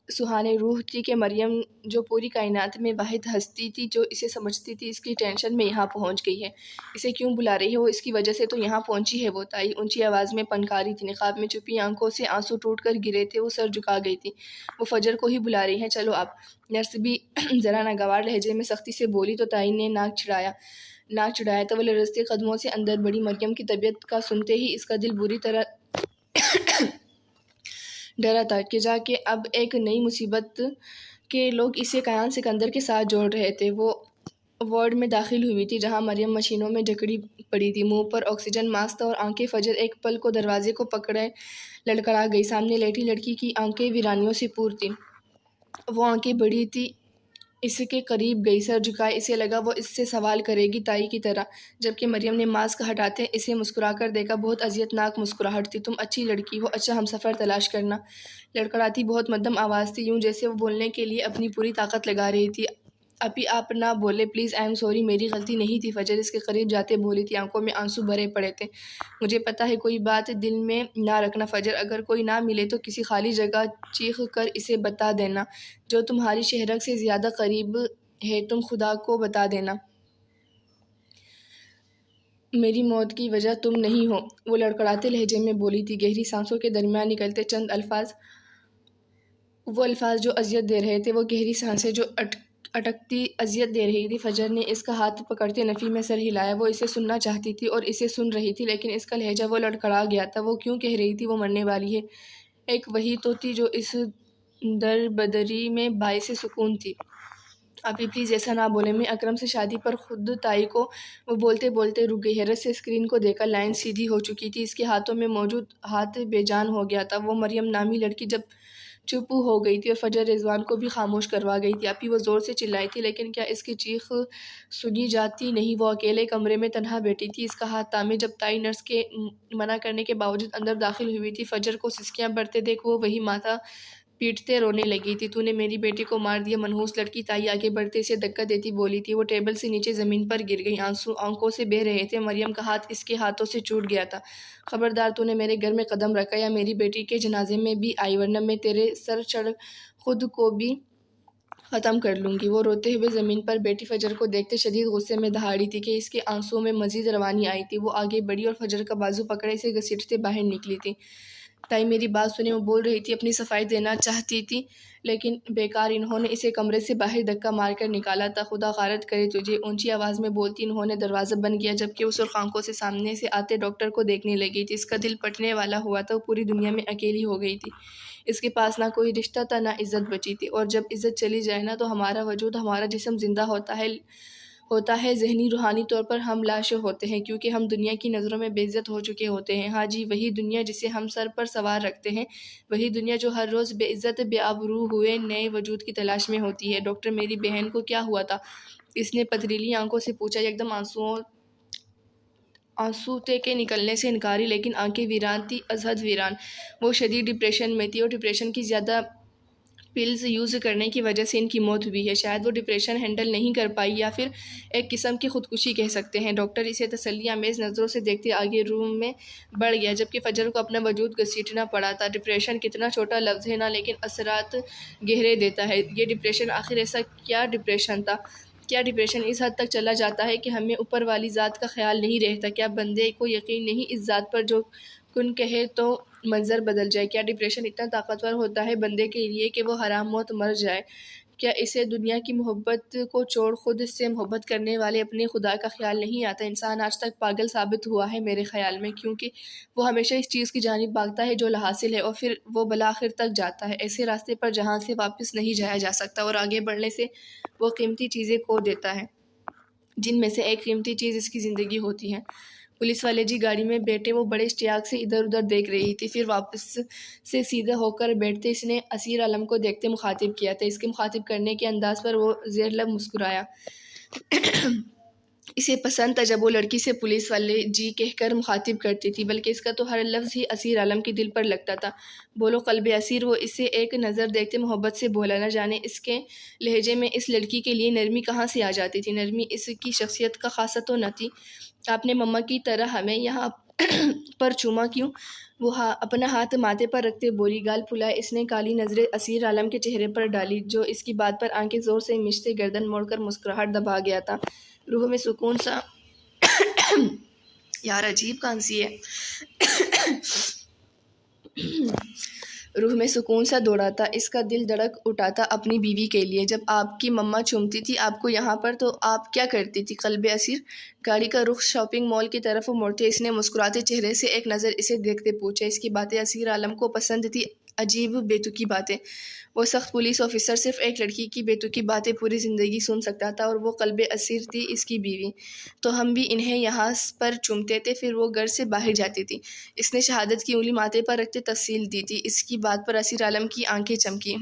سہانے روح تھی کہ مریم، جو پوری کائنات میں واحد ہستی تھی جو اسے سمجھتی تھی، اس کی ٹینشن میں یہاں پہنچ گئی ہے۔ اسے کیوں بلا رہی ہے؟ وہ اس کی وجہ سے تو یہاں پہنچی ہے۔ وہ تائی اونچی آواز میں پنکاری تھی، نقاب میں چھپی آنکھوں سے آنسو ٹوٹ کر گرے تھے، وہ سر جھکا گئی تھی۔ وہ فجر کو ہی بلا رہی ہیں، چلو آپ۔ نرس بھی ذرا ناگوار لہجے میں سختی سے بولی تو تائی نے ناک چڑھایا تو وہ لرزتے قدموں سے اندر بڑھی۔ مریم کی طبیعت کا سنتے ہی اس کا دل بری طرح ڈرا تھا کہ جا کے اب ایک نئی مصیبت کے لوگ اسے کیان سکندر کے ساتھ جوڑ رہے تھے۔ وہ وارڈ میں داخل ہوئی تھی جہاں مریم مشینوں میں جکڑی پڑی تھی، منہ پر آکسیجن ماسک تھا اور آنکھیں فجر ایک پل کو دروازے کو پکڑے لڑکھڑا گئی۔ سامنے لیٹی لڑکی کی آنکھیں ویرانیوں سے پُر تھیں، وہ آنکھیں بڑی تھی، اس کے قریب گئی، سر جھکائے، اسے لگا وہ اس سے سوال کرے گی تائی کی طرح، جبکہ مریم نے ماسک ہٹاتے اسے مسکرا کر دیکھا۔ بہت اذیت ناک مسکراہٹ تھی۔ تم اچھی لڑکی ہو، اچھا ہمسفر تلاش کرنا۔ لڑکھڑاتی بہت مدھم آواز تھی، یوں جیسے وہ بولنے کے لیے اپنی پوری طاقت لگا رہی تھی۔ ابھی آپ نہ بولے پلیز، آئی ایم سوری، میری غلطی نہیں تھی، فجر اس کے قریب جاتے بولی تھی، آنکھوں میں آنسو بھرے پڑے تھے۔ مجھے پتا ہے، کوئی بات دل میں نہ رکھنا فجر، اگر کوئی نہ ملے تو کسی خالی جگہ چیخ کر اسے بتا دینا جو تمہاری شہرک سے زیادہ قریب ہے، تم خدا کو بتا دینا میری موت کی وجہ تم نہیں ہو، وہ لڑکھڑاتے لہجے میں بولی تھی۔ گہری سانسوں کے درمیان نکلتے چند الفاظ، وہ الفاظ جو اذیت دے رہے تھے، وہ گہری سانسیں جو اٹکتی اذیت دے رہی تھی۔ فجر نے اس کا ہاتھ پکڑتے نفی میں سر ہلایا۔ وہ اسے سننا چاہتی تھی اور اسے سن رہی تھی، لیکن اس کا لہجہ وہ لڑکھڑا گیا تھا۔ وہ کیوں کہہ رہی تھی وہ مرنے والی ہے؟ ایک وہی تو تھی جو اس دربدری میں باعث سکون تھی۔ ابھی پلیز ایسا نہ بولیں، میں اکرم سے شادی پر خود تائی کو، وہ بولتے بولتے رک گئی، حیرت سے اسکرین کو دیکھا۔ لائن سیدھی ہو چکی تھی، اس کے ہاتھوں میں موجود ہاتھ بے جان ہو گیا تھا۔ وہ مریم نامی لڑکی جب چپ ہو گئی تھی اور فجر رضوان کو بھی خاموش کروا گئی تھی۔ ابھی وہ زور سے چلائی تھی، لیکن کیا اس کی چیخ سنی جاتی؟ نہیں۔ وہ اکیلے کمرے میں تنہا بیٹھی تھی، اس کا ہاتھ تھامے، جب تائی نرس کے منع کرنے کے باوجود اندر داخل ہوئی تھی۔ فجر کو سسکیاں بھرتے دیکھ وہ وہی ماتھا پیٹتے رونے لگی تھی۔ تو نے میری بیٹی کو مار دیا، منحوس لڑکی، تائی آگے بڑھتے اسے دھکا دیتی بولی تھی۔ وہ ٹیبل سے نیچے زمین پر گر گئی، آنسو آنکھوں سے بہہ رہے تھے۔ مریم کا ہاتھ اس کے ہاتھوں سے چھوٹ گیا تھا۔ خبردار، تو نے میرے گھر میں قدم رکھا یا میری بیٹی کے جنازے میں بھی آئی، ورنہ میں تیرے سر چڑھ خود کو بھی ختم کر لوں گی۔ وہ روتے ہوئے زمین پر بیٹھی فجر کو دیکھتے شدید غصے میں دہاڑی تھی کہ اس کے آنسوؤں میں مزید روانی آئی تھی۔ وہ آگے بڑھی اور فجر کا بازو پکڑے اسے گھسیٹتے باہر نکلی تھی۔ تائی میری بات سنے، وہ بول رہی تھی، اپنی صفائی دینا چاہتی تھی، لیکن بیکار انہوں نے اسے کمرے سے باہر دھکا مار کر نکالا تھا۔ خدا غارت کرے تجھے، اونچی آواز میں بولتی انہوں نے دروازہ بند کیا، جبکہ وہ سرخ آنکھوں سے سامنے سے آتے ڈاکٹر کو دیکھنے لگی تھی۔ اس کا دل پھٹنے والا ہوا تھا، وہ پوری دنیا میں اکیلی ہو گئی تھی۔ اس کے پاس نہ کوئی رشتہ تھا، نہ عزت بچی تھی، اور جب عزت چلی جائے نا تو ہمارا وجود، ہمارا جسم زندہ ہوتا ہے ذہنی روحانی طور پر ہم لاشیں ہوتے ہیں، کیونکہ ہم دنیا کی نظروں میں بے عزت ہو چکے ہوتے ہیں۔ ہاں جی، وہی دنیا جسے ہم سر پر سوار رکھتے ہیں، وہی دنیا جو ہر روز بے عزت بے آبرو ہوئے نئے وجود کی تلاش میں ہوتی ہے۔ ڈاکٹر، میری بہن کو کیا ہوا تھا؟ اس نے پتھریلی آنکھوں سے پوچھا، یکدم آنسو تھے کہ نکلنے سے انکاری، لیکن آنکھیں ویران تھی، از حد ویران۔ وہ شدید ڈپریشن میں تھی، اور ڈپریشن کی زیادہ پلز یوز کرنے کی وجہ سے ان کی موت ہوئی ہے۔ شاید وہ ڈپریشن ہینڈل نہیں کر پائی، یا پھر ایک قسم کی خودکشی کہہ سکتے ہیں۔ ڈاکٹر اسے تسلی آمیز نظروں سے دیکھتے آگے روم میں بڑھ گیا، جبکہ فجر کو اپنا وجود گھسیٹنا پڑا تھا۔ ڈپریشن کتنا چھوٹا لفظ ہے نا، لیکن اثرات گہرے دیتا ہے۔ یہ ڈپریشن، آخر ایسا کیا ڈپریشن تھا؟ کیا ڈپریشن اس حد تک چلا جاتا ہے کہ ہمیں اوپر والی ذات کا خیال نہیں رہتا؟ کیا بندے کو یقین نہیں اس ذات پر جو کن کہے تو منظر بدل جائے؟ کیا ڈپریشن اتنا طاقتور ہوتا ہے بندے کے لیے کہ وہ حرام موت مر جائے؟ کیا اسے دنیا کی محبت کو چھوڑ خود سے محبت کرنے والے اپنے خدا کا خیال نہیں آتا؟ انسان آج تک پاگل ثابت ہوا ہے میرے خیال میں، کیونکہ وہ ہمیشہ اس چیز کی جانب بھاگتا ہے جو حاصل ہے، اور پھر وہ بالآخر تک جاتا ہے ایسے راستے پر جہاں سے واپس نہیں جایا جا سکتا، اور آگے بڑھنے سے وہ قیمتی چیزیں کھو دیتا ہے، جن میں سے ایک قیمتی چیز اس کی زندگی ہوتی ہے۔ پولیس والے جی گاڑی میں بیٹھے، وہ بڑے اشتیاق سے ادھر ادھر دیکھ رہی تھی، پھر واپس سے سیدھا ہو کر بیٹھتے اس نے اسیر عالم کو دیکھتے مخاطب کیا تھا۔ اس کے مخاطب کرنے کے انداز پر وہ زیر لب مسکرایا۔ اسے پسند تھا جب وہ لڑکی سے پولیس والے جی کہہ کر مخاطب کرتی تھی، بلکہ اس کا تو ہر لفظ ہی اسیر عالم کے دل پر لگتا تھا۔ بولو قلب اسیر، وہ اسے ایک نظر دیکھتے محبت سے بولا، نہ جانے اس کے لہجے میں اس لڑکی کے لیے نرمی کہاں سے آ جاتی تھی۔ نرمی اس کی شخصیت کا خاصہ تو نہ تھی۔ آپ نے مما کی طرح ہمیں یہاں پر چوما کیوں؟ وہ اپنا ہاتھ ماتھے پر رکھتے بولی۔ گال پھلائے اس نے کالی نظریں اسیر عالم کے چہرے پر ڈالی، جو اس کی بات پر آنکھیں زور سے مچتے گردن موڑ کر مسکراہٹ دبا گیا تھا۔ روح میں سکون سا یار عجیب کھانسی ہے۔ روح میں سکون سا دوڑا تھا، اس کا دل دھڑک اٹھا تھا اپنی بیوی کے لیے۔ جب آپ کی مما چومتی تھی آپ کو یہاں پر، تو آپ کیا کرتی تھی قلب اسیر؟ گاڑی کا رخ شاپنگ مال کی طرف موڑتے اس نے مسکراتے چہرے سے ایک نظر اسے دیکھتے پوچھا۔ اس کی باتیں اسیر عالم کو پسند تھی، عجیب بے تکی باتیں۔ وہ سخت پولیس آفیسر صرف ایک لڑکی کی بے تکی باتیں پوری زندگی سن سکتا تھا، اور وہ قلب اسیر تھی اس کی بیوی۔ تو ہم بھی انہیں یہاں پر چومتے تھے، پھر وہ گھر سے باہر جاتی تھی۔ اس نے شہادت کی انگلی ماتھے پر رکھتے تفصیل دی تھی۔ اس کی بات پر اسیر عالم کی آنکھیں چمکی۔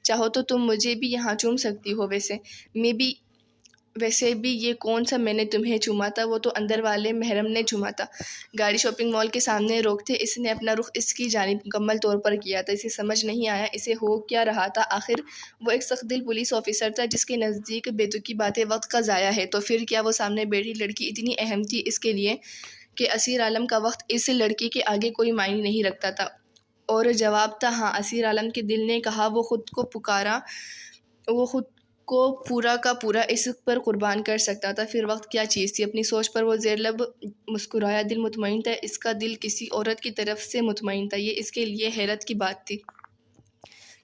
چاہو تو تم مجھے بھی یہاں چوم سکتی ہو، ویسے بھی یہ کون سا میں نے تمہیں چوما تھا؟ وہ تو اندر والے محرم نے چوما تھا۔ گاڑی شاپنگ مال کے سامنے روکتے اس نے اپنا رخ اس کی جانب مکمل طور پر کیا تھا۔ اسے سمجھ نہیں آیا اسے ہو کیا رہا تھا۔ آخر وہ ایک سخت دل پولیس آفیسر تھا جس کے نزدیک بے تکی باتیں وقت کا ضائع ہے، تو پھر کیا وہ سامنے بیٹھی لڑکی اتنی اہم تھی اس کے لیے کہ اسیر عالم کا وقت اس لڑکی کے آگے کوئی معنی نہیں رکھتا تھا؟ اور جواب تھا ہاں۔ اسیر عالم کے دل نے کہا، وہ خود کو پورا کا پورا اس پر قربان کر سکتا تھا۔ پھر وقت کیا چیز تھی؟ اپنی سوچ پر وہ زیر لب مسکرایا۔ دل مطمئن تھا، اس کا دل کسی عورت کی طرف سے مطمئن تھا، یہ اس کے لیے حیرت کی بات تھی۔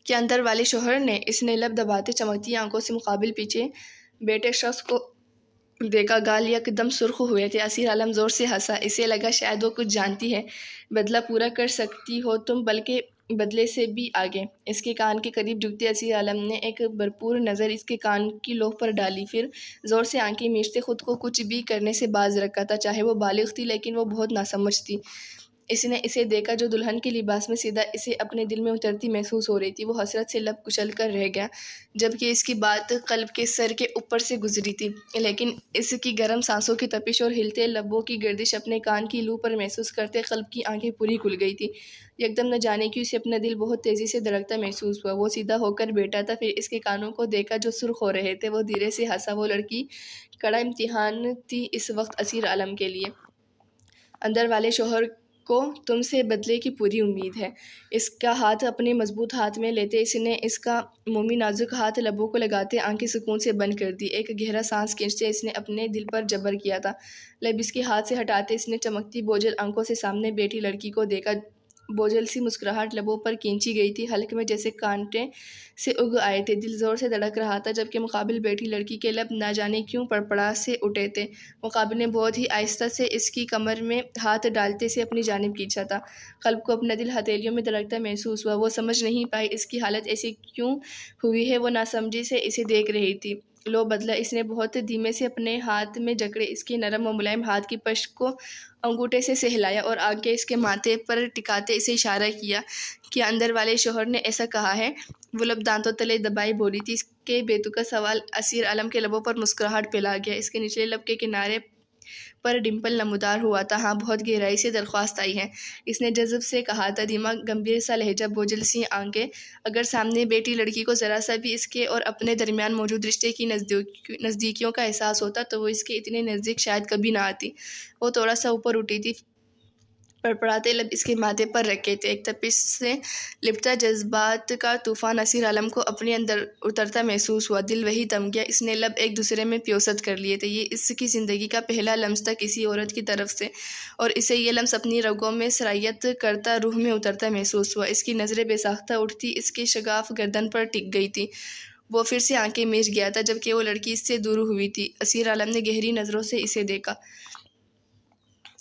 کیا اندر والے شوہر نے؟ اس نے لب دباتے چمکتی آنکھوں سے مقابل پیچھے بیٹھے شخص کو دیکھا۔ گال یکدم سرخ ہوئے تھے۔ اسیر عالم زور سے ہنسا، اسے لگا شاید وہ کچھ جانتی ہے۔ بدلہ پورا کر سکتی ہو تم، بلکہ بدلے سے بھی آگے۔ اس کے کان کے قریب جھکتے اسیر عالم نے ایک بھرپور نظر اس کے کان کی لوح پر ڈالی، پھر زور سے آنکھیں میچتے خود کو کچھ بھی کرنے سے باز رکھا تھا۔ چاہے وہ بالغ تھی لیکن وہ بہت ناسمجھ تھی۔ اس نے اسے دیکھا جو دلہن کے لباس میں سیدھا اسے اپنے دل میں اترتی محسوس ہو رہی تھی۔ وہ حسرت سے لب کچل کر رہ گیا، جبکہ اس کی بات قلب کے سر کے اوپر سے گزری تھی، لیکن اس کی گرم سانسوں کی تپش اور ہلتے لبوں کی گردش اپنے کان کی لو پر محسوس کرتے قلب کی آنکھیں پوری کھل گئی تھی۔ یکدم نہ جانے کیوں اسے اپنا دل بہت تیزی سے دھڑکتا محسوس ہوا۔ وہ سیدھا ہو کر بیٹھا تھا، پھر اس کے کانوں کو دیکھا جو سرخ ہو رہے تھے۔ وہ دھیرے سے ہنسا۔ وہ لڑکی کڑا امتحان تھی اس وقت اسیر عالم کے لیے۔ اندر والے شوہر کو تم سے بدلے کی پوری امید ہے۔ اس کا ہاتھ اپنے مضبوط ہاتھ میں لیتے اس نے اس کا مومی نازک ہاتھ لبوں کو لگاتے آنکھیں سکون سے بند کر دی۔ ایک گہرا سانس کھینچتے اس نے اپنے دل پر جبر کیا تھا۔ لب اس کے ہاتھ سے ہٹاتے اس نے چمکتی بوجھل آنکھوں سے سامنے بیٹھی لڑکی کو دیکھا بوجھل سی مسکراہٹ لبوں پر کھینچی گئی تھی، حلق میں جیسے کانٹے سے اگ آئے تھے۔ دل زور سے دھڑک رہا تھا، جبکہ مقابل بیٹھی لڑکی کے لب نہ جانے کیوں پڑپڑا سے اٹھے تھے۔ مقابل نے بہت ہی آہستہ سے اس کی کمر میں ہاتھ ڈالتے سے اپنی جانب کھینچا تھا۔ قلب کو اپنا دل ہتھیلیوں میں دھڑکتا محسوس ہوا۔ وہ سمجھ نہیں پائی اس کی حالت ایسی کیوں ہوئی ہے۔ وہ ناسمجھی سے اسے دیکھ رہی تھی۔ لو بدلا، اس نے بہت دھیمے سے اپنے ہاتھ میں جکڑے اس کے نرم و ملائم ہاتھ کی پشت کو انگوٹھے سے سہلایا اور آنکھیں اس کے ماتھے پر ٹکاتے اسے اشارہ کیا کہ اندر والے شوہر نے ایسا کہا ہے۔ وہ لب دانتوں تلے دبائے بولی تھی۔ اس کے بیتوقع سوال اسیر عالم کے لبوں پر مسکراہٹ پھیلا گیا۔ اس کے نچلے لب کے کنارے پر ڈمپل نمودار ہوا تھا۔ ہاں، بہت گہرائی سے درخواست آئی ہے، اس نے جذب سے کہا تھا۔ دھیما گمبھیر سا لہجہ، بوجھل سی آنکھیں۔ اگر سامنے بیٹھی لڑکی کو ذرا سا بھی اس کے اور اپنے درمیان موجود رشتے کی نزدیکیوں کا احساس ہوتا تو وہ اس کے اتنے نزدیک شاید کبھی نہ آتی۔ وہ تھوڑا سا اوپر اٹھی تھی، پڑپڑاتے لب اس کے ماتھے پر رکھے تھے۔ ایک تپش سے لپٹا جذبات کا طوفان اسیر عالم کو اپنے اندر اترتا محسوس ہوا۔ دل وہی تھم گیا۔ اس نے لب ایک دوسرے میں پیوست کر لیے تھے۔ یہ اس کی زندگی کا پہلا لمس تھا کسی عورت کی طرف سے، اور اسے یہ لمس اپنی رگوں میں سرایت کرتا، روح میں اترتا محسوس ہوا۔ اس کی نظریں بے ساختہ اٹھتی اس کے شگاف گردن پر ٹک گئی تھی۔ وہ پھر سے آنکھیں میچ گیا تھا، جبکہ وہ لڑکی اس سے دور ہوئی تھی۔ اسیر عالم نے گہری نظروں سے اسے دیکھا۔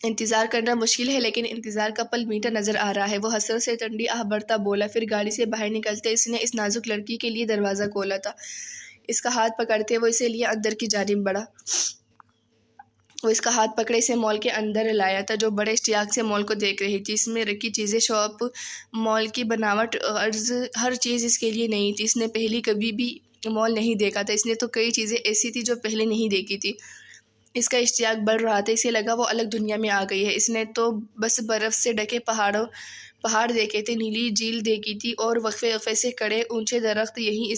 انتظار کرنا مشکل ہے، لیکن انتظار کا پل میٹھا نظر آ رہا ہے، وہ حسرت سے ٹھنڈی آہ بھرتا بولا۔ پھر گاڑی سے باہر نکلتے اس نے اس نازک لڑکی کے لیے دروازہ کھولا تھا۔ اس کا ہاتھ پکڑتے وہ اسے لیے اندر کی جانب بڑھا۔ وہ اس کا ہاتھ پکڑے اسے مال کے اندر لایا تھا، جو بڑے اشتیاق سے مال کو دیکھ رہی تھی۔ اس میں رکھی چیزیں، شاپ مال کی بناوٹ، عرض، ہر چیز اس کے لیے نئی تھی۔ اس نے پہلے کبھی بھی مال نہیں دیکھا تھا۔ اس نے تو کئی چیزیں ایسی تھی جو پہلے نہیں دیکھی تھی۔ اس کا اشتیاق بڑھ رہا تھا۔ اسے لگا وہ الگ دنیا میں آ گئی ہے۔ اس نے تو بس برف سے ڈھکے پہاڑ دیکھے تھے، نیلی جھیل دیکھی تھی، اور وقفے وقفے سے کھڑے اونچے درخت، یہی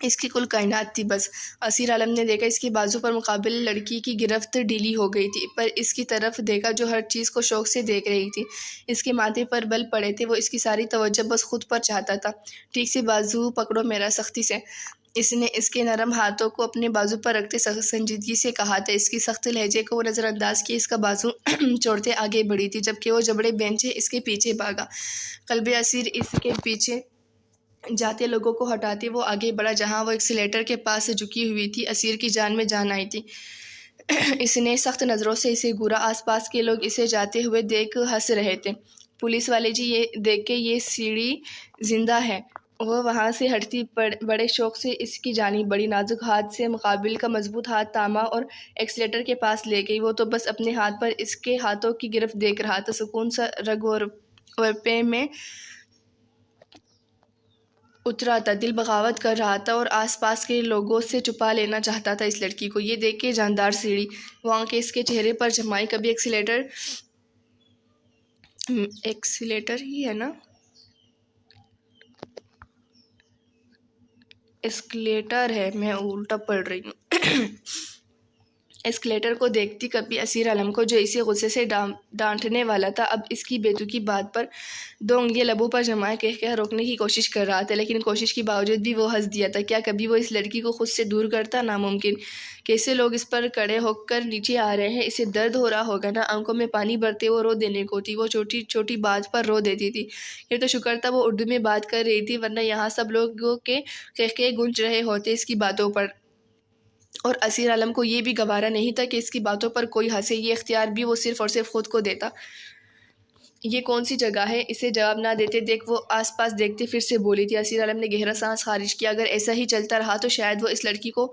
اس کی کل کائنات تھی بس۔ اسیر عالم نے دیکھا اس کی بازو پر مقابل لڑکی کی گرفت ڈھیلی ہو گئی تھی، پر اس کی طرف دیکھا جو ہر چیز کو شوق سے دیکھ رہی تھی۔ اس کے ماتھے پر بل پڑے تھے، وہ اس کی ساری توجہ بس خود پر چاہتا تھا۔ ٹھیک سے بازو پکڑو میرا، سختی سے۔ اس نے اس کے نرم ہاتھوں کو اپنے بازو پر رکھتے سنجیدگی سے کہا تھا۔ اس کی سخت لہجے کو وہ نظر انداز کیے اس کا بازو چھوڑتے آگے بڑھی تھی، جبکہ وہ جبڑے بینچے اس کے پیچھے بھاگا۔ قلب اسیر اس کے پیچھے جاتے لوگوں کو ہٹاتے وہ آگے بڑھا، جہاں وہ ایکسیلیٹر کے پاس جھکی ہوئی تھی۔ اسیر کی جان میں جان آئی تھی۔ اس نے سخت نظروں سے اسے گھورا۔ آس پاس کے لوگ اسے جاتے ہوئے دیکھ ہنس رہے تھے۔ پولیس والے جی، یہ دیکھ کے یہ سیڑھی زندہ ہے۔ وہ وہاں سے ہٹتی بڑے شوق سے اس کی جانب بڑھی، نازک ہاتھ سے مقابل کا مضبوط ہاتھ تھاما اور ایکسیلیٹر کے پاس لے گئی۔ وہ تو بس اپنے ہاتھ پر اس کے ہاتھوں کی گرفت دیکھ رہا تھا۔ سکون سا رگ اور پے میں اترا تھا، دل بغاوت کر رہا تھا اور آس پاس کے لوگوں سے چھپا لینا چاہتا تھا اس لڑکی کو۔ یہ دیکھ کے جاندار سیڑھی، وہ آنکھیں اس کے چہرے پر جمائی۔ کبھی ایکسیلیٹر ہی ہے نا، اسکلیٹر ہے، میں الٹا پڑھ رہی ہوں۔ اسکلیٹر کو دیکھتی کبھی اسیر عالم کو، جو اسے غصے سے ڈانٹنے والا تھا، اب اس کی بیتوکی بات پر دو انگلیاں لبوں پر جمائے کہہ روکنے کی کوشش کر رہا تھا، لیکن کوشش کے باوجود بھی وہ ہنس دیا تھا۔ کیا کبھی وہ اس لڑکی کو خود سے دور کرتا؟ ناممکن۔ کیسے لوگ اس پر کھڑے ہو کر نیچے آ رہے ہیں؟ اسے درد ہو رہا ہوگا نا؟ آنکھوں میں پانی بھرتے وہ رو دینے کو تھی۔ وہ چھوٹی چھوٹی بات پر رو دیتی تھی۔ یہ تو شکر تھا وہ اردو میں بات کر رہی تھی، ورنہ یہاں سب لوگوں کے قہقہے گونج رہے ہوتے اس کی باتوں پر، اور اسیر عالم کو یہ بھی گوارا نہیں تھا کہ اس کی باتوں پر کوئی ہنسے۔ یہ اختیار بھی وہ صرف اور صرف خود کو دیتا۔ یہ کون سی جگہ ہے؟ اسے جواب نہ دیتے دیکھ وہ آس پاس دیکھتے پھر سے بولی تھی۔ اسیر عالم نے گہرا سانس خارج کیا۔ اگر ایسا ہی چلتا رہا تو شاید وہ اس لڑکی کو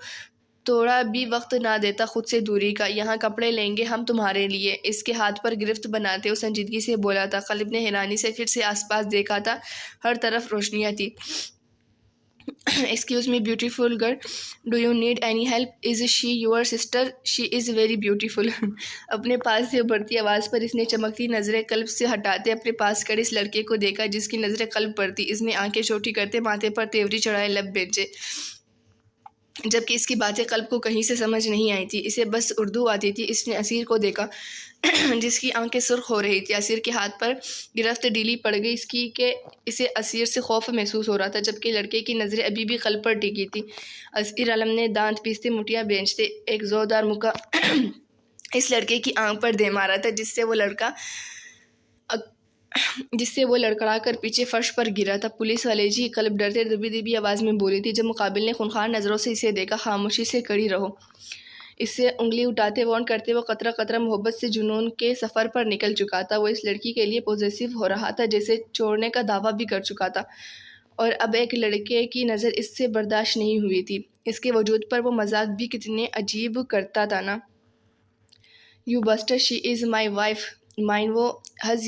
تھوڑا بھی وقت نہ دیتا خود سے دوری کا۔ یہاں کپڑے لیں گے ہم تمہارے لیے، اس کے ہاتھ پر گرفت بناتے وہ سنجیدگی سے بولا تھا۔ قلب نے حیرانی سے پھر سے آس پاس دیکھا تھا، ہر طرف روشنیاں تھی۔ Excuse me beautiful girl, do you need any help? Is she your sister? She is very beautiful. اپنے پاس سے ابھرتی آواز پر اس نے چمکتی نظریں قلب سے ہٹاتے اپنے پاس کھڑے اس لڑکے کو دیکھا، جس کی نظریں قلب پر تھی۔ اس نے آنکھیں چھوٹی کرتے ماتھے پر تیوری چڑھائے لب بھیجے، جبکہ اس کی باتیں قلب کو کہیں سے سمجھ نہیں آئی تھی۔ اسے بس اردو آتی تھی۔ اس نے اسیر کو دیکھا، جس کی آنکھیں سرخ ہو رہی تھی۔ اسیر کے ہاتھ پر گرفت ڈھیلی پڑ گئی اس کی کہ اسے اسیر سے خوف محسوس ہو رہا تھا، جبکہ لڑکے کی نظریں ابھی بھی قلب پر ٹکی تھی۔ اسیر عالم نے دانت پیستے مٹھیاں بھینچتے ایک زوردار مکہ اس لڑکے کی آنکھ پر دے مارا تھا، جس سے وہ لڑکا جس سے وہ لڑکڑا کر پیچھے فرش پر گرا تھا۔ پولیس والے جی قلب ڈرتے دبی دبی آواز میں بولی تھی۔ جب مقابل نے خونخوار نظروں سے اسے دیکھا، خاموشی سے کھڑی رہو، اس سے انگلی اٹھاتے وارن کرتے وہ قطرہ قطرہ محبت سے جنون کے سفر پر نکل چکا تھا۔ وہ اس لڑکی کے لیے پوزیسو ہو رہا تھا، جسے چھوڑنے کا دعویٰ بھی کر چکا تھا، اور اب ایک لڑکے کی نظر اس سے برداشت نہیں ہوئی تھی۔ اس کے وجود پر وہ مذاق بھی کتنے عجیب کرتا تھا نا۔ You buster she is my wife mine. وہ حد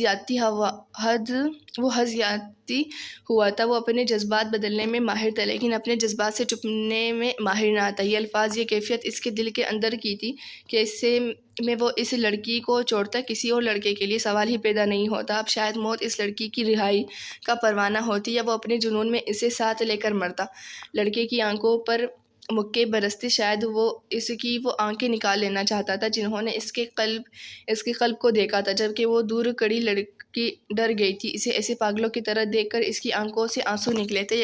ہوا تھا۔ وہ اپنے جذبات بدلنے میں ماہر تھا، لیکن اپنے جذبات سے چھپنے میں ماہر نہ تھا۔ یہ الفاظ، یہ کیفیت اس کے دل کے اندر کی تھی کہ اس سے میں وہ اس لڑکی کو چھوڑتا کسی اور لڑکے کے لیے سوال ہی پیدا نہیں ہوتا۔ اب شاید موت اس لڑکی کی رہائی کا پروانہ ہوتی، یا وہ اپنے جنون میں اسے ساتھ لے کر مرتا۔ لڑکے کی آنکھوں پر مکے برستے، شاید وہ اس کی وہ آنکھیں نکال لینا چاہتا تھا جنہوں نے اس کے قلب کو دیکھا تھا، جبکہ وہ دور کھڑی لڑکی ڈر گئی تھی۔ اسے ایسے پاگلوں کی طرح دیکھ کر اس کی آنکھوں سے آنسو نکلے تھے،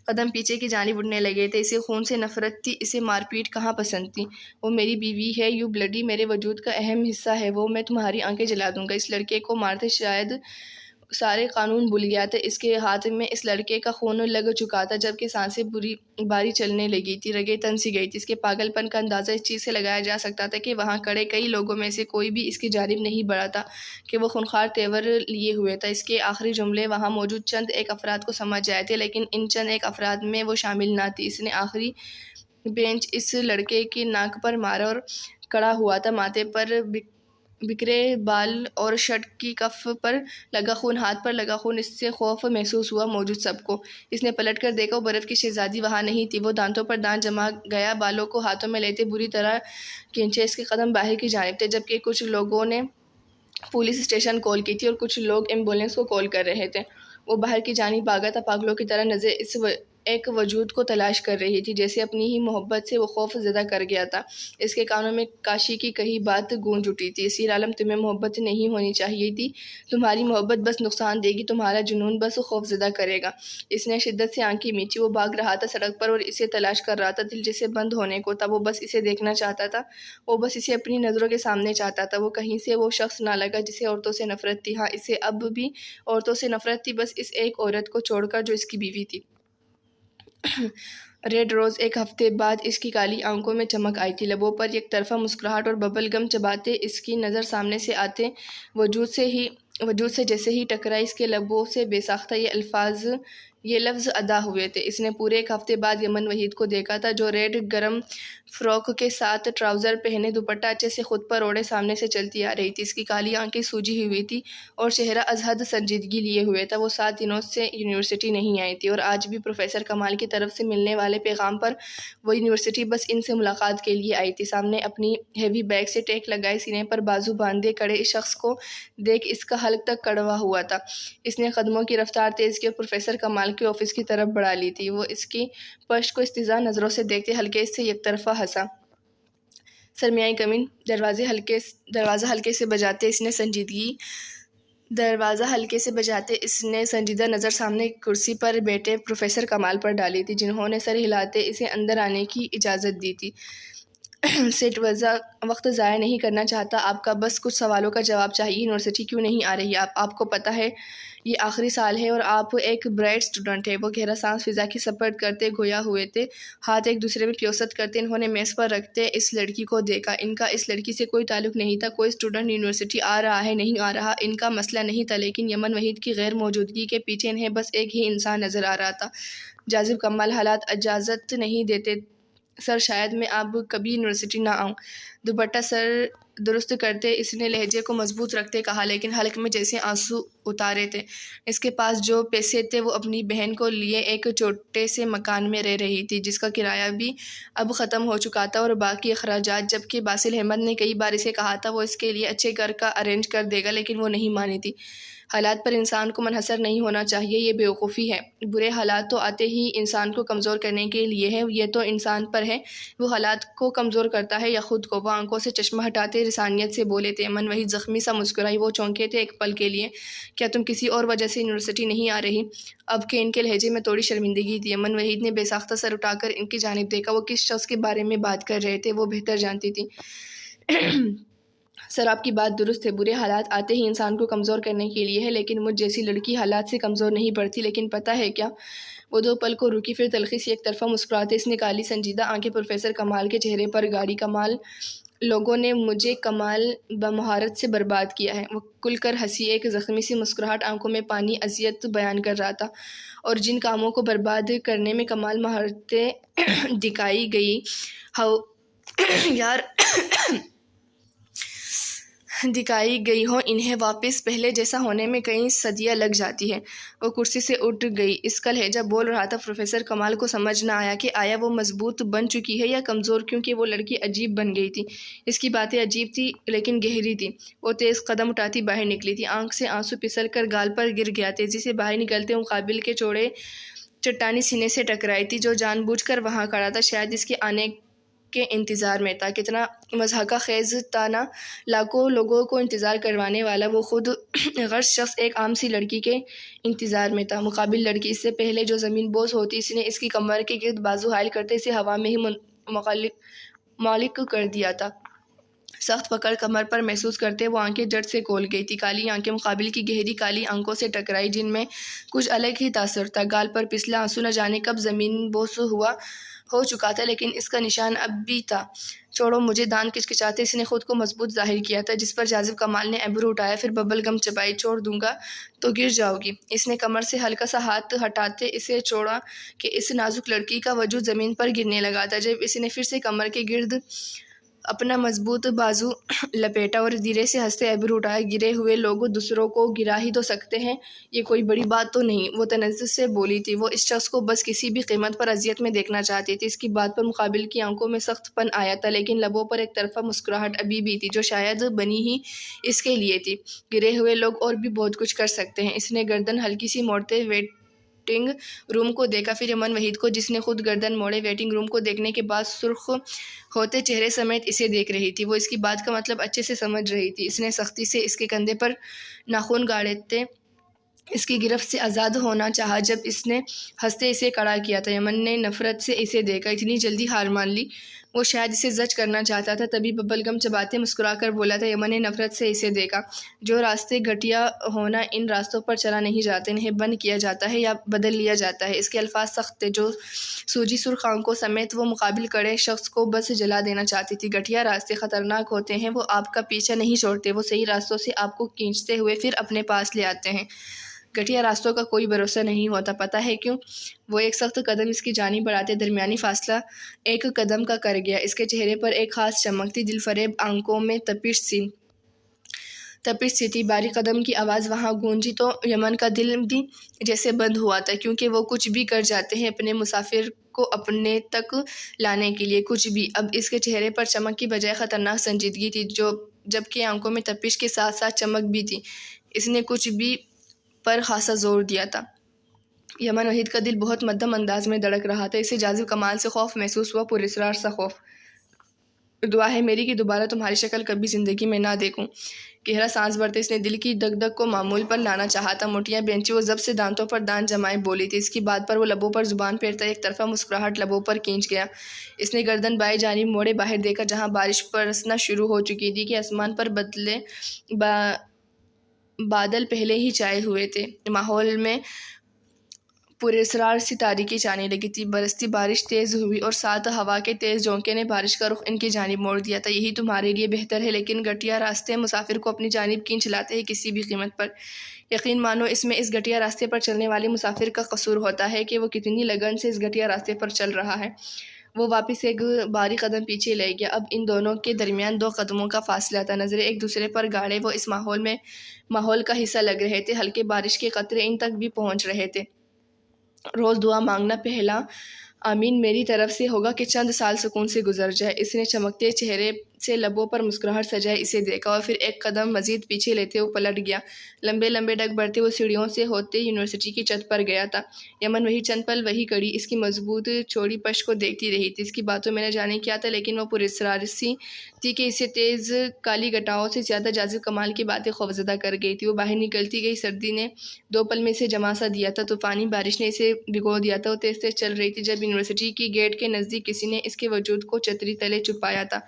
قدم پیچھے کی جانب اڑنے لگے تھے۔ اسے خون سے نفرت تھی، اسے مار پیٹ کہاں پسند تھی۔ وہ میری بیوی ہے، یو بلڈی میرے وجود کا اہم حصہ ہے، وہ میں تمہاری آنکھیں جلا دوں گا۔ اس لڑکے کو مارتے شاید سارے قانون بھول گیا تھا۔ اس کے ہاتھ میں اس لڑکے کا خون لگ چکا تھا، جبکہ سانسیں باری چلنے لگی تھی، رگیں تن سی گئی تھی۔ اس کے پاگل پن کا اندازہ اس چیز سے لگایا جا سکتا تھا کہ وہاں کھڑے کئی لوگوں میں سے کوئی بھی اس کی جانب نہیں بڑھا تھا کہ وہ خونخوار تیور لیے ہوئے تھا۔ اس کے آخری جملے وہاں موجود چند ایک افراد کو سمجھ آئے تھے، لیکن ان چند ایک افراد میں وہ شامل نہ تھی۔ اس نے آخری بینچ اس لڑکے کی ناک پر مارا اور کھڑا ہوا تھا، ماتھے پر بکھرے بال اور شرٹ کی کف پر لگا خون، ہاتھ پر لگا خون۔ اس سے خوف محسوس ہوا موجود سب کو۔ اس نے پلٹ کر دیکھا، وہ برف کی شہزادی وہاں نہیں تھی۔ وہ دانتوں پر دانت جما گیا، بالوں کو ہاتھوں میں لیتے بری طرح کھینچے۔ اس کے قدم باہر کی جانب تھے، جبکہ کچھ لوگوں نے پولیس اسٹیشن کال کی تھی اور کچھ لوگ ایمبولینس کو کال کر رہے تھے۔ وہ باہر کی جانب بھاگا تھا، پاگلوں کی طرح نظر اس ایک وجود کو تلاش کر رہی تھی، جیسے اپنی ہی محبت سے وہ خوف زدہ کر گیا تھا۔ اس کے کانوں میں کاشی کی کہی بات گونج اٹھی تھی، اسیر عالم تمہیں محبت نہیں ہونی چاہیے تھی، تمہاری محبت بس نقصان دے گی، تمہارا جنون بس خوف زدہ کرے گا۔ اس نے شدت سے آنکھیں میچی۔ وہ بھاگ رہا تھا سڑک پر اور اسے تلاش کر رہا تھا، دل جسے بند ہونے کو تھا۔ وہ بس اسے دیکھنا چاہتا تھا، وہ بس اسے اپنی نظروں کے سامنے چاہتا تھا۔ وہ کہیں سے وہ شخص نہ لگا جسے عورتوں سے نفرت تھی۔ ہاں، اسے اب بھی عورتوں سے نفرت تھی، بس اس ایک عورت کو چھوڑ کر جو اس کی بیوی تھی۔ ریڈ روز ایک ہفتے بعد اس کی کالی آنکھوں میں چمک آئی تھی، لبوں پر یک طرفہ مسکراہٹ اور ببل گم چباتے اس کی نظر سامنے سے آتے وجود سے جیسے ہی ٹکرائی، اس کے لبوں سے بے ساختہ یہ لفظ ادا ہوئے تھے۔ اس نے پورے ایک ہفتے بعد یمن وحید کو دیکھا تھا، جو ریڈ گرم فراک کے ساتھ ٹراؤزر پہنے، دوپٹہ اچھے سے خود پر اوڑھے سامنے سے چلتی آ رہی تھی۔ اس کی کالی آنکھیں سوجی ہوئی تھی اور چہرہ از حد سنجیدگی لیے ہوئے تھا۔ وہ 7 دنوں سے یونیورسٹی نہیں آئی تھی، اور آج بھی پروفیسر کمال کی طرف سے ملنے والے پیغام پر وہ یونیورسٹی بس ان سے ملاقات کے لیے آئی تھی۔ سامنے اپنی ہیوی بیگ سے ٹیک لگائے سینے پر بازو باندھے کھڑے اس شخص کو دیکھ اس کا حلق تک کڑوا ہوا تھا۔ اس نے قدموں کی رفتار تیز کی اور پروفیسر کمال کے آفس کی طرف بڑھا لی تھی۔ وہ اس کی پشت کو استہزاء نظروں سے دیکھتے ہلکے سے یک طرفہ ہنسا۔ سر میں آئی کم ان؟ دروازہ ہلکے سے بجاتے اس نے سنجیدہ نظر سامنے کرسی پر بیٹھے پروفیسر کمال پر ڈالی تھی، جنہوں نے سر ہلاتے اسے اندر آنے کی اجازت دی تھی۔ سیٹ وقت ضائع نہیں کرنا چاہتا آپ کا، بس کچھ سوالوں کا جواب چاہیے۔ یونیورسٹی کیوں نہیں آ رہی آپ کو پتہ ہے یہ آخری سال ہے اور آپ ایک برائٹ اسٹوڈنٹ ہیں۔ وہ گہرا سانس فضا کی سپرد کرتے گویا ہوئے تھے، ہاتھ ایک دوسرے میں پیوست کرتے انہوں نے میز پر رکھتے اس لڑکی کو دیکھا۔ ان کا اس لڑکی سے کوئی تعلق نہیں تھا۔ کوئی اسٹوڈنٹ یونیورسٹی آ رہا ہے نہیں آ رہا ان کا مسئلہ نہیں تھا، لیکن یمن وحید کی غیر موجودگی کے پیچھے انہیں بس ایک ہی انسان نظر آ رہا تھا۔ جاذب کمال، حالات اجازت نہیں دیتے سر، شاید میں اب کبھی یونیورسٹی نہ آؤں۔ دوپٹہ سر درست کرتے اس نے لہجے کو مضبوط رکھتے کہا، لیکن حلق میں جیسے آنسو اتارے تھے۔ اس کے پاس جو پیسے تھے وہ اپنی بہن کو لیے ایک چھوٹے سے مکان میں رہ رہی تھی، جس کا کرایہ بھی اب ختم ہو چکا تھا اور باقی اخراجات۔ جبکہ باسل احمد نے کئی بار اسے کہا تھا وہ اس کے لیے اچھے گھر کا ارینج کر دے گا، لیکن وہ نہیں مانی تھی۔ حالات پر انسان کو منحصر نہیں ہونا چاہیے، یہ بیوقوفی ہے۔ برے حالات تو آتے ہی انسان کو کمزور کرنے کے لیے ہیں، یہ تو انسان پر ہے وہ حالات کو کمزور کرتا ہے یا خود کو۔ وہ آنکھوں سے چشمہ ہٹاتے رسانیت سے بولے تھے۔ یمن وحید زخمی سا مسکرائی، وہ چونکے تھے ایک پل کے لیے۔ کیا تم کسی اور وجہ سے یونیورسٹی نہیں آ رہی؟ اب کہ ان کے لہجے میں تھوڑی شرمندگی تھی۔ یمن وحید نے بے ساختہ سر اٹھا کر ان کی جانب دیکھا۔ وہ کس شخص کے بارے میں بات کر رہے تھے وہ بہتر جانتی تھی۔ سر آپ کی بات درست ہے، برے حالات آتے ہی انسان کو کمزور کرنے کے لیے ہے، لیکن مجھ جیسی لڑکی حالات سے کمزور نہیں پڑتی۔ لیکن پتہ ہے کیا؟ وہ 2 پل کو رکی، پھر تلخی سی ایک طرفہ مسکراتے اس نے کالی سنجیدہ آنکھیں پروفیسر کمال کے چہرے پر گاڑی۔ کمال، لوگوں نے مجھے کمال بمہارت سے برباد کیا ہے۔ وہ کھل کر ہنسی، ایک زخمی سی مسکراہٹ، آنکھوں میں پانی، اذیت بیان کر رہا تھا۔ اور جن کاموں کو برباد کرنے میں کمال مہارتیں دکھائی گئی ہوں انہیں واپس پہلے جیسا ہونے میں کئی صدیاں لگ جاتی ہیں۔ وہ کرسی سے اٹھ گئی۔ اس کا لہجہ بول رہا تھا۔ پروفیسر کمال کو سمجھ نہ آیا کہ آیا وہ مضبوط بن چکی ہے یا کمزور، کیونکہ وہ لڑکی عجیب بن گئی تھی۔ اس کی باتیں عجیب تھی لیکن گہری تھی۔ وہ تیز قدم اٹھاتی باہر نکلی تھی۔ آنکھ سے آنسو پھسل کر گال پر گر گیا۔ تیزی سے باہر نکلتے مقابل کے چوڑے چٹانی سینے سے ٹکرائی تھی جو جان بوجھ کر وہاں کھڑا تھا، شاید اس کے آنے کے انتظار میں تھا۔ کتنا مضحکہ خیز تھا نا، لاکھوں لوگوں کو انتظار کروانے والا وہ خود غرض شخص ایک عام سی لڑکی کے انتظار میں تھا۔ مقابل لڑکی، اس سے پہلے جو زمین بوس ہوتی، اس نے اس کی کمر کے گرد بازو حائل کرتے اسے ہوا میں ہی معلق کر دیا تھا۔ سخت پکڑ کمر پر محسوس کرتے وہ آنکھیں جٹ سے کھول گئی تھی۔ کالی آنکھیں مقابل کی گہری کالی آنکھوں سے ٹکرائی جن میں کچھ الگ ہی تاثر تھا۔ گال پر پسلا آنسو نہ جانے کب زمین بوس ہو چکا تھا، لیکن اس کا نشان اب بھی تھا۔ چھوڑو مجھے، دان کچکچاتے اس نے خود کو مضبوط ظاہر کیا تھا، جس پر جاذب کمال نے ایبرو اٹھایا، پھر ببل گم چبائی۔ چھوڑ دوں گا تو گر جاؤ گی۔ اس نے کمر سے ہلکا سا ہاتھ ہٹاتے اسے چھوڑا کہ اس نازک لڑکی کا وجود زمین پر گرنے لگا تھا۔ جب اس نے پھر سے کمر کے گرد اپنا مضبوط بازو لپیٹا اور دھیرے سے ہنستے ایبرو اٹھایا، گرے ہوئے لوگ دوسروں کو گرا ہی تو سکتے ہیں، یہ کوئی بڑی بات تو نہیں۔ وہ تنزل سے بولی تھی۔ وہ اس شخص کو بس کسی بھی قیمت پر اذیت میں دیکھنا چاہتی تھی۔ اس کی بات پر مقابل کی آنکھوں میں سخت پن آیا تھا، لیکن لبوں پر ایک طرفہ مسکراہٹ ابھی بھی تھی جو شاید بنی ہی اس کے لیے تھی۔ گرے ہوئے لوگ اور بھی بہت کچھ کر سکتے ہیں۔ اس نے گردن ہلکی سی موڑتے ویٹنگ روم کو دیکھا، پھر یمن وحید کو جس نے خود گردن موڑے ویٹنگ روم کو دیکھنے کے بعد سرخ ہوتے چہرے سمیت اسے دیکھ رہی تھی۔ وہ اس کی بات کا مطلب اچھے سے سمجھ رہی تھی۔ اس نے سختی سے اس کے کندھے پر ناخن گاڑتے اس کی گرفت سے آزاد ہونا چاہا جب اس نے ہنستے اسے کڑا کیا تھا۔ یمن نے نفرت سے اسے دیکھا۔ اتنی جلدی ہار مان لی؟ وہ شاید اسے زج کرنا چاہتا تھا، تبھی ببل گم چباتے مسکرا کر بولا تھا۔ یمن نے نفرت سے اسے دیکھا۔ جو راستے گھٹیا ہونا، ان راستوں پر چلا نہیں جاتا، انہیں بند کیا جاتا ہے یا بدل لیا جاتا ہے۔ اس کے الفاظ سخت تھے۔ جو سوجی سرخ آنکھوں سمیت وہ مقابل کڑے شخص کو بس جلا دینا چاہتی تھی۔ گھٹیا راستے خطرناک ہوتے ہیں، وہ آپ کا پیچھا نہیں چھوڑتے، وہ صحیح راستوں سے آپ کو کھینچتے ہوئے پھر اپنے پاس لے آتے ہیں۔ گھٹیا راستوں کا کوئی بھروسہ نہیں ہوتا، پتہ ہے کیوں؟ وہ ایک سخت قدم اس کی جانب بڑھاتے درمیانی فاصلہ 1 قدم کا کر گیا۔ اس کے چہرے پر ایک خاص چمک تھی، دل فریب آنکھوں میں تپش سی تھی۔ باریک قدم کی آواز وہاں گونجی تو یمن کا دل بھی جیسے بند ہوا تھا، کیونکہ وہ کچھ بھی کر جاتے ہیں اپنے مسافر کو اپنے تک لانے کے لیے، کچھ بھی۔ اب اس کے چہرے پر چمک کی بجائے خطرناک سنجیدگی تھی، جبکہ آنکھوں میں تپش کے ساتھ ساتھ چمک بھی تھی۔ اس نے کچھ بھی پر خاصا زور دیا تھا۔ یمن وحید کا دل بہت مدھم انداز میں دھڑک رہا تھا۔ اسے جاذب کمال سے خوف محسوس ہوا، پراسرار سا خوف۔ دعا ہے میری کہ دوبارہ تمہاری شکل کبھی زندگی میں نہ دیکھوں۔ گہرا سانس بھرتے اس نے دل کی دھک دھک کو معمول پر لانا چاہا تھا۔ مٹھیاں بھینچی وہ ضبط سے دانتوں پر دانت جمائے بولی تھی۔ اس کی بات پر وہ لبوں پر زبان پھیرتا ایک طرفہ مسکراہٹ لبوں پر کھینچ گیا۔ اس نے گردن بائیں جانب موڑے باہر دیکھا، جہاں بارش برسنا شروع ہو چکی تھی کہ آسمان پر بادل پہلے ہی چھائے ہوئے تھے۔ ماحول میں پراسرار سی تاریکی چھانے لگی تھی۔ برستی بارش تیز ہوئی اور ساتھ ہوا کے تیز جھونکے نے بارش کا رخ ان کی جانب موڑ دیا تھا۔ یہی تمہارے لیے بہتر ہے، لیکن گھٹیا راستے مسافر کو اپنی جانب کھینچ لاتے ہیں کسی بھی قیمت پر۔ یقین مانو اس میں اس گھٹیا راستے پر چلنے والے مسافر کا قصور ہوتا ہے کہ وہ کتنی لگن سے اس گھٹیا راستے پر چل رہا ہے۔ وہ واپس ایک بھاری قدم پیچھے لے گیا۔ اب ان دونوں کے درمیان 2 قدموں کا فاصلہ تھا۔ نظریں ایک دوسرے پر گاڑے وہ اس ماحول کا حصہ لگ رہے تھے۔ ہلکے بارش کے قطرے ان تک بھی پہنچ رہے تھے۔ روز دعا مانگنا پہلا آمین میری طرف سے ہوگا کہ چند سال سکون سے گزر جائے۔ اس نے چمکتے چہرے سے لبوں پر مسکراہٹ سجائے اسے دیکھا اور پھر ایک قدم مزید پیچھے لیتے وہ پلٹ گیا۔ لمبے لمبے ڈگ بڑھتے وہ سیڑھیوں سے ہوتے یونیورسٹی کی چھت پر گیا تھا۔ یمن وہی چند پل وہی کڑی اس کی مضبوط چوڑی پشت کو دیکھتی رہی تھی۔ اس کی باتوں میں نہ جانے کیا تھا، لیکن وہ پراسرار سی تھی کہ اسے تیز کالی گھٹاؤں سے زیادہ جاذب کمال کی باتیں خوفزدہ کر گئی تھی۔ وہ باہر نکلتی گئی۔ سردی نے 2 پل میں اسے جما سا دیا تھا، طوفانی بارش نے اسے بھگو دیا تھا۔ وہ تیز تیز چل رہی تھی جب یونیورسٹی کی گیٹ کے نزدیک کسی نے اس کے وجود کو چھتری تلے چھپایا تھا۔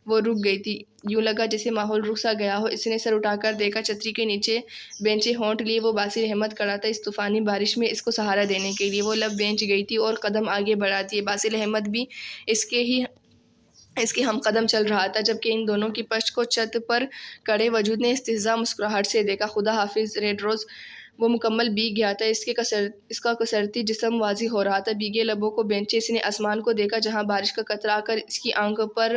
وہ رک گئی تھی، یوں لگا جیسے ماحول رک سا گیا ہو۔ اس نے سر اٹھا کر دیکھا، چھتری کے نیچے بینچیں ہونٹ لیے وہ باسل احمد کھڑا تھا اس طوفانی بارش میں اس کو سہارا دینے کے لیے۔ وہ لب بینچ گئی تھی اور قدم آگے بڑھا دیے۔ باسل احمد بھی اس کے ہم قدم چل رہا تھا، جبکہ ان دونوں کی پشت کو چھت پر کھڑے وجود نے استہزا مسکراہٹ سے دیکھا۔ خدا حافظ ریڈ روز۔ وہ مکمل بھیگ گیا تھا، اس کا کسرتی جسم واضح ہو رہا تھا، بھیگے لبوں کو بینچے۔ اس نے آسمان کو دیکھا جہاں بارش کا قطرہ آ کر اس کی آنکھ پر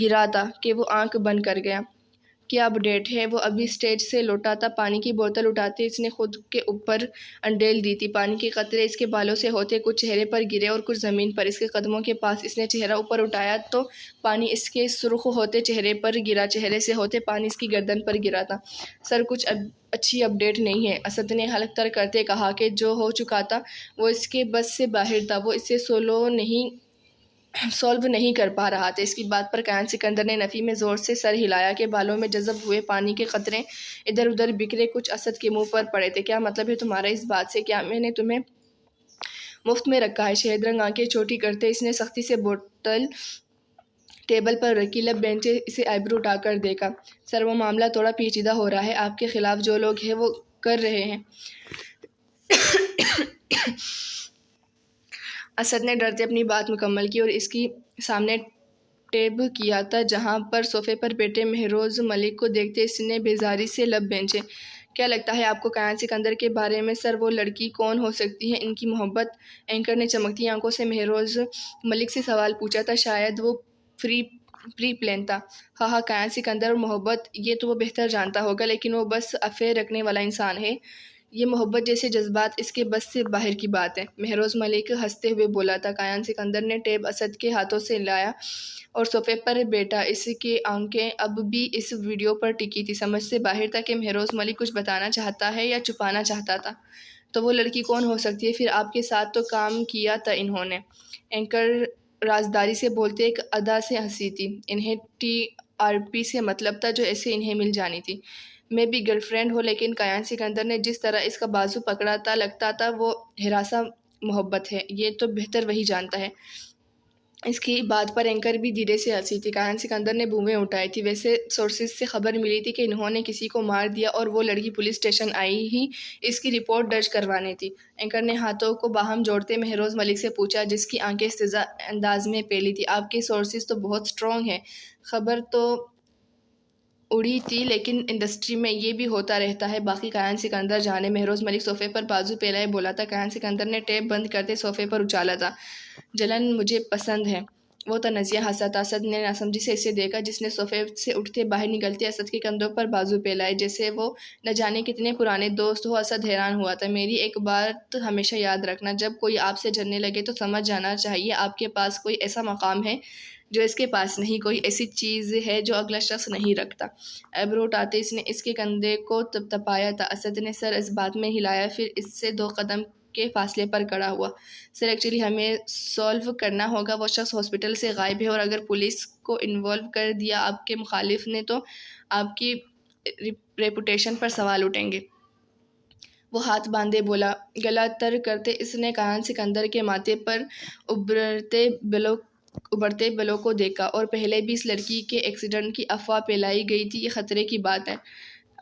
گرا تھا کہ وہ آنکھ بند کر گیا۔ کیا اپڈیٹ ہے؟ وہ ابھی اسٹیج سے لوٹا تھا، پانی کی بوتل اٹھاتے اس نے خود کے اوپر انڈیل دی تھی۔ پانی کے قطرے اس کے بالوں سے ہوتے کچھ چہرے پر گرے اور کچھ زمین پر۔ اس کے قدموں کے پاس اس نے چہرہ اوپر اٹھایا تو پانی اس کے سرخ ہوتے چہرے پر گرا، چہرے سے ہوتے پانی اس کی گردن پر گرا تھا۔ سر کچھ اچھی اپڈیٹ نہیں ہے، اسد نے حلق تر کرتے کہا کہ جو ہو چکا تھا وہ اس کے بس سے باہر تھا، وہ اسے سولو نہیں کر پا رہا تھا۔ اس کی بات پر کیان سکندر نے نفی میں زور سے سر ہلایا کہ بالوں میں جذب ہوئے پانی کے قطرے ادھر ادھر بکھرے کچھ اسد کے منہ پر پڑے تھے۔ کیا مطلب ہے تمہارا اس بات سے؟ کیا میں نے تمہیں مفت میں رکھا ہے؟ شہد رنگ آنکھیں چھوٹی کرتے اس نے سختی سے بوتل ٹیبل پر رکھی، لب بینچے اسے آئیبرو اٹھا کر دیکھا۔ سر وہ معاملہ تھوڑا پیچیدہ ہو رہا ہے، آپ کے خلاف جو لوگ ہیں وہ کر رہے ہیں۔ اسد نے ڈرتے اپنی بات مکمل کی اور اس کی سامنے ٹیب کیا تھا جہاں پر صوفے پر بیٹھے مہروز ملک کو دیکھتے اس نے بیزاری سے لب بینچے۔ کیا لگتا ہے آپ کو کیان سکندر کے بارے میں؟ سر وہ لڑکی کون ہو سکتی ہے؟ ان کی محبت؟ اینکر نے چمکتی آنکھوں سے مہروز ملک سے سوال پوچھا تھا۔ شاید وہ پری پلان تھا۔ ہاں کیان سکندر اور محبت، یہ تو وہ بہتر جانتا ہوگا، لیکن وہ بس افیئر رکھنے والا انسان ہے۔ یہ محبت جیسے جذبات اس کے بس سے باہر کی بات ہے، مہروز ملک ہنستے ہوئے بولا تھا۔ کیان سکندر نے ٹیب اسد کے ہاتھوں سے لایا اور صوفے پر بیٹھا، اس کی آنکھیں اب بھی اس ویڈیو پر ٹکی تھی۔ سمجھ سے باہر تھا کہ مہروز ملک کچھ بتانا چاہتا ہے یا چھپانا چاہتا تھا۔ تو وہ لڑکی کون ہو سکتی ہے؟ پھر آپ کے ساتھ تو کام کیا تھا انہوں نے؟ اینکر رازداری سے بولتے ایک ادا سے ہنسی تھی۔ انہیں TRP سے مطلب تھا جو ایسے انہیں مل جانی تھی۔ میں بھی گرل فرینڈ ہوں، لیکن کیان سکندر نے جس طرح اس کا بازو پکڑا تھا لگتا تھا وہ ہراساں محبت ہے، یہ تو بہتر وہی جانتا ہے۔ اس کی بات پر اینکر بھی دھیرے سے ہنسی تھی۔ کیان سکندر نے بومیں اٹھائی تھی۔ ویسے سورسز سے خبر ملی تھی کہ انہوں نے کسی کو مار دیا اور وہ لڑکی پولیس اسٹیشن آئی ہی اس کی رپورٹ درج کروانی تھی۔ اینکر نے ہاتھوں کو باہم جوڑتے مہروز ملک سے پوچھا، جس کی آنکھیں استہزاء انداز میں پھیلی تھی۔ آپ کے سورسز تو بہت اسٹرانگ ہیں۔ خبر تو اڑی تھی، لیکن انڈسٹری میں یہ بھی ہوتا رہتا ہے، باقی کیان سکندر جانے۔ مہروز ملک صوفے پر بازو پھیلائے بولا تھا۔ کیان سکندر نے ٹیپ بند کرتے صوفے پر اچھالا تھا۔ جلن مجھے پسند ہے۔ وہ تنزیہ ہنسا تھا۔ اسد نے ناسمجھی سے اسے دیکھا، جس نے صوفے سے اٹھتے باہر نکلتے اسد کے کندھوں پر بازو پھیلائے جیسے وہ نہ جانے کتنے پرانے دوست ہو۔ اسد حیران ہوا تھا۔ میری ایک بات ہمیشہ یاد رکھنا، جب کوئی آپ سے جلنے لگے تو سمجھ جانا چاہیے آپ کے پاس کوئی ایسا مقام ہے جو اس کے پاس نہیں، کوئی ایسی چیز ہے جو اگلا شخص نہیں رکھتا۔ آئیبرو اٹھاتے اس نے اس کے کندھے کو تپایا تھا۔ اسد نے سر اس بات میں ہلایا، پھر اس سے 2 قدم کے فاصلے پر کھڑا ہوا۔ سر ایکچولی ہمیں سولو کرنا ہوگا، وہ شخص ہاسپٹل سے غائب ہے اور اگر پولیس کو انوالو کر دیا آپ کے مخالف نے تو آپ کی ریپوٹیشن پر سوال اٹھیں گے۔ وہ ہاتھ باندھے بولا۔ گلا تر کرتے اس نے کیان سکندر کے ماتھے پر ابھرتے بلوں کو دیکھا، اور پہلے بھی اس لڑکی کے ایکسیڈنٹ کی افواہ پھیلائی گئی تھی، یہ خطرے کی بات ہے۔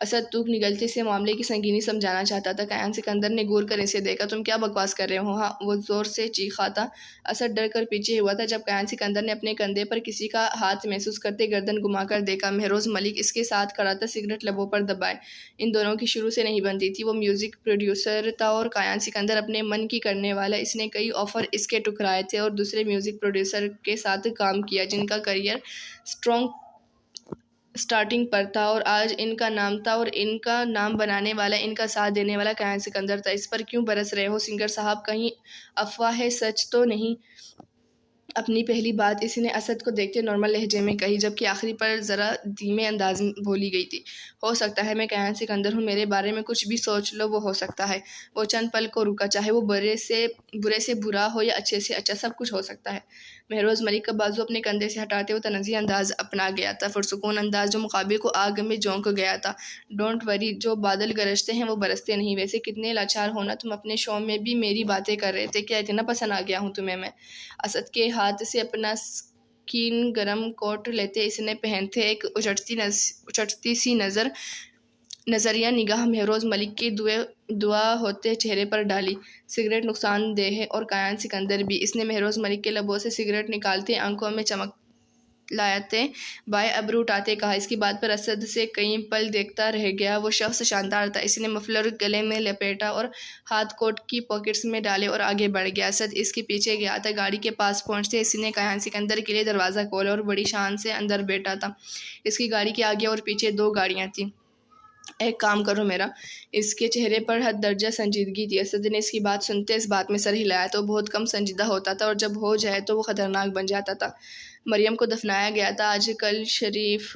اسد تھوک نگلتے سے معاملے کی سنگینی سمجھانا چاہتا تھا۔ کیان سکندر نے گور کر اسے دیکھا۔ تم کیا بکواس کر رہے ہو؟ ہاں، وہ زور سے چیخا تھا۔ اسد ڈر کر پیچھے ہوا تھا جب کیان سکندر نے اپنے کندھے پر کسی کا ہاتھ محسوس کرتے گردن گھما کر دیکھا۔ مہروز ملک اس کے ساتھ کھڑا تھا، سگریٹ لبوں پر دبائے۔ ان دونوں کی شروع سے نہیں بنتی تھی۔ وہ میوزک پروڈیوسر تھا اور کیان سکندر اپنے من کی کرنے والا۔ اس نے کئی آفر اس کے ٹھکرائے تھے اور دوسرے میوزک پروڈیوسر کے ساتھ کام کیا جن کا کیریئر سٹارٹنگ پر تھا، اور آج ان کا نام تھا اور ان کا نام بنانے والا، ان کا ساتھ دینے والا کیان سکندر تھا۔ اس پر کیوں برس رہے ہو سنگر صاحب؟ کہیں افواہ ہے، سچ تو نہیں؟ اپنی پہلی بات اس نے اسد کو دیکھتے نارمل لہجے میں کہی، جبکہ آخری پر ذرا دھیمے انداز میں بولی گئی تھی۔ ہو سکتا ہے میں کیان سکندر ہوں، میرے بارے میں کچھ بھی سوچ لو، وہ ہو سکتا ہے۔ وہ چند پل کو رکا، چاہے وہ برے سے برا ہو یا اچھے سے اچھا، سب کچھ ہو سکتا ہے۔ مہروز ملک کا بازو اپنے کندھے سے ہٹاتے ہوئے تنزیہ انداز اپنا گیا تھا، پرسکون انداز جو مقابل کو آگ میں جھونک گیا تھا۔ ڈونٹ وری، جو بادل گرجتے ہیں وہ برستے نہیں۔ ویسے کتنے لاچار ہونا، تم اپنے شو میں بھی میری باتیں کر رہے تھے، کیا اتنا پسند آ گیا ہوں تمہیں میں؟ اسد کے ہاتھ سے اپنا رنگین گرم کوٹ لیتے اس نے پہنتے ایک اچٹتی سی نظریہ نگاہ مہروز ملک کی دعا ہوتے چہرے پر ڈالی۔ سگریٹ نقصان دہ ہے اور کایان سکندر بھی، اس نے مہروز ملک کے لبوں سے سگریٹ نکالتے آنکھوں میں چمک لاتے بائیں ابرو اٹھاتے کہا۔ اس کی بات پر اسد سے کئی پل دیکھتا رہ گیا۔ وہ شخص شاندار تھا۔ اس نے مفلر گلے میں لپیٹا اور ہاتھ کوٹ کی پاکٹس میں ڈالے اور آگے بڑھ گیا۔ اسد اس کے پیچھے گیا تھا۔ گاڑی کے پاس پہنچتے اس نے کایان سکندر کے لیے دروازہ کھولا اور بڑی شان سے اندر بیٹھا تھا۔ اس کی گاڑی کے آگے اور پیچھے 2 گاڑیاں تھیں۔ ایک کام کرو میرا۔ اس کے چہرے پر حد درجہ سنجیدگی تھی۔ اسد نے اس کی بات سنتے اس بات میں سر ہلایا تو بہت کم سنجیدہ ہوتا تھا اور جب ہو جائے تو وہ خطرناک بن جاتا تھا۔ مریم کو دفنایا گیا تھا۔ آج کل شریف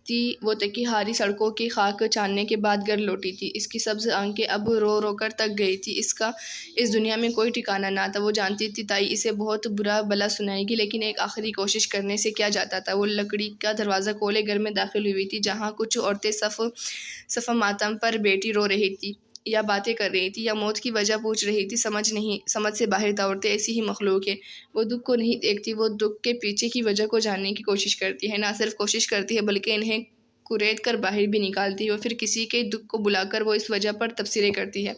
تھی وہ تکی ہاری سڑکوں کی خاک چاننے کے بعد گھر لوٹی تھی۔ اس کی سبز آنکھیں اب رو رو کر تک گئی تھی۔ اس کا اس دنیا میں کوئی ٹھکانہ نہ تھا۔ وہ جانتی تھی تائی اسے بہت برا بھلا سنائے گی لیکن ایک آخری کوشش کرنے سے کیا جاتا تھا۔ وہ لکڑی کا دروازہ کھولے گھر میں داخل ہوئی تھی جہاں کچھ عورتیں صف ماتم پر بیٹھی رو رہی تھی یا باتیں کر رہی تھی یا موت کی وجہ پوچھ رہی تھی۔ سمجھ سے باہر تھا۔ عورتیں ایسی ہی مخلوق ہیں۔ وہ دکھ کو نہیں دیکھتی، وہ دکھ کے پیچھے کی وجہ کو جاننے کی کوشش کرتی ہے۔ نہ صرف کوشش کرتی ہے بلکہ انہیں کرید کر باہر بھی نکالتی ہے اور پھر کسی کے دکھ کو بلا کر وہ اس وجہ پر تبصرے کرتی ہے۔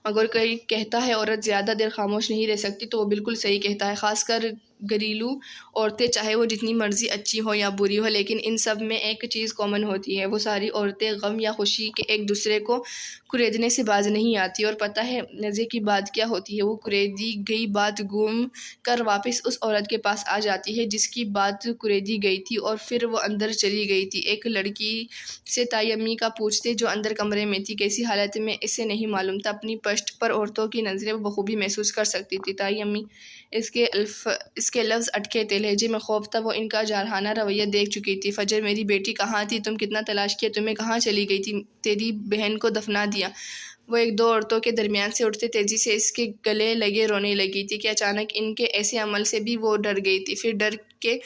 اگر کوئی کہتا ہے عورت زیادہ دیر خاموش نہیں رہ سکتی تو وہ بالکل صحیح کہتا ہے، خاص کر گھریلو عورتیں، چاہے وہ جتنی مرضی اچھی ہو یا بری ہو، لیکن ان سب میں ایک چیز کامن ہوتی ہے، وہ ساری عورتیں غم یا خوشی کے ایک دوسرے کو کریدنے سے باز نہیں آتی۔ اور پتہ ہے مزے کی بات کیا ہوتی ہے؟ وہ کریدی گئی بات گھوم کر واپس اس عورت کے پاس آ جاتی ہے جس کی بات کریدی گئی تھی اور پھر وہ اندر چلی گئی تھی۔ ایک لڑکی سے تائی امی کا پوچھتے جو اندر کمرے میں تھی کیسی حالت میں اسے نہیں معلوم تھا، اپنی پشت پر عورتوں کی نظریں وہ بخوبی محسوس کر سکتی تھی۔ تائی امی اس کے لفظ اٹکے تھے، لہجے میں خوف تھا، وہ ان کا جارحانہ رویہ دیکھ چکی تھی۔ فجر میری بیٹی کہاں تھی؟ تم کتنا تلاش کیا، تمہیں کہاں چلی گئی تھی؟ تیری بہن کو دفنا دیا۔ وہ 1-2 عورتوں کے درمیان سے اٹھتے تیزی سے اس کے گلے لگے رونے لگی تھی کہ اچانک ان کے ایسے عمل سے بھی وہ ڈر گئی تھی، پھر ڈر کے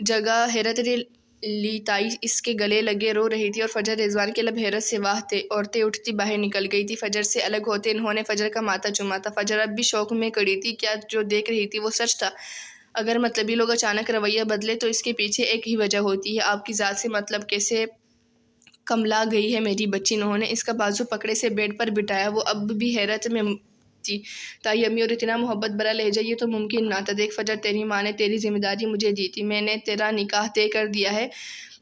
جگہ حیرت نے لی۔ تائی اس کے گلے لگے رو رہی تھی اور فجر رضوان کے لب حیرت سے واہ تھے۔ عورتیں اٹھتی باہر نکل گئی تھی۔ فجر سے الگ ہوتے انہوں نے فجر کا ماتھا چوما تھا۔ فجر اب بھی شوق میں کڑی تھی، کیا جو دیکھ رہی تھی وہ سچ تھا؟ اگر مطلبی لوگ اچانک رویہ بدلے تو اس کے پیچھے ایک ہی وجہ ہوتی ہے۔ آپ کی ذات سے مطلب کیسے کملا گئی ہے میری بچی؟ انہوں نے اس کا بازو پکڑے سے بیڈ پر بٹھایا۔ وہ اب بھی حیرت میں تھی۔ تائی امی، اور اتنا محبت بھرا لہجہ، یہ تو ممکن نہ تھا۔ دیکھ فجر، تیری ماں نے تیری ذمہ داری مجھے دی تھی، میں نے تیرا نکاح طے کر دیا ہے،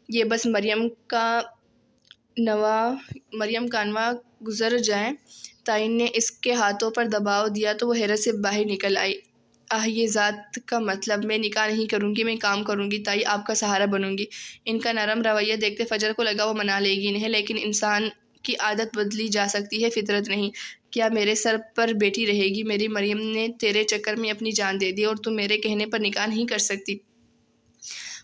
یہ بس مریم کا نواں گزر جائے۔ تائی نے اس کے ہاتھوں پر دباؤ دیا تو وہ حیرت سے باہر نکل آئی۔ یہ ذات کا مطلب، میں نکاح نہیں کروں گی، میں کام کروں گی، تائی آپ کا سہارا بنوں گی۔ ان کا نرم رویہ دیکھتے فجر کو لگا وہ منا لے گی انہیں، لیکن انسان کی عادت بدلی جا سکتی ہے، فطرت نہیں۔ کیا میرے سر پر بیٹھی رہے گی؟ میری مریم نے تیرے چکر میں اپنی جان دے دی اور تم میرے کہنے پر نکاح نہیں کر سکتی؟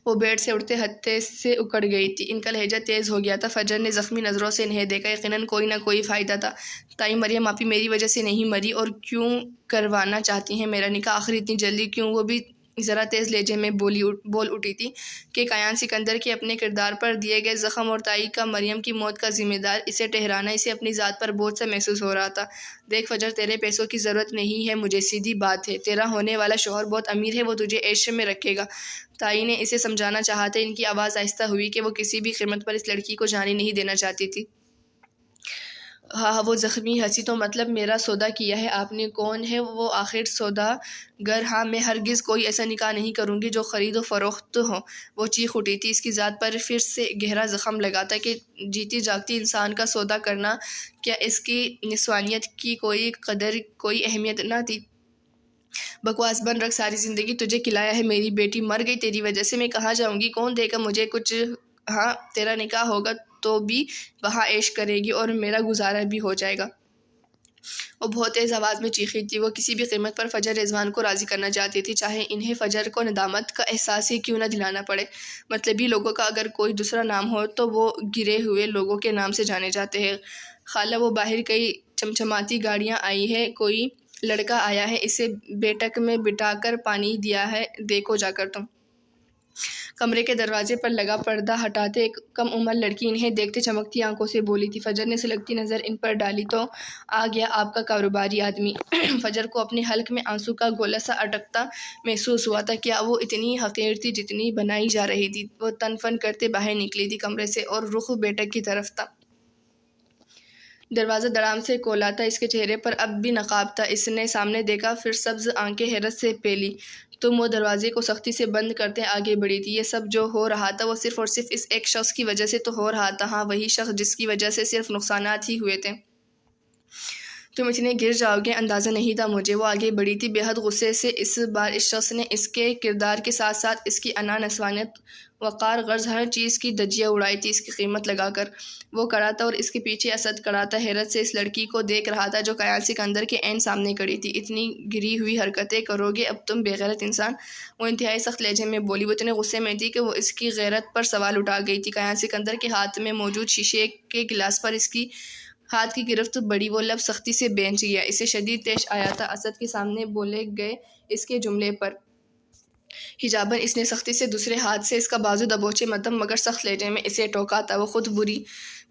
وہ بیڈ سے اٹھتے ہتھے سے اکڑ گئی تھی۔ ان کا لہجہ تیز ہو گیا تھا۔ فجر نے زخمی نظروں سے انہیں دیکھا، یقیناً کوئی نہ کوئی فائدہ تھا۔ تائی، مریم آپی میری وجہ سے نہیں مری اور کیوں کروانا چاہتی ہیں میرا نکاح؟ آخر اتنی جلدی کیوں؟ وہ بھی ذرا تیز لہجے میں بول اٹھی تھی کہ کایان سکندر کے اپنے کردار پر دیے گئے زخم اور تائی کا مریم کی موت کا ذمہ دار اسے ٹھہرانا اسے اپنی ذات پر بوجھ سا محسوس ہو رہا تھا۔ دیکھ فجر، تیرے پیسوں کی ضرورت نہیں ہے مجھے، سیدھی بات ہے، تیرا ہونے والا شوہر بہت امیر ہے، وہ تجھے عیش میں رکھے گا۔ تائی نے اسے سمجھانا چاہا تھا۔ ان کی آواز آہستہ ہوئی کہ وہ کسی بھی قیمت پر اس لڑکی کو جانے نہیں دینا چاہتی تھی۔ ہاں، وہ زخمی ہنسی، تو مطلب میرا سودا کیا ہے آپ نے؟ کون ہے وہ آخر سوداگر؟ ہاں، میں ہرگز کوئی ایسا نکاح نہیں کروں گی جو خرید و فروخت ہو۔ وہ چیخ اٹھی تھی۔ اس کی ذات پر پھر سے گہرا زخم لگا تھا کہ جیتی جاگتی انسان کا سودا کرنا، کیا اس کی نسوانیت کی کوئی قدر، کوئی اہمیت نہ تھی؟ بکواس بند رکھ، ساری زندگی تجھے کھلایا ہے، میری بیٹی مر گئی تیری وجہ سے، میں کہاں جاؤں گی؟ کون دے گا مجھے کچھ؟ ہاں، تیرا نکاح ہوگا تو بھی وہاں عیش کرے گی اور میرا گزارا بھی ہو جائے گا۔ وہ بہت تیز آواز میں چیخی تھی۔ وہ کسی بھی قیمت پر فجر رضوان کو راضی کرنا چاہتی تھی، چاہے انہیں فجر کو ندامت کا احساس ہی کیوں نہ دلانا پڑے۔ مطلبی لوگوں کا اگر کوئی دوسرا نام ہو تو وہ گرے ہوئے لوگوں کے نام سے جانے جاتے ہیں۔ خالہ، وہ باہر کئی چمچماتی گاڑیاں آئی ہیں، کوئی لڑکا آیا ہے، اسے بیٹھک میں بٹھا کر پانی دیا ہے، دیکھو جا کر تم۔ کمرے کے دروازے پر لگا پردہ ہٹاتے ایک کم عمر لڑکی انہیں دیکھتے چمکتی آنکھوں سے بولی تھی۔ فجر نے سلگتی نظر ان پر ڈالی تو آ گیا آپ کا کاروباری آدمی۔ فجر کو اپنے حلق میں آنسو کا گولا سا اٹکتا محسوس ہوا تھا۔ کیا وہ اتنی حقیر تھی جتنی بنائی جا رہی تھی؟ وہ تن فن کرتے باہر نکلی تھی کمرے سے اور رخ بیٹک کی طرف تھا۔ دروازہ دڑام سے کھولا تھا، اس کے چہرے پر اب بھی نقاب تھا۔ اس نے سامنے دیکھا، پھر سبز آنکھیں حیرت سے پھیلی۔ وہ دروازے کو سختی سے بند کرتے آگے بڑھی تھی۔ یہ سب جو ہو رہا تھا وہ صرف اور صرف اس ایک شخص کی وجہ سے تو ہو رہا تھا، ہاں وہی شخص جس کی وجہ سے صرف نقصانات ہی ہوئے تھے۔ تم اتنے گر جاؤ گے اندازہ نہیں تھا مجھے۔ وہ آگے بڑھی تھی بے حد غصے سے۔ اس بار اس شخص نے اس کے کردار کے ساتھ ساتھ اس کی انا، نسوانیت، وقار، غرض ہر چیز کی دھجیاں اڑائی تھی اس کی قیمت لگا کر۔ وہ کھڑا تھا اور اس کے پیچھے اسد کھڑا تھا، حیرت سے اس لڑکی کو دیکھ رہا تھا جو قیان سکندر کے عین سامنے کھڑی تھی۔ اتنی گری ہوئی حرکتیں کرو گے اب تم، بے غیرت انسان؟ وہ انتہائی سخت لہجے میں بولی۔ وہ اتنے غصے میں تھی کہ وہ اس کی غیرت پر سوال اٹھا گئی تھی۔ قیان سکندر کے ہاتھ میں موجود شیشے کے گلاس پر اس کی ہاتھ کی گرفت بڑی، وہ لب سختی سے بھینچ گیا۔ اسے شدید طیش آیا تھا اسد کے سامنے بولے گئے اس کے جملے پر۔ حجاباً اس نے سختی سے دوسرے ہاتھ سے اس کا بازو دبوچے مدھم مگر سخت لہجے میں اسے ٹوکا تھا۔ وہ خود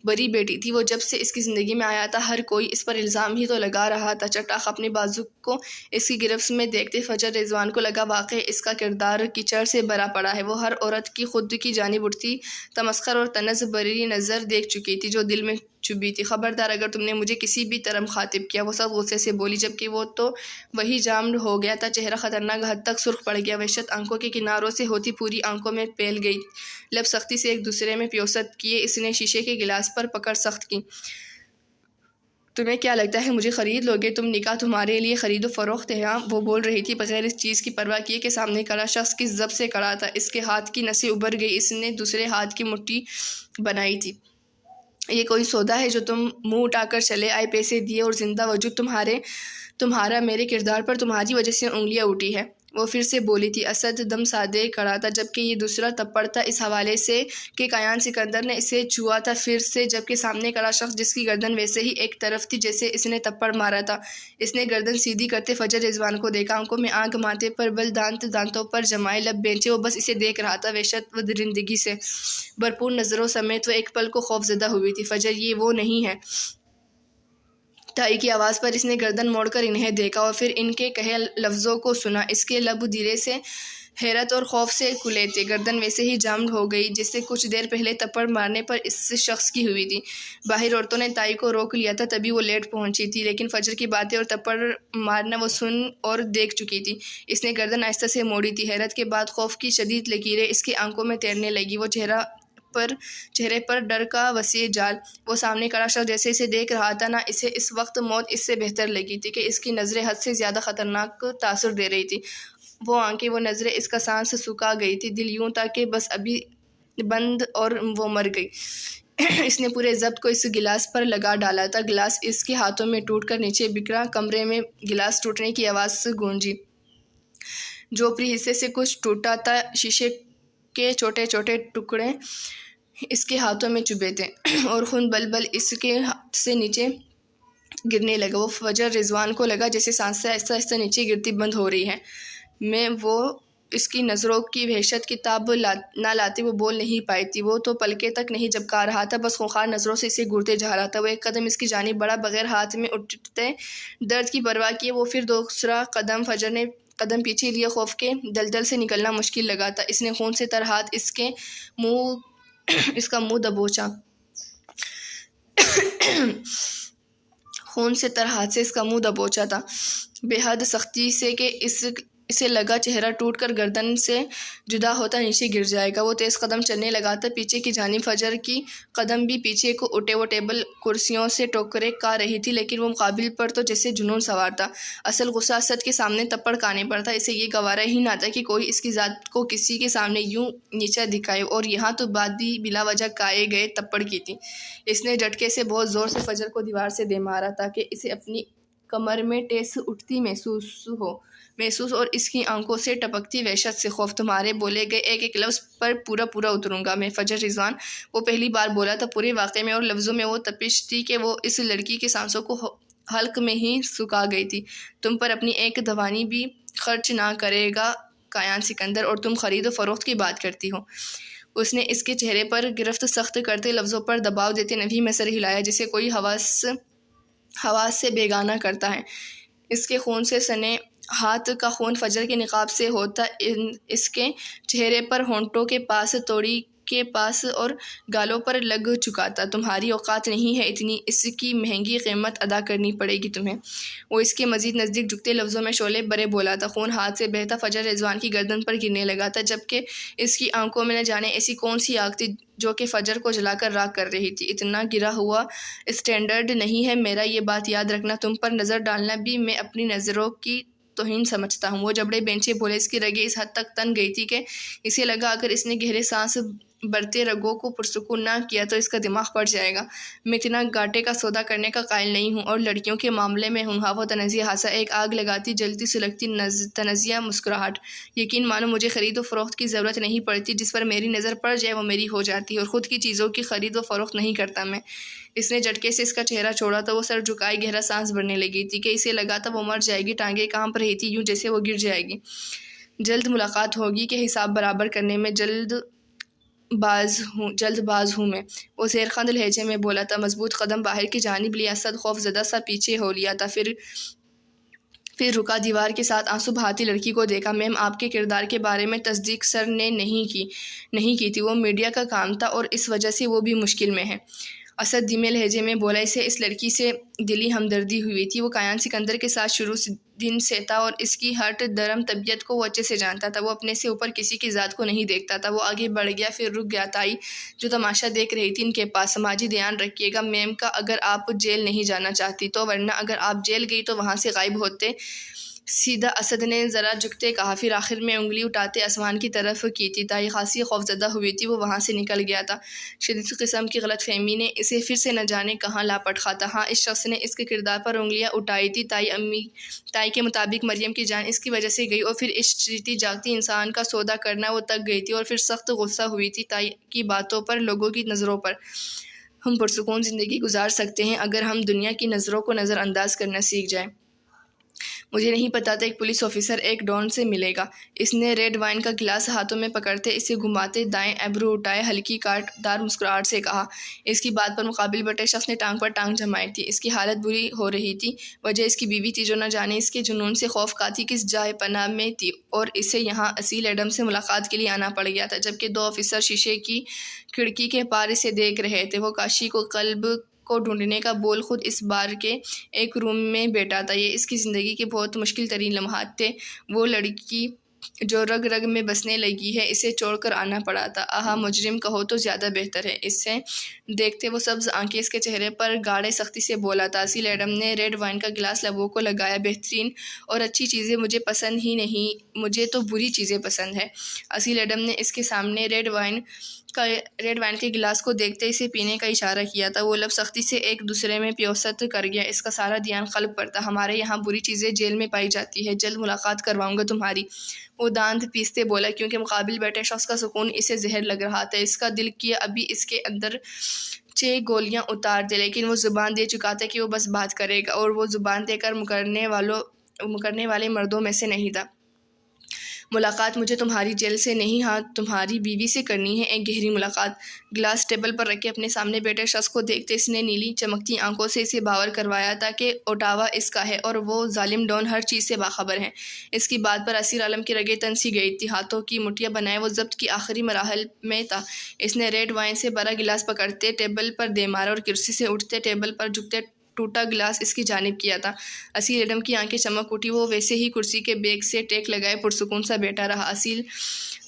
بری بیٹی تھی، وہ جب سے اس کی زندگی میں آیا تھا ہر کوئی اس پر الزام ہی تو لگا رہا تھا۔ چٹاخ اپنے بازو کو اس کی گرفت میں دیکھتے فجر رضوان کو لگا واقعی اس کا کردار کیچڑ سے بھرا پڑا ہے۔ وہ ہر عورت کی خود کی جانب اٹھتی تمسخر اور طنز بھری نظر دیکھ چکی تھی جو دل میں چبھی تھی۔ خبردار اگر تم نے مجھے کسی بھی طرح مخاطب کیا، وہ سخت غصے سے بولی، جبکہ وہ تو وہی جامڈ ہو گیا تھا۔ چہرہ خطرناک حد تک سرخ پڑ گیا، وحشت آنکھوں کے کناروں سے ہوتی پوری آنکھوں میں پھیل گئی، لب سختی سے ایک دوسرے میں پیوست کیے اس نے شیشے کے گلاس پر پکڑ سخت کی۔ تمہیں کیا لگتا ہے مجھے خرید لوگے تم؟ نکاح تمہارے لیے خرید و فروخت ہے ہاں؟ وہ بول رہی تھی بغیر اس چیز کی پرواہ کیے کہ سامنے کھڑا شخص کس ضبط سے کھڑا تھا۔ اس کے ہاتھ کی نسیں ابھر گئی، اس نے دوسرے ہاتھ کی مٹھی بنائی تھی۔ یہ کوئی سودا ہے جو تم منہ اٹھا کر چلے آئے؟ پیسے دیے اور زندہ وجود تمہارا میرے کردار پر تمہاری وجہ سے انگلیاں اٹھی ہے؟ وہ پھر سے بولی تھی۔ اسد دم سادے کھڑا تھا، جبکہ یہ دوسرا تھپڑ تھا اس حوالے سے کہ قیان سکندر نے اسے چھوا تھا پھر سے، جبکہ سامنے کھڑا شخص جس کی گردن ویسے ہی ایک طرف تھی جیسے اس نے تھپڑ مارا تھا۔ اس نے گردن سیدھی کرتے فجر رضوان کو دیکھا، آنکھوں میں آنکھ، ماتھے پر بل، دانتوں پر جمائے لب بھینچے وہ بس اسے دیکھ رہا تھا۔ وحشت و درندگی سے بھرپور نظروں سمیت وہ ایک پل کو خوف زدہ ہوئی تھی۔ فجر یہ وہ نہیں ہے؟ تائی کی آواز پر اس نے گردن موڑ کر انہیں دیکھا اور پھر ان کے کہے لفظوں کو سنا۔ اس کے لب دھیرے سے حیرت اور خوف سے کھلے تھے، گردن ویسے ہی جامڈ ہو گئی جیسے کچھ دیر پہلے تھپڑ مارنے پر اس شخص کی ہوئی تھی۔ باہر عورتوں نے تائی کو روک لیا تھا، تبھی وہ لیٹ پہنچی تھی، لیکن فجر کی باتیں اور تھپڑ مارنا وہ سن اور دیکھ چکی تھی۔ اس نے گردن آہستہ سے موڑی تھی، حیرت کے بعد خوف کی شدید لکیریں اس کی آنکھوں میں تیرنے لگی، وہ چہرے پر ڈر کا وسیع جال۔ وہ سامنے کھڑا شخص جیسے اسے دیکھ رہا تھا، نہ اسے اس وقت موت اس سے بہتر لگی تھی کہ اس کی نظریں حد سے زیادہ خطرناک تاثر دے رہی تھی۔ وہ آنکھیں، وہ نظریں، اس کا سانس سکھا گئی تھی، دل یوں تھا کہ بس ابھی بند اور وہ مر گئی۔ اس نے پورے ضبط کو اس گلاس پر لگا ڈالا تھا، گلاس اس کے ہاتھوں میں ٹوٹ کر نیچے بکھرا، کمرے میں گلاس ٹوٹنے کی آواز گونجی۔ جو اوپری حصے سے کچھ ٹوٹا تھا، شیشے کے چھوٹے چھوٹے ٹکڑے اس کے ہاتھوں میں چبھے تھے اور خون بل اس کے ہاتھ سے نیچے گرنے لگا۔ وہ فجر رضوان کو لگا جیسے سانسیں آہستہ آہستہ نیچے گرتی بند ہو رہی ہیں۔ وہ اس کی نظروں کی وحشت کی تاب نہ لاتے وہ بول نہیں پائی تھی۔ وہ تو پلکیں تک نہیں جھپکا رہا تھا، بس خونخوار نظروں سے اسے گھورتے جا رہا تھا۔ وہ ایک قدم اس کی جانب بڑھا، بغیر ہاتھ میں اٹھتے درد کی پرواہ کیے وہ پھر دوسرا قدم۔ فجر نے قدم پیچھے لیے، خوف کے دلدل سے نکلنا مشکل لگا تھا۔ اس نے خون سے تر ہاتھ اس کا منہ دبوچا۔ خون سے تر ہاتھ سے اس کا منہ دبوچا تھا بے حد سختی سے کہ اسے لگا چہرہ ٹوٹ کر گردن سے جدا ہوتا نیچے گر جائے گا۔ وہ تیز قدم چلنے لگا تھا پیچھے کی جانب، فجر کی قدم بھی پیچھے کو اٹھے۔ وہ ٹیبل کرسیوں سے ٹوکرے کھا رہی تھی، لیکن وہ مقابل پر تو جیسے جنون سوار تھا۔ اصل غصہ اسد کے سامنے تھپڑ کھانے پر تھا۔ اسے یہ گوارا ہی نہ تھا کہ کوئی اس کی ذات کو کسی کے سامنے یوں نیچا دکھائے، اور یہاں تو بات بھی بلا وجہ کھائے گئے تھپڑ کی تھی۔ اس نے جھٹکے سے بہت زور سے فجر کو دیوار سے دے مارا تاکہ اسے اپنی کمر میں ٹھیس اٹھتی محسوس اور اس کی آنکھوں سے ٹپکتی وحشت سے خوف۔ تمہارے بولے گئے ایک ایک لفظ پر پورا اتروں گا میں، فجر رضوان۔ وہ پہلی بار بولا تھا پورے واقعے میں، اور لفظوں میں وہ تپش تھی کہ وہ اس لڑکی کے سانسوں کو حلق میں ہی سکھا گئی تھی۔ تم پر اپنی ایک دھوانی بھی خرچ نہ کرے گا کایان سکندر، اور تم خرید و فروخت کی بات کرتی ہو۔ اس نے اس کے چہرے پر گرفت سخت کرتے لفظوں پر دباؤ دیتے نفی میں سر ہلایا، جسے کوئی حواس سے بیگانہ کرتا ہے۔ اس کے خون سے سنے ہاتھ کا خون فجر کے نقاب سے ہوتا اس کے چہرے پر، ہونٹوں کے پاس، توڑی کے پاس اور گالوں پر لگ چکا تھا۔ تمہاری اوقات نہیں ہے اتنی، اس کی مہنگی قیمت ادا کرنی پڑے گی تمہیں۔ وہ اس کے مزید نزدیک جھکتے لفظوں میں شعلے برے بولا تھا۔ خون ہاتھ سے بہتا فجر رضوان کی گردن پر گرنے لگا تھا، جبکہ اس کی آنکھوں میں نہ جانے ایسی کون سی آگ تھی جو کہ فجر کو جلا کر راکھ کر رہی تھی۔ اتنا گرا ہوا اسٹینڈرڈ نہیں ہے میرا، یہ بات یاد رکھنا۔ تم پر نظر ڈالنا بھی میں اپنی نظروں کی توہین سمجھتا ہوں۔ وہ جبڑے بینچے بولے، اس کی رگیں اس حد تک تن گئی تھی کہ اسے لگا اگر اس نے گہرے سانس برتے رگوں کو پرسکون نہ کیا تو اس کا دماغ پھٹ جائے گا۔ میں اتنا گاٹے کا سودا کرنے کا قائل نہیں ہوں، اور لڑکیوں کے معاملے میں ہوں۔ وہ تنزیہ ہنسا، ایک آگ لگاتی جلتی سلگتی تنزیہ مسکراہٹ۔ یقین مانو مجھے خرید و فروخت کی ضرورت نہیں پڑتی، جس پر میری نظر پڑ جائے وہ میری ہو جاتی ہے، اور خود کی چیزوں کی خرید و فروخت نہیں کرتا میں۔ اس نے جھٹکے سے اس کا چہرہ چھوڑا تو وہ سر جھکائے گہرا سانس بھرنے لگی تھی کہ اسے لگا تھا وہ مر جائے گی۔ ٹانگیں کانپ رہی تھی، یوں جیسے وہ گر جائے گی۔ جلد ملاقات ہوگی کہ حساب برابر کرنے میں جلد باز ہوں میں، وہ زیرخند لہجے میں بولا تھا۔ مضبوط قدم باہر کی جانب لیا، صد خوف زدہ سا پیچھے ہو لیا تھا، پھر رکا، دیوار کے ساتھ آنسو بہاتی لڑکی کو دیکھا۔ میم، آپ کے کردار کے بارے میں تصدیق سر نے نہیں کی تھی، وہ میڈیا کا کام تھا اور اس وجہ سے وہ بھی مشکل میں ہے۔ اسد دھیمے لہجے میں بولا، اسے اس لڑکی سے دلی ہمدردی ہوئی تھی۔ وہ کایان سکندر کے ساتھ شروع دن سے تھا اور اس کی ہٹ درم طبیعت کو وہ اچھے سے جانتا تھا۔ وہ اپنے سے اوپر کسی کی ذات کو نہیں دیکھتا تھا۔ وہ آگے بڑھ گیا، پھر رک گیا۔ تائی جو تماشا دیکھ رہی تھی ان کے پاس، سماجی دھیان رکھیے گا میم کا، اگر آپ جیل نہیں جانا چاہتی تو، ورنہ اگر آپ جیل گئی تو وہاں سے غائب ہوتے سیدھا، اسد نے ذرا جھکتے کہا، پھر آخر میں انگلی اٹھاتے آسمان کی طرف کی تھی۔ تائی خاصی خوفزدہ ہوئی تھی، وہ وہاں سے نکل گیا تھا۔ شدید قسم کی غلط فہمی نے اسے پھر سے نہ جانے کہاں لاپٹخا تھا۔ ہاں، اس شخص نے اس کے کردار پر انگلیاں اٹھائی تھی۔ تائی کے مطابق مریم کی جان اس کی وجہ سے گئی، اور پھر اس جیتی جاگتی انسان کا سودا کرنا وہ تک گئی تھی، اور پھر سخت غصہ ہوئی تھی تائی کی باتوں پر، لوگوں کی نظروں پر۔ ہم پرسکون زندگی گزار سکتے ہیں اگر ہم دنیا کی نظروں کو نظر انداز کرنا سیکھ جائیں۔ مجھے نہیں پتا تھا ایک پولیس آفیسر ایک ڈان سے ملے گا۔ اس نے ریڈ وائن کا گلاس ہاتھوں میں پکڑتے اسے گھماتے دائیں ایبرو اٹھائے، ہلکی کاٹ دار مسکراہٹ سے کہا۔ اس کی بات پر مقابل بیٹھے شخص نے ٹانگ پر ٹانگ جمائی تھی۔ اس کی حالت بری ہو رہی تھی، وجہ اس کی بیوی تھی جو نہ جانے اس کے جنون سے خوف کھاتی کس جائے پناہ میں تھی، اور اسے یہاں اصیل ایڈم سے ملاقات کے لیے آنا پڑ گیا تھا، جبکہ دو آفیسر شیشے کی کھڑکی کے پار اسے دیکھ رہے تھے۔ وہ کاشی کو قلب کو ڈھونڈنے کا بول خود اس بار کے ایک روم میں بیٹھا تھا۔ یہ اس کی زندگی کے بہت مشکل ترین لمحات تھے۔ وہ لڑکی جو رگ رگ میں بسنے لگی ہے، اسے چھوڑ کر آنا پڑا تھا۔ آہا، مجرم کہو تو زیادہ بہتر ہے۔ اسے دیکھتے وہ سبز آنکھیں اس کے چہرے پر گاڑے سختی سے بولا تھا۔ اصیل ایڈم نے ریڈ وائن کا گلاس لبوں کو لگایا۔ بہترین اور اچھی چیزیں مجھے پسند ہی نہیں، مجھے تو بری چیزیں پسند ہے۔ اصیل ایڈم نے اس کے سامنے ریڈ وائن کے گلاس کو دیکھتے اسے پینے کا اشارہ کیا تھا۔ وہ لب سختی سے ایک دوسرے میں پیوست کر گیا۔ اس کا سارا دھیان قلب پر تھا۔ ہمارے یہاں بری چیزیں جیل میں پائی جاتی ہے، جلد ملاقات کرواؤں گا تمہاری، وہ دانت پیستے بولا، کیونکہ مقابل بیٹھے شخص کا سکون اسے زہر لگ رہا تھا۔ اس کا دل کیا ابھی اس کے اندر 6 گولیاں اتار دے، لیکن وہ زبان دے چکا تھا کہ وہ بس بات کرے گا، اور وہ زبان دے کر مکرنے والے مردوں میں سے نہیں تھا۔ ملاقات مجھے تمہاری جیل سے نہیں، ہاں تمہاری بیوی سے کرنی ہے، ایک گہری ملاقات۔ گلاس ٹیبل پر رکھ کے اپنے سامنے بیٹھے شخص کو دیکھتے اس نے نیلی چمکتی آنکھوں سے اسے باور کروایا تھا کہ اوٹاوا اس کا ہے، اور وہ ظالم ڈان ہر چیز سے باخبر ہے۔ اس کی بات پر اسیر عالم کی رگیں تن سی گئی تھی، ہاتھوں کی مٹھیاں بنائے وہ ضبط کی آخری مراحل میں تھا۔ اس نے ریڈ وائن سے بھرا گلاس پکڑتے ٹیبل پر دے مارا، اور کرسی سے اٹھتے ٹیبل پر جھکتے ٹوٹا گلاس اس کی جانب کیا تھا۔ اصیل ایڈم کی آنکھیں چمک اٹھی، وہ ویسے ہی کرسی کے بیک سے ٹیک لگائے پرسکون سا بیٹھا رہا۔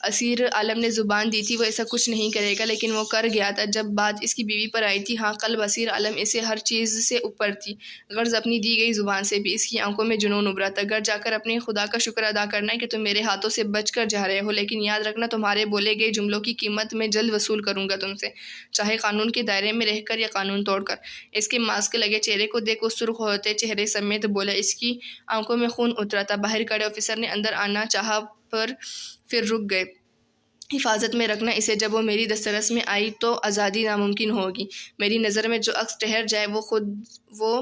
اسیر عالم نے زبان دی تھی وہ ایسا کچھ نہیں کرے گا، لیکن وہ کر گیا تھا جب بات اس کی بیوی پر آئی تھی۔ ہاں، قلب اسیر عالم اسے ہر چیز سے اوپر تھی، غرض اپنی دی گئی زبان سے بھی۔ اس کی آنکھوں میں جنون ابھرا تھا۔ گھر جا کر اپنے خدا کا شکر ادا کرنا کہ تم میرے ہاتھوں سے بچ کر جا رہے ہو، لیکن یاد رکھنا تمہارے بولے گئے جملوں کی قیمت میں جلد وصول کروں گا تم سے، چاہے قانون کے دائرے میں رہ کر یا قانون توڑ کر۔ اس کے ماسک لگے چہرے کو دیکھ وہ سرخ ہوتے چہرے سمیت بولا۔ اس کی آنکھوں میں خون اترا تھا۔ باہر کھڑے آفیسر نے اندر آنا چاہا پر پھر رک گئے۔ حفاظت میں رکھنا اسے، جب وہ میری دسترس میں آئی تو آزادی ناممکن ہوگی۔ میری نظر میں جو عکس ٹھہر جائے وہ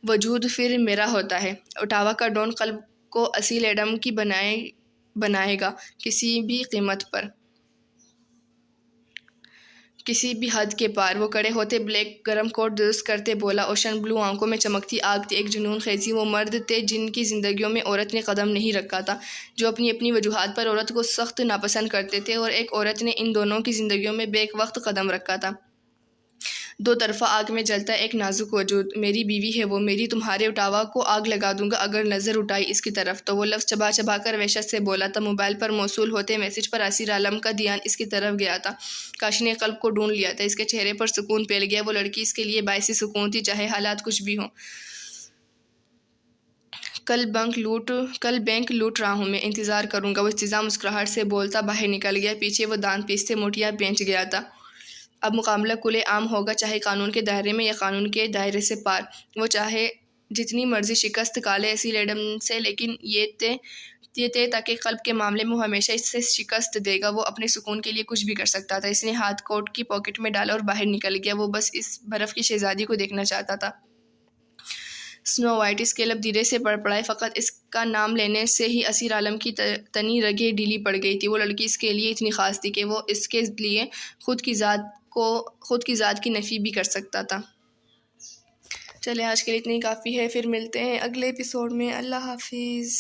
وجود پھر میرا ہوتا ہے۔ اوٹاوا کا ڈان قلب کو اصیل ایڈم کی بنائے گا کسی بھی قیمت پر، کسی بھی حد کے پار۔ وہ کڑے ہوتے، بلیک گرم کوٹ درست کرتے، بولا، اوشن بلو آنکھوں میں چمکتی آگ تھی، ایک جنون خیزی وہ مرد تھے جن کی زندگیوں میں عورت نے قدم نہیں رکھا تھا، جو اپنی اپنی وجوہات پر عورت کو سخت ناپسند کرتے تھے، اور ایک عورت نے ان دونوں کی زندگیوں میں بیک وقت قدم رکھا تھا۔ دو طرفہ آگ میں جلتا ایک نازک وجود، میری بیوی ہے وہ، میری تمہارے اٹاوا کو آگ لگا دوں گا اگر نظر اٹھائی اس کی طرف تو۔ وہ لفظ چبا چبا کر وحشت سے بولا تھا۔ موبائل پر موصول ہوتے میسج پر اسیر عالم کا دھیان اس کی طرف گیا تھا۔ کاش نے قلب کو ڈھونڈ لیا تھا، اس کے چہرے پر سکون پھیل گیا۔ وہ لڑکی اس کے لیے باعث سکون تھی، چاہے حالات کچھ بھی ہوں۔ کل بینک لوٹ رہا ہوں میں، انتظار کروں گا، وہ استضاء مسکراہٹ سے بولتا باہر نکل گیا۔ پیچھے وہ دانت پیستے موٹیا بینچ گیا تھا۔ اب مقابلہ کھلے عام ہوگا، چاہے قانون کے دائرے میں یا قانون کے دائرے سے پار۔ وہ چاہے جتنی مرضی شکست کھالے ایسی لیڈم سے، لیکن یہ طے تھا کہ قلب کے معاملے میں وہ ہمیشہ اس سے شکست دے گا۔ وہ اپنے سکون کے لیے کچھ بھی کر سکتا تھا۔ اس نے ہاتھ کوٹ کی پاکٹ میں ڈالا اور باہر نکل گیا۔ وہ بس اس برف کی شہزادی کو دیکھنا چاہتا تھا۔ سنو وائٹ، اس کے لب دھیرے سے بڑبڑائے، فقط اس کا نام لینے سے ہی اسیر عالم کی تنی رگیں ڈھیلی پڑ گئی تھی۔ وہ لڑکی اس کے لیے اتنی خاص تھی کہ وہ اس کے لیے خود کی ذات کی نفی بھی کر سکتا تھا۔ چلے آج کے لیے اتنی کافی ہے، پھر ملتے ہیں اگلے ایپیسوڈ میں۔ اللہ حافظ۔